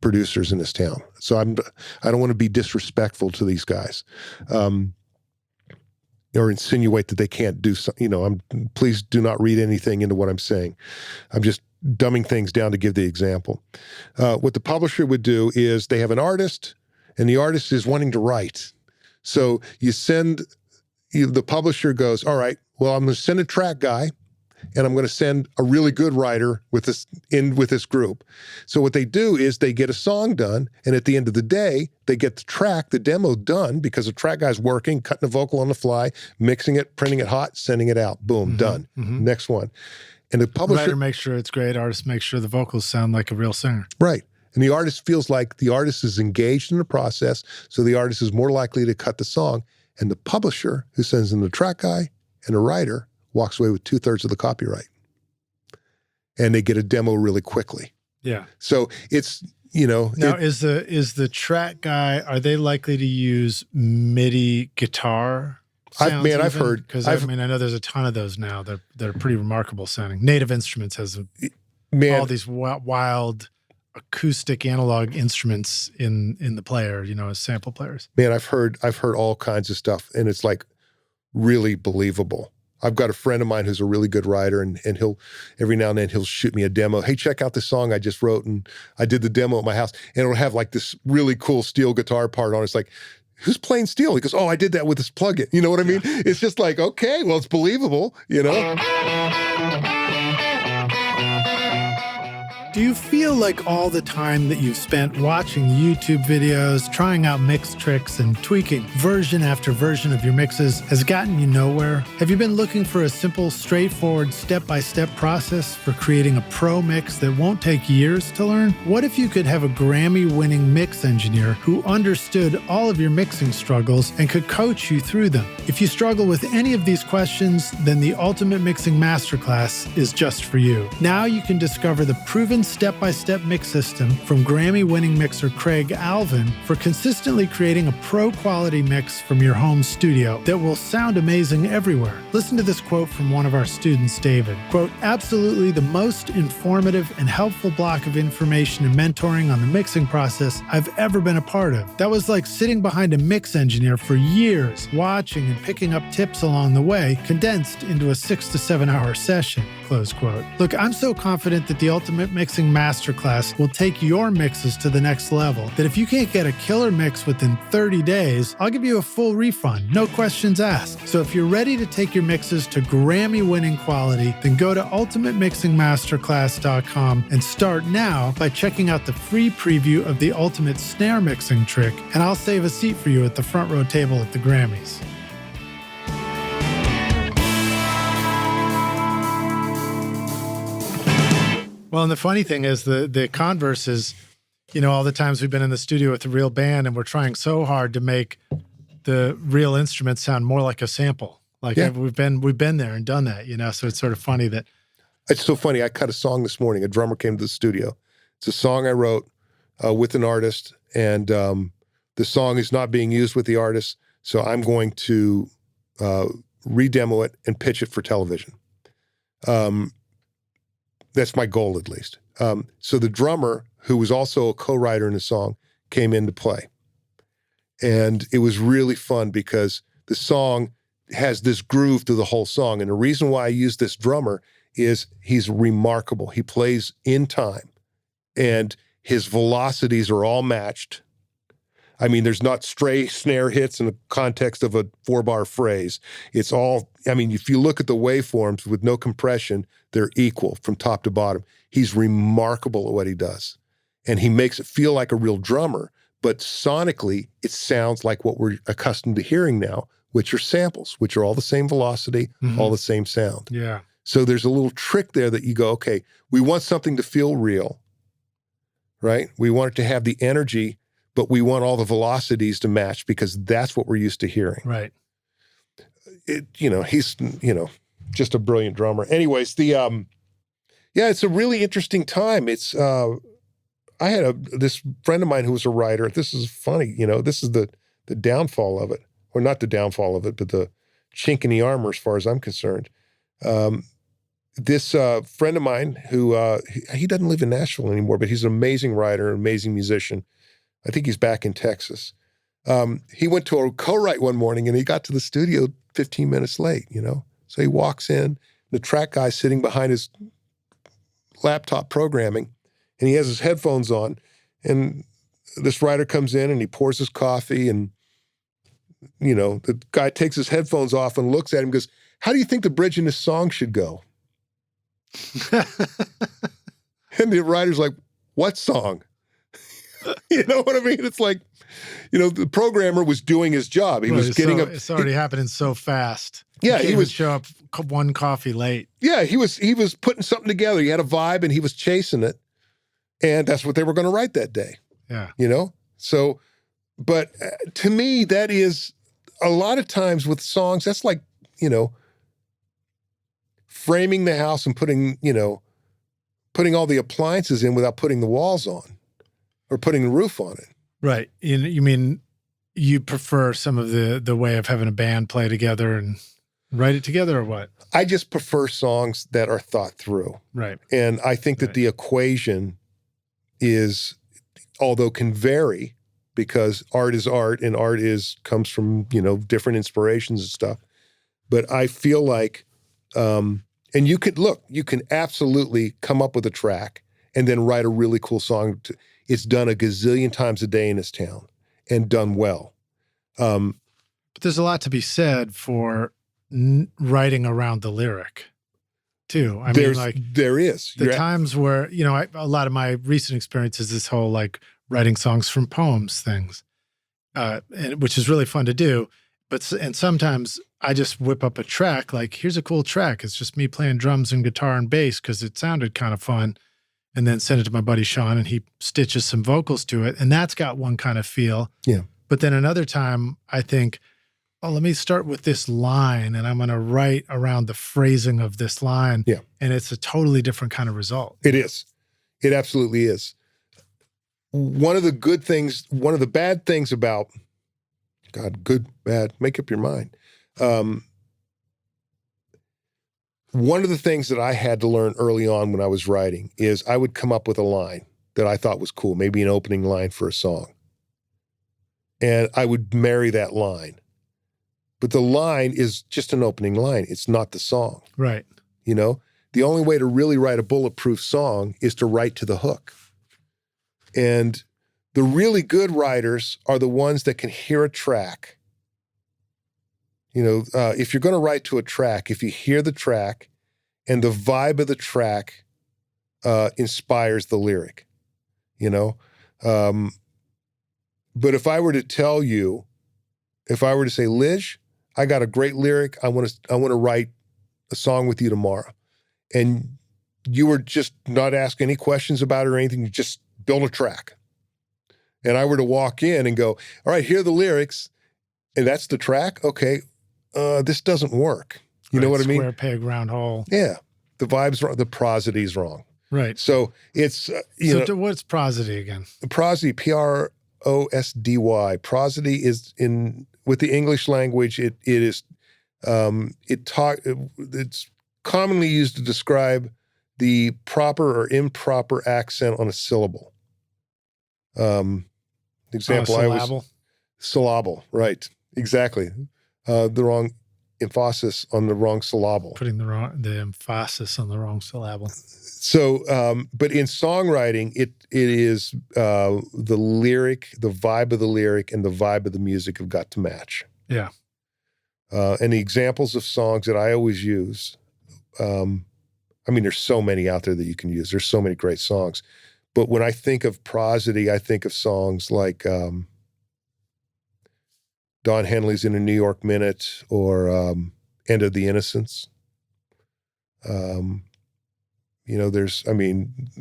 producers in this town. So I don't want to be disrespectful to these guys, or insinuate that they can't do something. Please do not read anything into what I'm saying. I'm just dumbing things down to give the example. What the publisher would do is they have an artist, and the artist is wanting to write. So the publisher goes, "All right, well, I'm going to send a track guy, and I'm going to send a really good writer with this group." So what they do is they get a song done, and at the end of the day, they get the demo done, because the track guy's working, cutting the vocal on the fly, mixing it, printing it hot, sending it out. Boom, done. Mm-hmm. Next one. And the publisher... Writer makes sure it's great. Artist makes sure the vocals sound like a real singer. Right. And the artist feels like the artist is engaged in the process, so the artist is more likely to cut the song. And the publisher, who sends in the track guy and a writer, walks away with 2/3 of the copyright. And they get a demo really quickly. Yeah. So it's, Now, is the track guy, are they likely to use MIDI guitar sounds? I've heard. Because I know there's a ton of those now. They're pretty remarkable sounding. Native Instruments has all these wild acoustic analog instruments in the player, as sample players. Man, I've heard all kinds of stuff, and it's like really believable. I've got a friend of mine who's a really good writer, and he'll every now and then he'll shoot me a demo. "Hey, check out this song I just wrote, and I did the demo at my house," and it'll have like this really cool steel guitar part on it. It's like, "Who's playing steel?" He goes, "Oh, I did that with this plugin." You know what I mean? It's just like, okay, well, it's believable, Do you feel like all the time that you've spent watching YouTube videos, trying out mix tricks, and tweaking version after version of your mixes has gotten you nowhere? Have you been looking for a simple, straightforward, step-by-step process for creating a pro mix that won't take years to learn? What if you could have a Grammy-winning mix engineer who understood all of your mixing struggles and could coach you through them? If you struggle with any of these questions, then the Ultimate Mixing Masterclass is just for you. Now you can discover the proven step-by-step mix system from Grammy-winning mixer Craig Alvin for consistently creating a pro-quality mix from your home studio that will sound amazing everywhere. Listen to this quote from one of our students, David. Quote, "Absolutely the most informative and helpful block of information and mentoring on the mixing process I've ever been a part of. That was like sitting behind a mix engineer for years, watching and picking up tips along the way, condensed into a 6 to 7 hour session." Close quote. Look, I'm so confident that the Ultimate Mixing Masterclass will take your mixes to the next level that if you can't get a killer mix within 30 days, I'll give you a full refund, no questions asked. So if you're ready to take your mixes to Grammy-winning quality, then go to ultimatemixingmasterclass.com and start now by checking out the free preview of the Ultimate Snare Mixing Trick, and I'll save a seat for you at the front row table at the Grammys. Well, and the funny thing is the converse is, you know, all the times we've been in the studio with a real band and we're trying so hard to make the real instruments sound more like a sample. Like we've been there and done that, you know, so it's sort of funny that. It's so funny. I cut a song this morning. A drummer came to the studio. It's a song I wrote with an artist, and the song is not being used with the artist, so I'm going to re-demo it and pitch it for television. That's my goal, at least. So the drummer, who was also a co-writer in the song, came in to play. And it was really fun because the song has this groove to the whole song. And the reason why I use this drummer is he's remarkable. He plays in time, and his velocities are all matched. I mean, there's not stray snare hits in the context of a 4-bar phrase. It's all, I mean, if you look at the waveforms with no compression, they're equal from top to bottom. He's remarkable at what he does. And he makes it feel like a real drummer, but sonically, it sounds like what we're accustomed to hearing now, which are samples, which are all the same velocity, all the same sound. Yeah. So there's a little trick there that you go, okay, we want something to feel real, right? We want it to have the energy, but we want all the velocities to match because that's what we're used to hearing. Right. He's, just a brilliant drummer. Anyways, it's a really interesting time. It's, I had this friend of mine who was a writer. This is funny, this is the downfall of it, or not the downfall of it, but the chink in the armor as far as I'm concerned. This friend of mine who, he doesn't live in Nashville anymore, but he's an amazing writer, amazing musician. I think he's back in Texas. He went to a co-write one morning and he got to the studio 15 minutes late, So he walks in, the track guy's sitting behind his laptop programming, and he has his headphones on, and this writer comes in and he pours his coffee, and, the guy takes his headphones off and looks at him and goes, "How do you think the bridge in this song should go?" And the writer's like, "What song?" You know what I mean? It's like, the programmer was doing his job. He was getting up. It's already happening so fast. Yeah, he would show up one coffee late. Yeah, he was putting something together. He had a vibe and he was chasing it. And that's what they were going to write that day. Yeah. So, but to me, that is a lot of times with songs, that's like, framing the house and putting all the appliances in without putting the walls on or putting the roof on it. Right. You mean you prefer some of the way of having a band play together and write it together, or what? I just prefer songs that are thought through. Right. And I think that the equation is, although can vary, because art is art and art comes from, different inspirations and stuff. But I feel like, and you can absolutely come up with a track and then write a really cool song. It's done a gazillion times a day in this town and done well. But there's a lot to be said for writing around the lyric. too. I There is. the times where, a lot of my recent experience is this whole like writing songs from poems things, which is really fun to do. And sometimes I just whip up a track, like, here's a cool track. It's just me playing drums and guitar and bass because it sounded kind of fun. And then send it to my buddy Sean, and he stitches some vocals to it. And that's got one kind of feel. Yeah. But then another time I think, oh, let me start with this line, and I'm going to write around the phrasing of this line. Yeah. And it's a totally different kind of result. It is. It absolutely is. One of the bad things about, God, good, bad, make up your mind. One of the things that I had to learn early on when I was writing is I would come up with a line that I thought was cool, maybe an opening line for a song. And I would marry that line. But the line is just an opening line. It's not the song. Right. The only way to really write a bulletproof song is to write to the hook. And the really good writers are the ones that can hear a track. If you're going to write to a track, if you hear the track and the vibe of the track inspires the lyric, But if I were to tell you, if I were to say, Liz, I got a great lyric. I want to write a song with you tomorrow. And you were just not asking any questions about it or anything. You just build a track. And I were to walk in and go, all right, here are the lyrics. And that's the track. Okay. This doesn't work. You know what I mean? Square peg, round hole. Yeah. The vibe's wrong. The prosody's wrong. Right. So it's, what's prosody again? Prosody, Prosdy. Prosody is with the English language, it's commonly used to describe the proper or improper accent on a syllable. Example, syllable, right. Exactly. The wrong emphasis on the wrong syllable. Putting the emphasis on the wrong syllable. So, but in songwriting, it is the lyric, the vibe of the lyric, and the vibe of the music have got to match. Yeah. And the examples of songs that I always use, there's so many out there that you can use. There's so many great songs. But when I think of prosody, I think of songs like Don Henley's In a New York Minute or End of the Innocents. There's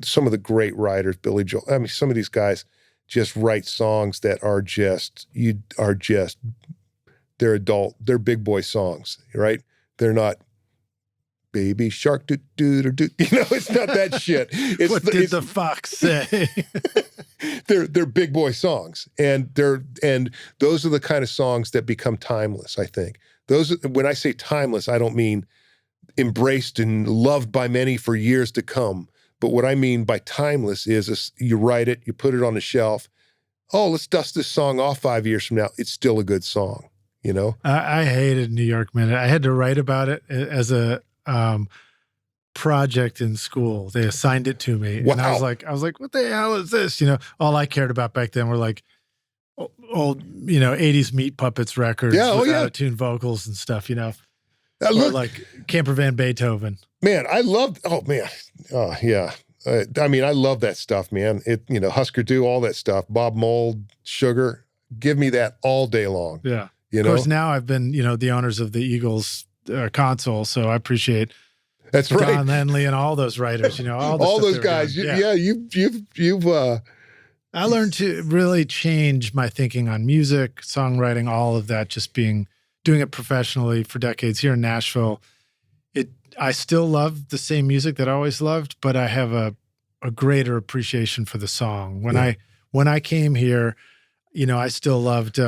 some of the great writers, Billy Joel. Some of these guys just write songs that are they're adult, they're big boy songs, right? They're not baby shark, do. It's not that shit. What did the fox say? They're big boy songs, and those are the kind of songs that become timeless. I think when I say timeless, I don't mean embraced and loved by many for years to come. But what I mean by timeless is you write it, you put it on the shelf. Oh, let's dust this song off 5 years from now. It's still a good song, I hated New York Minute. I had to write about it as a project in school. They assigned it to me. Wow. And I was like, what the hell is this? All I cared about back then were like old, 80s Meat Puppets records with out-of-tune vocals and stuff, or like Camper Van Beethoven. Man, I loved, yeah. I love that stuff, man. Husker Du, all that stuff. Bob Mould, Sugar. Give me that all day long. Yeah. Of course, now I've been, the owners of the Eagles console, so I appreciate that's right. Don Henley and all those writers, all those guys. You've I learned to really change my thinking on music, songwriting, all of that, just doing it professionally for decades here in Nashville. I still love the same music that I always loved, but I have a greater appreciation for the song. When I came here, I still loved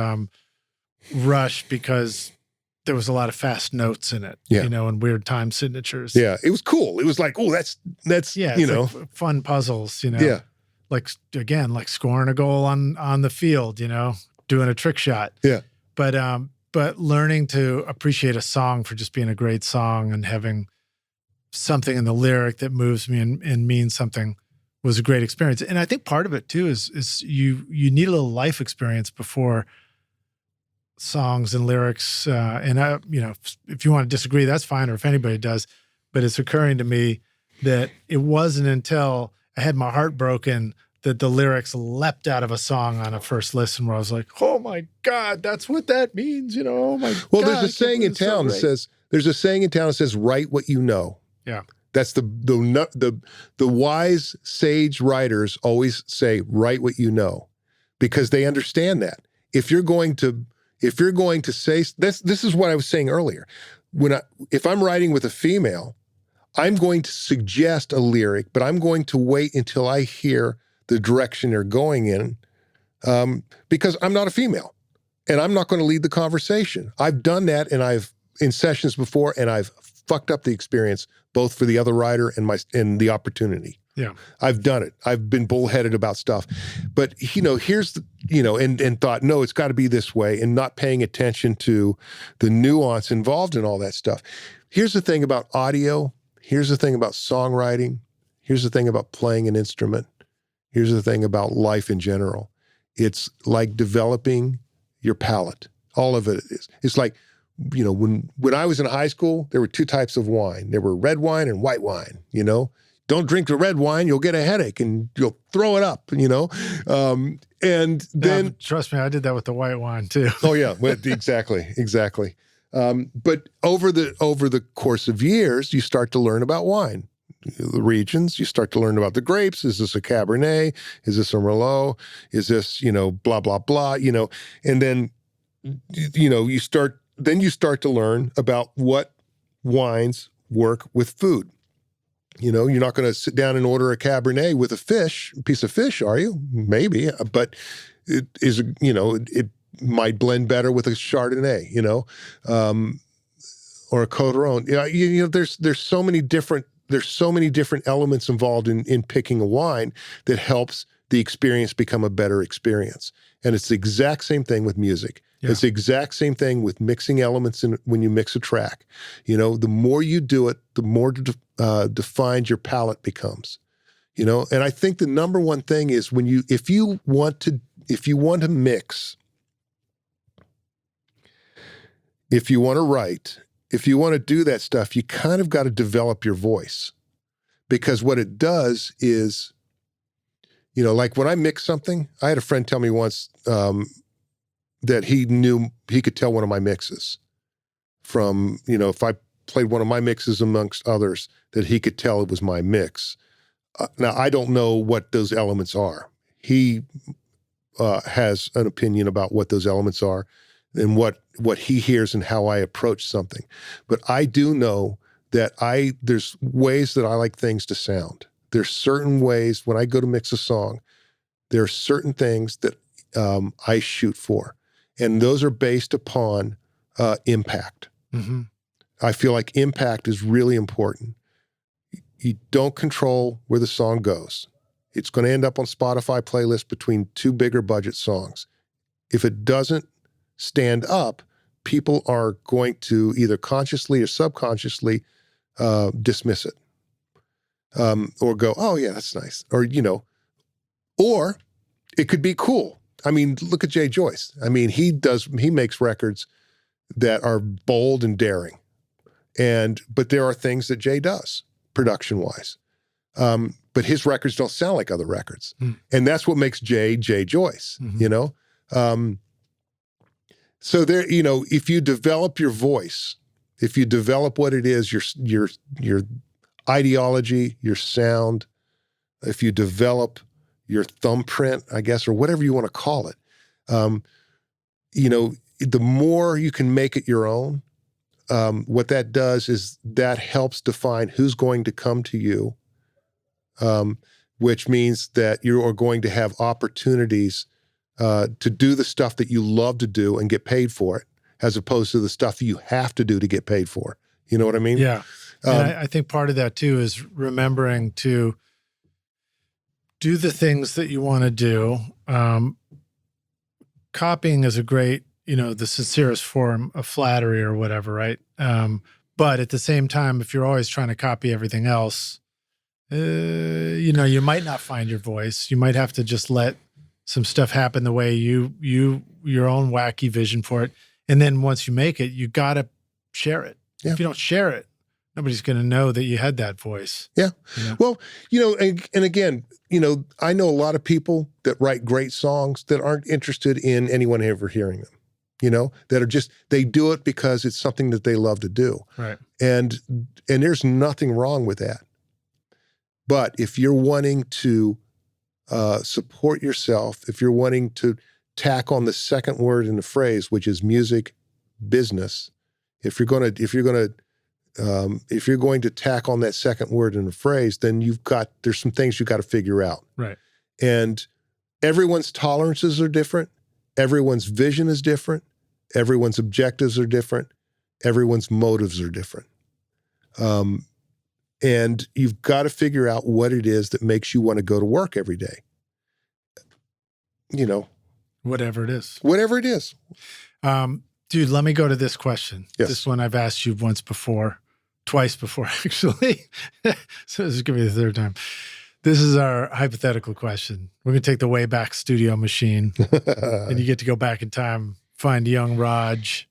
Rush because there was a lot of fast notes in it, and weird time signatures. Yeah, it was cool. It was like, oh, that's like fun puzzles, Yeah. Like scoring a goal on the field, doing a trick shot. Yeah. But learning to appreciate a song for just being a great song and having something in the lyric that moves me and means something was a great experience. And I think part of it too is you need a little life experience before songs and lyrics. If you want to disagree, that's fine. Or if anybody does, but it's occurring to me that it wasn't until I had my heart broken that the lyrics leapt out of a song on a first listen where I was like, oh my God, that's what that means, you know? Oh my God. Well, there's a saying in town that says, write what you know. Yeah. That's the wise sage writers always say, write what you know, because they understand that. If you're going to say this is what I was saying earlier. If I'm writing with a female, I'm going to suggest a lyric, but I'm going to wait until I hear the direction they're going in, because I'm not a female, and I'm not going to lead the conversation. I've done that, and in sessions before, and I've fucked up the experience both for the other writer and the opportunity. Yeah, I've done it. I've been bullheaded about stuff, but here's and thought, no, it's got to be this way, and not paying attention to the nuance involved in all that stuff. Here's the thing about audio. Here's the thing about songwriting. Here's the thing about playing an instrument. Here's the thing about life in general. It's like developing your palate. All of it is. It's like, when I was in high school, there were two types of wine. There were red wine and white wine, Don't drink the red wine, you'll get a headache and you'll throw it up, And then... trust me, I did that with the white wine too. Oh yeah, exactly. But over the course of years, you start to learn about wine. The regions, you start to learn about the grapes. Is this a Cabernet? Is this a Merlot? Is this, blah, blah, blah, and then, you start to learn about what wines work with food. You're not going to sit down and order a Cabernet with a piece of fish, are you? Maybe, but it is, it might blend better with a Chardonnay, or a Côte d'Or. There's so many different elements involved in picking a wine that helps the experience become a better experience. And it's the exact same thing with music. Yeah. It's the exact same thing with mixing elements when you mix a track. The more you do it, the more defined your palette becomes. And I think the number one thing is if you want to mix, if you want to write, if you want to do that stuff, you kind of got to develop your voice, because what it does is, like when I mix something, I had a friend tell me once that he knew he could tell one of my mixes from, if I played one of my mixes amongst others, that he could tell it was my mix. Now, I don't know what those elements are. He has an opinion about what those elements are and what he hears and how I approach something. But I do know that there's ways that I like things to sound. There's certain ways when I go to mix a song, there are certain things that I shoot for. And those are based upon impact. Mm-hmm. I feel like impact is really important. You don't control where the song goes. It's going to end up on Spotify playlist between two bigger budget songs. If it doesn't stand up, people are going to either consciously or subconsciously dismiss it, or go, oh yeah, that's nice. Or it could be cool. I mean, look at Jay Joyce. I mean, he makes records that are bold and daring. But there are things that Jay does production-wise. But his records don't sound like other records. Mm. And that's what makes Jay Joyce, mm-hmm. So there, if you develop your voice, if you develop what it is, your ideology, your sound, if you develop your thumbprint, I guess, or whatever you want to call it, the more you can make it your own, what that does is that helps define who's going to come to you, which means that you are going to have opportunities to do the stuff that you love to do and get paid for it, as opposed to the stuff you have to do to get paid for. You know what I mean? Yeah. And I think part of that too is remembering to do the things that you want to do. Copying is a great, the sincerest form of flattery or whatever, right? But at the same time, if you're always trying to copy everything else, you might not find your voice. You might have to just let some stuff happen the way your own wacky vision for it. And then once you make it, you got to share it. Yeah. If you don't share it, Nobody's going to know that you had that voice. Yeah. You know? Well, and again, I know a lot of people that write great songs that aren't interested in anyone ever hearing them, that are just, they do it because it's something that they love to do. Right. And there's nothing wrong with that. But if you're wanting to support yourself, if you're wanting to tack on the second word in the phrase, which is music business, if you're going to tack on that second word in the phrase, then there's some things you got to figure out. Right. And everyone's tolerances are different. Everyone's vision is different. Everyone's objectives are different. Everyone's motives are different. And you've got to figure out what it is that makes you want to go to work every day. Whatever it is. Whatever it is. Dude, let me go to this question. Yes. This one I've asked you twice before, actually. So this is going to be the third time. This is our hypothetical question. We're going to take the Wayback Studio machine and you get to go back in time, find young Raj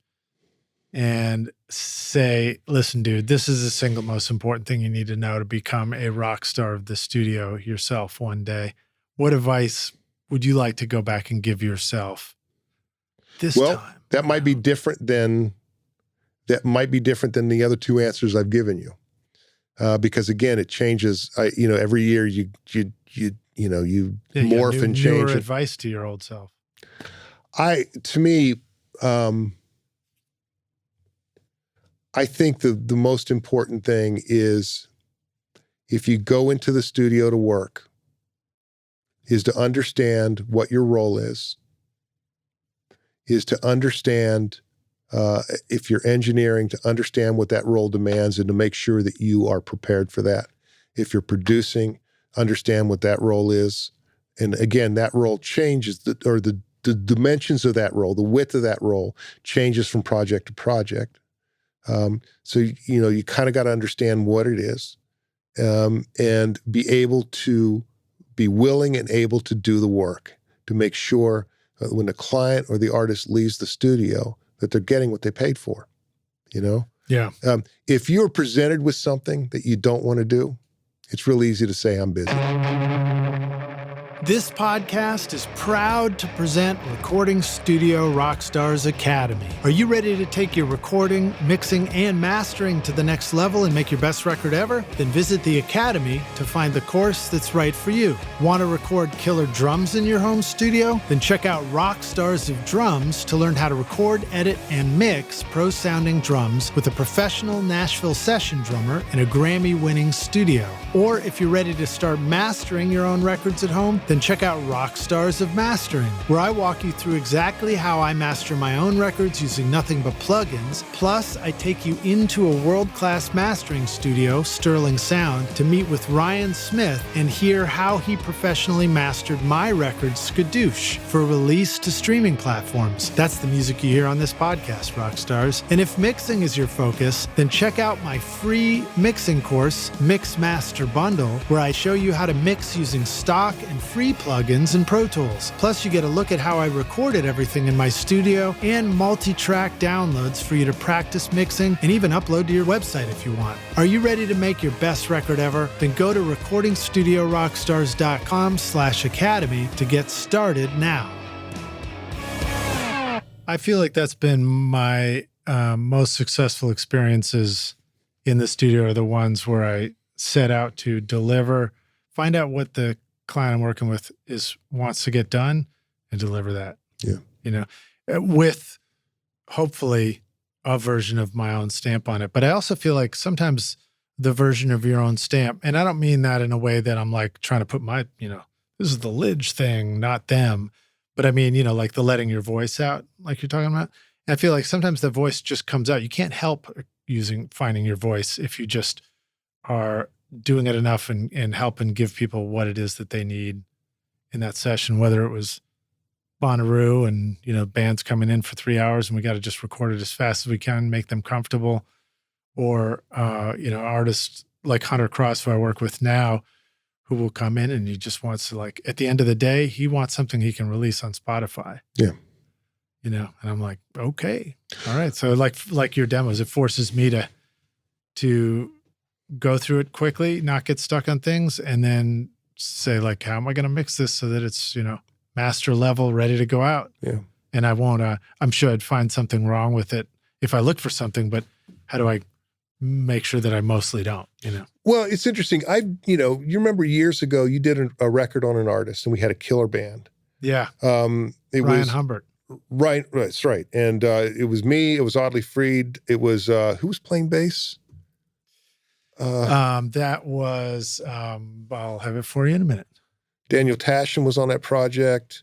and say, listen, dude, this is the single most important thing you need to know to become a rock star of the studio yourself one day. What advice would you like to go back and give yourself this time? That might be different than the other two answers I've given you. Because again, it changes. Every year you morph and change. Newer advice to your old self. I think the most important thing is, if you go into the studio to work, is to understand what your role is to understand, if you're engineering, to understand what that role demands and to make sure that you are prepared for that. If you're producing, understand what that role is. And again, that role changes, the dimensions of that role, the width of that role changes from project to project. So, you kind of got to understand what it is, and be able to be willing and able to do the work to make sure when the client or the artist leaves the studio that they're getting what they paid for, Yeah. If you're presented with something that you don't want to do, it's real easy to say, I'm busy. This podcast is proud to present Recording Studio Rockstars Academy. Are you ready to take your recording, mixing, and mastering to the next level and make your best record ever? Then visit the Academy to find the course that's right for you. Want to record killer drums in your home studio? Then check out Rockstars of Drums to learn how to record, edit, and mix pro-sounding drums with a professional Nashville session drummer in a Grammy-winning studio. Or if you're ready to start mastering your own records at home, then check out Rockstars of Mastering, where I walk you through exactly how I master my own records using nothing but plugins. Plus, I take you into a world-class mastering studio, Sterling Sound, to meet with Ryan Smith and hear how he professionally mastered my record, Skadoosh, for release to streaming platforms. That's the music you hear on this podcast, Rockstars. And if mixing is your focus, then check out my free mixing course, Mix Master Bundle, where I show you how to mix using stock and free plugins and Pro Tools. Plus, you get a look at how I recorded everything in my studio and multi-track downloads for you to practice mixing and even upload to your website if you want. Are you ready to make your best record ever? Then go to recordingstudiorockstars.com/academy to get started now. I feel like that's been my most successful experiences in the studio are the ones where I set out to deliver, find out what the client I'm working with wants to get done and deliver that. Yeah. With hopefully a version of my own stamp on it. But I also feel like sometimes the version of your own stamp, and I don't mean that in a way that I'm like trying to put my, this is the Lidge thing, not them. But I mean, like the letting your voice out, like you're talking about. And I feel like sometimes the voice just comes out. You can't help finding your voice if you just are doing it enough and help and give people what it is that they need in that session, whether it was Bonnaroo and, bands coming in for 3 hours and we got to just record it as fast as we can, make them comfortable, or, artists like Hunter Cross, who I work with now, who will come in and he just wants to, at the end of the day, he wants something he can release on Spotify. Yeah. And I'm like, okay, all right. So like your demos, it forces me to go through it quickly, not get stuck on things, and then say like, how am I going to mix this so that it's, master level, ready to go out? Yeah. And I won't, I'm sure I'd find something wrong with it if I look for something, but how do I make sure that I mostly don't, Well, it's interesting. You remember years ago, you did a record on an artist and we had a killer band. Yeah. It Ryan was Humbert. Right. That's right. And it was me. It was Oddly Freed. It was, who was playing bass? That was, I'll have it for you in a minute. Daniel Tashin was on that project.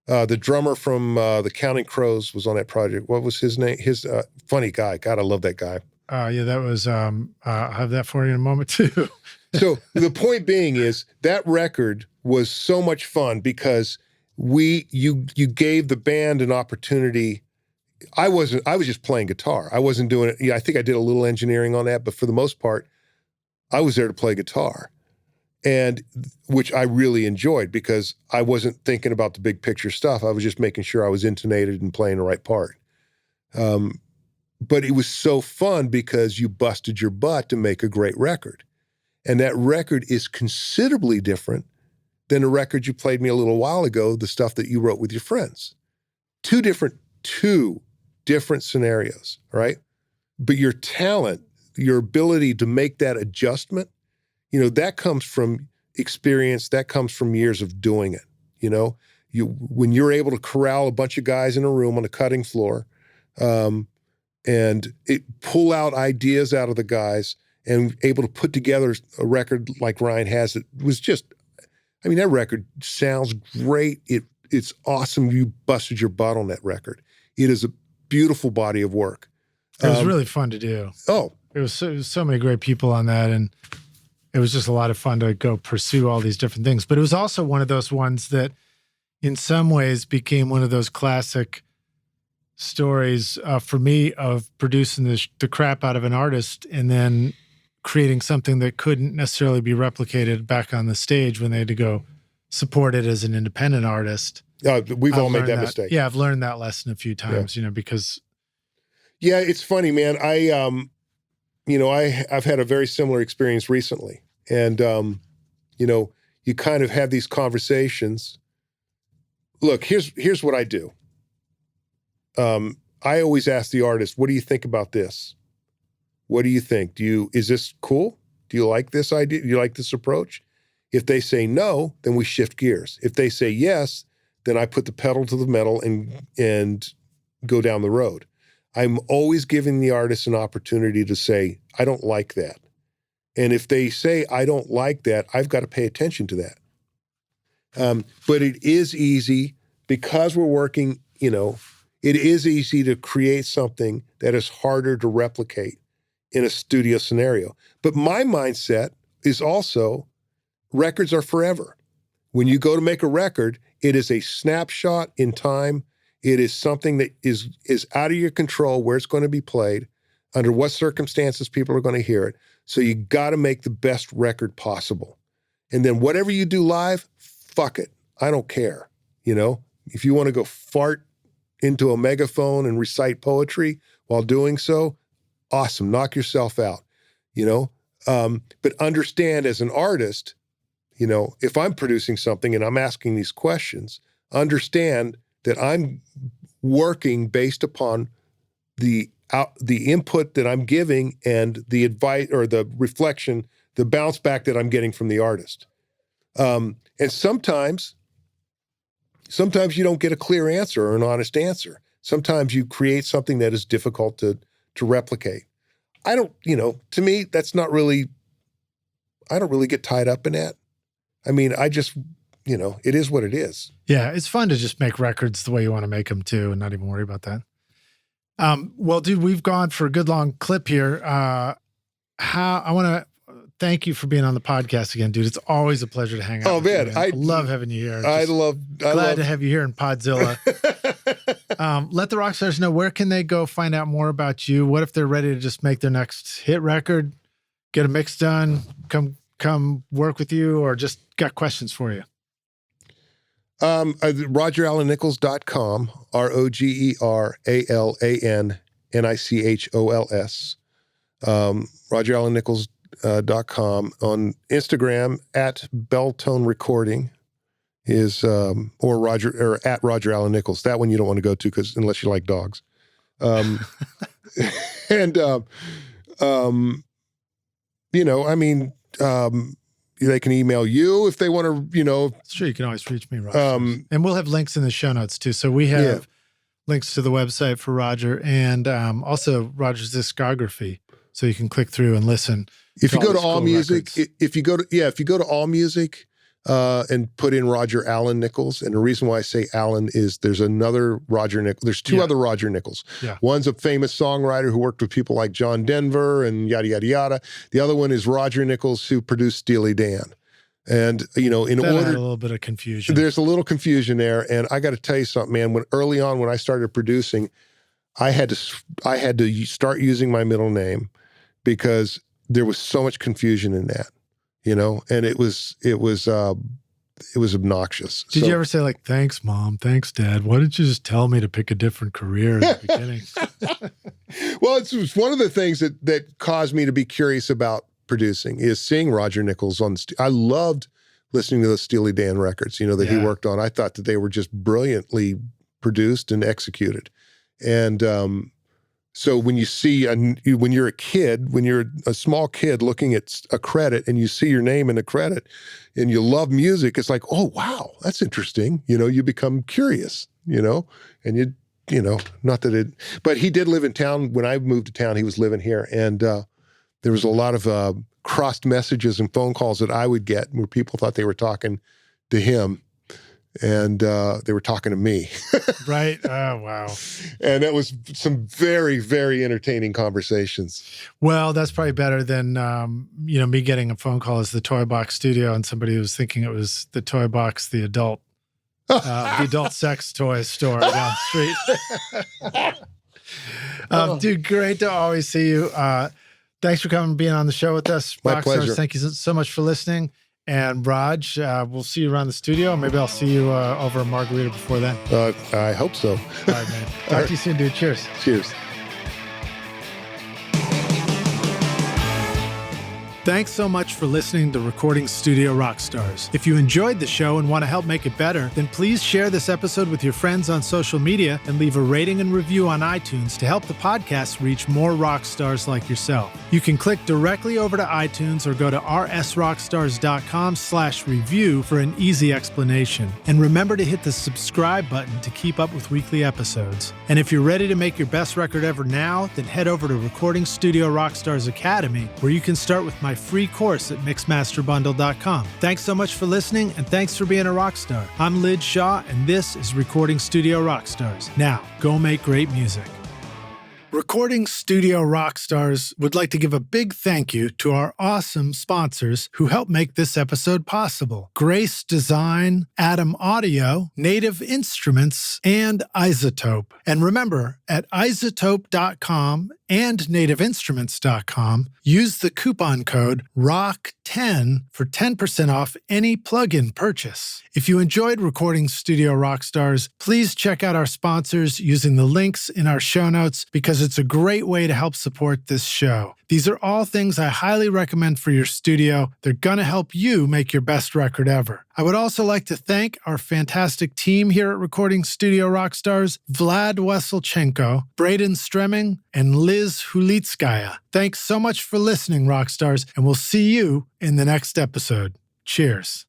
The drummer from the Counting Crows was on that project. What was his name? His funny guy. God, I love that guy. Yeah, that was, I'll have that for you in a moment too. So the point being is that record was so much fun because you gave the band an opportunity. I was just playing guitar. I wasn't doing it. Yeah, I think I did a little engineering on that, but for the most part, I was there to play guitar, and which I really enjoyed because I wasn't thinking about the big picture stuff. I was just making sure I was intonated and playing the right part. But it was so fun because you busted your butt to make a great record. And that record is considerably different than the record you played me a little while ago, the stuff that you wrote with your friends. Two different scenarios, right? But your talent, your ability to make that adjustment, that comes from experience, that comes from years of doing it. When you're able to corral a bunch of guys in a room on a cutting floor, and pull out ideas out of the guys and able to put together a record like Ryan has, it was just, that record sounds great. It's awesome. You busted your butt on that record. It is a beautiful body of work. It was really fun to do. Oh, it was so many great people on that, and it was just a lot of fun to go pursue all these different things. But it was also one of those ones that in some ways became one of those classic stories for me of producing the crap out of an artist and then creating something that couldn't necessarily be replicated back on the stage when they had to go support it as an independent artist. We've all made that mistake. Yeah, I've learned that lesson a few times, because... Yeah, it's funny, man. I've had a very similar experience recently. And, you kind of have these conversations. Look, here's what I do. I always ask the artist, what do you think about this? What do you think? Is this cool? Do you like this idea? Do you like this approach? If they say no, then we shift gears. If they say yes, then I put the pedal to the metal and go down the road. I'm always giving the artist an opportunity to say, I don't like that. And if they say, I don't like that, I've got to pay attention to that. But it is easy because we're working, it is easy to create something that is harder to replicate in a studio scenario. But my mindset is also records are forever. When you go to make a record, it is a snapshot in time. It is something that is out of your control where it's going to be played, under what circumstances people are going to hear it. So you got to make the best record possible. And then whatever you do live, fuck it. I don't care. If you want to go fart into a megaphone and recite poetry while doing so, awesome. Knock yourself out, But understand as an artist, if I'm producing something and I'm asking these questions, understand that I'm working based upon the input that I'm giving and the advice or the reflection, the bounce back that I'm getting from the artist. And sometimes you don't get a clear answer or an honest answer. Sometimes you create something that is difficult to replicate. To me, that's not really, I don't really get tied up in that. I just, it is what it is. Yeah, it's fun to just make records the way you want to make them too and not even worry about that. Well, dude, we've gone for a good long clip here. I want to thank you for being on the podcast again, dude. It's always a pleasure to hang out with you, man. I love having you here. Glad to have you here in Podzilla. Let the rock stars know, where can they go find out more about you? What if they're ready to just make their next hit record, get a mix done, come work with you, or just got questions for you? RogerAlanNichols.com, RogerAlanNichols. RogerAlanNichols.com. On Instagram, at Belltone Recording is, or at Roger Alan Nichols. That one you don't want to go to unless you like dogs. And, they can email you if they want to, Sure, you can always reach me, Roger. And we'll have links in the show notes too. So we have links to the website for Roger and also Roger's discography. So you can click through and listen. If you go to All Music, records. if you go to All Music and put in Roger Alan Nichols, and the reason why I say Alan is there's another Roger Nichols. There's two other Roger Nichols. Yeah. One's a famous songwriter who worked with people like John Denver and yada, yada, yada. The other one is Roger Nichols, who produced Steely Dan. And, had a little bit of confusion. There's a little confusion there. And I got to tell you something, man, early on when I started producing, I had to start using my middle name because there was so much confusion in that, and it was obnoxious. Did you ever say like, thanks, Mom, thanks, Dad? Why didn't you just tell me to pick a different career at the beginning? Well, it's one of the things that caused me to be curious about producing is seeing Roger Nichols on I loved listening to the Steely Dan records, that he worked on. I thought that they were just brilliantly produced and executed. And so when you see, when you're a small kid looking at a credit and you see your name in a credit and you love music, it's like, oh, wow, that's interesting. You become curious, and not that it, but he did live in town. When I moved to town, he was living here. And there was a lot of crossed messages and phone calls that I would get where people thought they were talking to him and they were talking to me. Right. Oh, wow. And that was some very, very entertaining conversations. Well, that's probably better than, me getting a phone call as the Toy Box Studio and somebody was thinking it was the Toy Box, the adult sex toy store down the street. Dude, great to always see you. Thanks for coming and being on the show with us. My pleasure. Thank you so much for listening. And Raj, we'll see you around the studio. Maybe I'll see you over a margarita before then. I hope so. All right, man. Talk to you soon, dude. Cheers. Cheers. Thanks so much for listening to Recording Studio Rockstars. If you enjoyed the show and want to help make it better, then please share this episode with your friends on social media and leave a rating and review on iTunes to help the podcast reach more rock stars like yourself. You can click directly over to iTunes or go to rsrockstars.com/review for an easy explanation. And remember to hit the subscribe button to keep up with weekly episodes. And if you're ready to make your best record ever now, then head over to Recording Studio Rockstars Academy, where you can start with my free course at mixmasterbundle.com. Thanks so much for listening, and thanks for being a rock star. I'm Lid Shaw, and this is Recording Studio Rockstars. Now, go make great music. Recording Studio Rockstars would like to give a big thank you to our awesome sponsors who help make this episode possible. Grace Design, Atom Audio, Native Instruments, and Isotope. And remember, at isotope.com and nativeinstruments.com, use the coupon code ROCK10 for 10% off any plug-in purchase. If you enjoyed Recording Studio Rockstars, please check out our sponsors using the links in our show notes because it's a great way to help support this show. These are all things I highly recommend for your studio. They're gonna help you make your best record ever. I would also like to thank our fantastic team here at Recording Studio Rockstars, Vlad Weselchenko, Braden Stremming, and Liz Hulitskaya. Thanks so much for listening, Rockstars, and we'll see you in the next episode. Cheers.